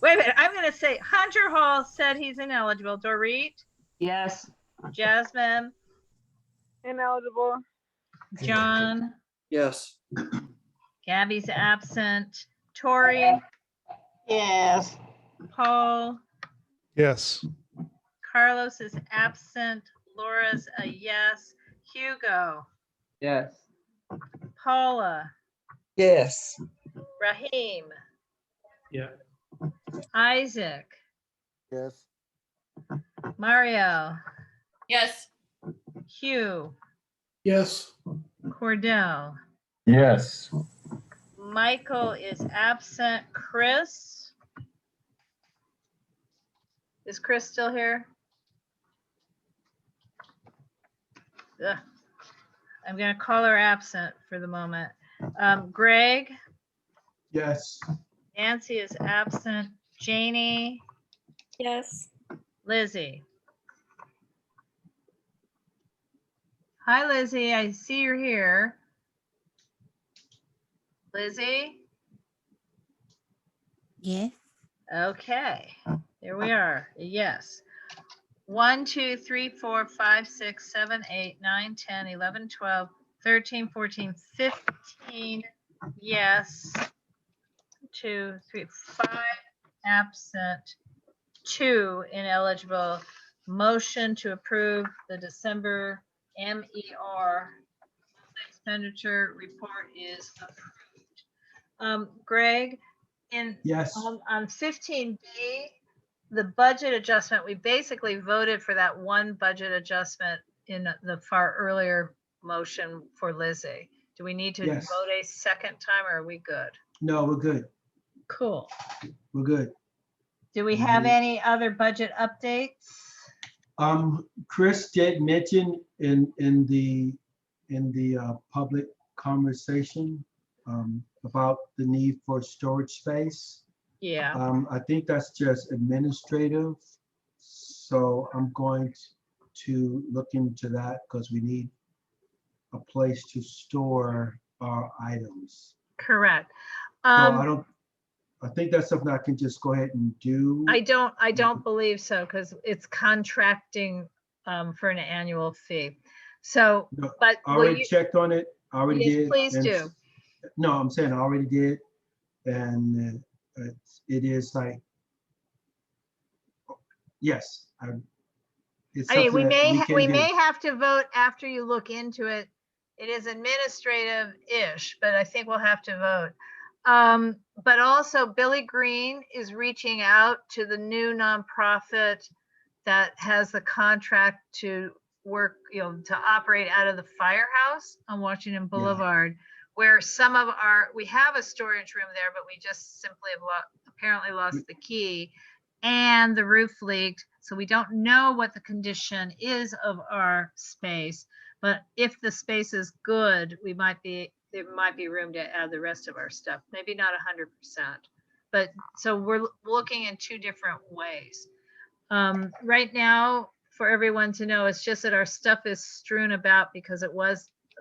Wait a minute, I'm gonna say Hunter Hall said he's ineligible. Dorit, Yes. Jasmine, Ineligible. John, Yes. Gabby's absent. Tori, Yes. Paul, Yes. Carlos is absent. Laura's a yes. Hugo, Yes. Paula, Yes. Raheem, Yeah. Isaac, Yes. Mario, Yes. Hugh, Yes. Cordell, Yes. Michael is absent. Chris? Is Chris still here? Ugh. I'm gonna call her absent for the moment. Greg? Yes. Nancy is absent. Janie? Yes. Lizzie? Hi, Lizzie. I see you're here. Lizzie? Yes. Okay, there we are. Yes. 1, 2, 3, 4, 5, 6, 7, 8, 9, 10, 11, 12, 13, 14, 15. Yes. 2, 3, 5 absent, 2 ineligible. Motion to approve the December MER expenditure report is approved. Greg, Yes. on 15B, the budget adjustment, we basically voted for that one budget adjustment in the far earlier motion for Lizzie. Do we need to Yes. vote a second time or are we good? No, we're good. Cool. We're good. Do we have any other budget updates? Chris did mention in the public conversation about the need for storage space. Yeah. I think that's just administrative. So I'm going to look into that because we need a place to store our items. Correct. So I think that's something I can just go ahead and do. I don't believe so because it's contracting for an annual fee. So, No, but I will already you, checked on it. I already yes, did. please and- do. No, I'm saying I already did. And it is like, yes. It's I mean, we something that may can we do. may have to vote after you look into it. It is administrative-ish, but I think we'll have to vote. But also Billy Green is reaching out to the new nonprofit that has the contract to work, to operate out of the firehouse on Washington Boulevard, where we have a storage room there, but we just simply have apparently lost the key and the roof leaked. So we don't know what the condition is of our space, but if the space is good, there might be room to add the rest of our stuff. Maybe not 100%, but so we're looking in two different ways. Right now for everyone to know. It's just that our stuff is strewn about because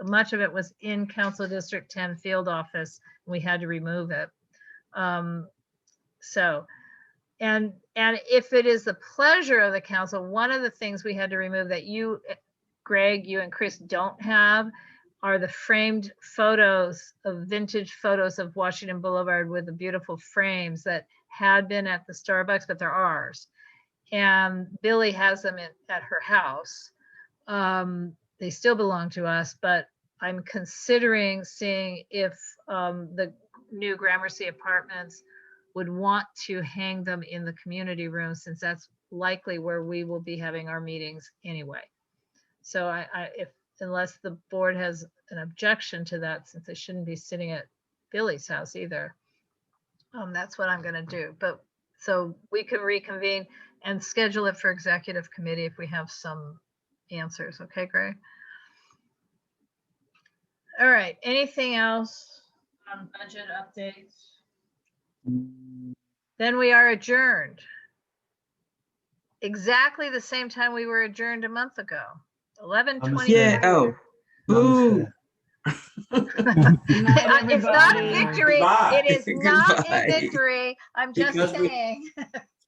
much of it was in Council District 10 field office. We had to remove it. And if it is the pleasure of the council, one of the things we had to remove that you, Greg, you and Chris don't have are the framed photos of vintage photos of Washington Boulevard with the beautiful frames that had been at the Starbucks, but they're ours. And Billy has them at her house. They still belong to us, but I'm considering seeing if the new Gramercy Apartments would want to hang them in the community room, since that's likely where we will be having our meetings anyway. So unless the board has an objection to that, since they shouldn't be sitting at Billy's house either, that's what I'm gonna do. But so we can reconvene and schedule it for executive committee if we have some answers. Okay, Greg? All right, anything else on budget updates? Then we are adjourned. Exactly the same time we were adjourned a month ago, 11:20. Yeah. Oh. Ooh. It's not a victory. Goodbye. It is not Goodbye. a victory. I'm just Because saying.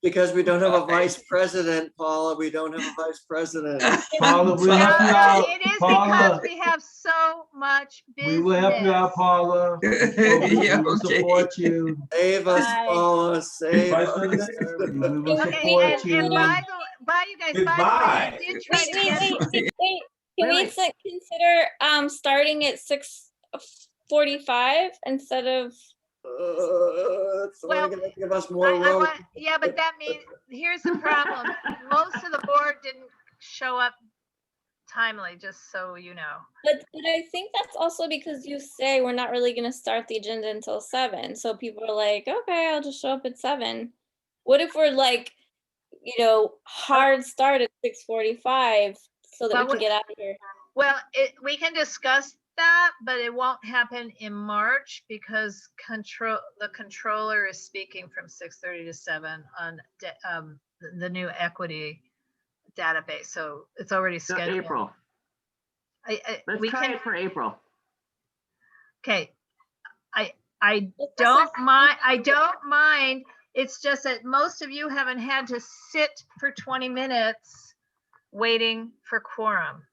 Because we don't have a vice president, Paula. We don't have a vice president. Paula, we'll help you No, out. it is Paula, because we have so much business. we will help you out, Paula. Yeah, We will okay. support you. Save us, Bye. Paula. Save Vice us. president? We will Okay, support and you. by you guys, by the way, Goodbye. I did try to get. Wait. Can Wait, we wait. consider starting at 6:45 instead of? It's only Well, gonna give us more room. Yeah, but that means, here's the problem. Most of the board didn't show up timely, just so you know. But I think that's also because you say we're not really going to start the agenda until 7. So people are like, okay, I'll just show up at 7. What if we're like, hard start at 6:45 so that Well, we can get out of here? Well, we can discuss that, but it won't happen in March because the controller is speaking from 6:30 to 7 on the new equity database. So it's already So scheduled. April. Let's We try can. it for April. Okay. I don't mind. I don't mind. It's just that most of you haven't had to sit for 20 minutes waiting for quorum.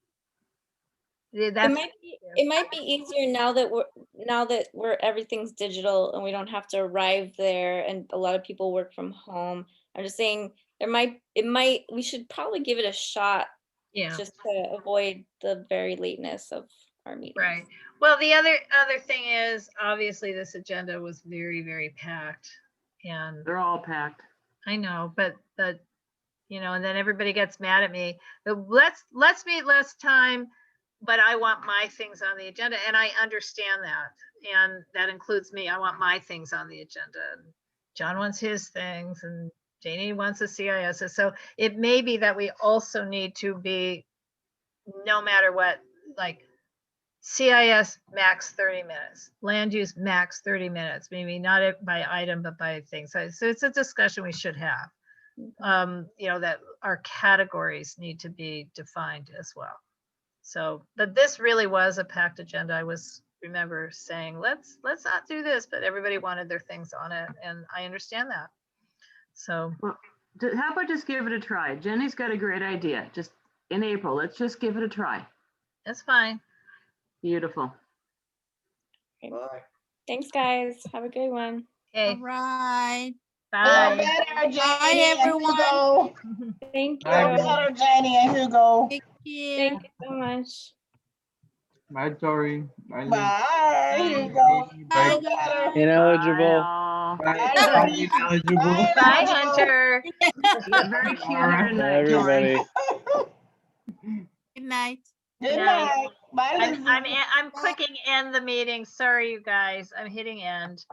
It might be easier now that everything's digital and we don't have to arrive there, and a lot of people work from home. I'm just saying we should probably give it a shot. Yeah. Just to avoid the very lateness of our meeting. Right. Well, the other thing is, obviously this agenda was very, very packed, and They're all packed. I know, but and then everybody gets mad at me. But let's meet less time, but I want my things on the agenda, and I understand that, and that includes me. I want my things on the agenda. And John wants his things, and Janie wants the CIS. So it may be that we also need to be, no matter what, like CIS max 30 minutes, land use max 30 minutes, maybe not by item, but by things. So it's a discussion we should have. That our categories need to be defined as well. So, but this really was a packed agenda. I remember saying, let's not do this, but everybody wanted their things on it, and I understand that. So, well, how about just give it a try? Jenny's got a great idea. Just in April, let's just give it a try. That's fine. Beautiful. Bye. Thanks, guys. Have a good one. Okay. All right. Bye. Bye, everyone. Thank you. Feel better, Janie and Hugo. Thank you so much. Bye, Tori. Bye, Liz. Bye, Hugo. Bye. Ineligible. Bye, ineligible. Bye, Hunter. You're very cute All right. tonight, Everybody. Good night. Good night. Bye, Lizzie. I'm clicking end the meeting. Sorry, you guys. I'm hitting end.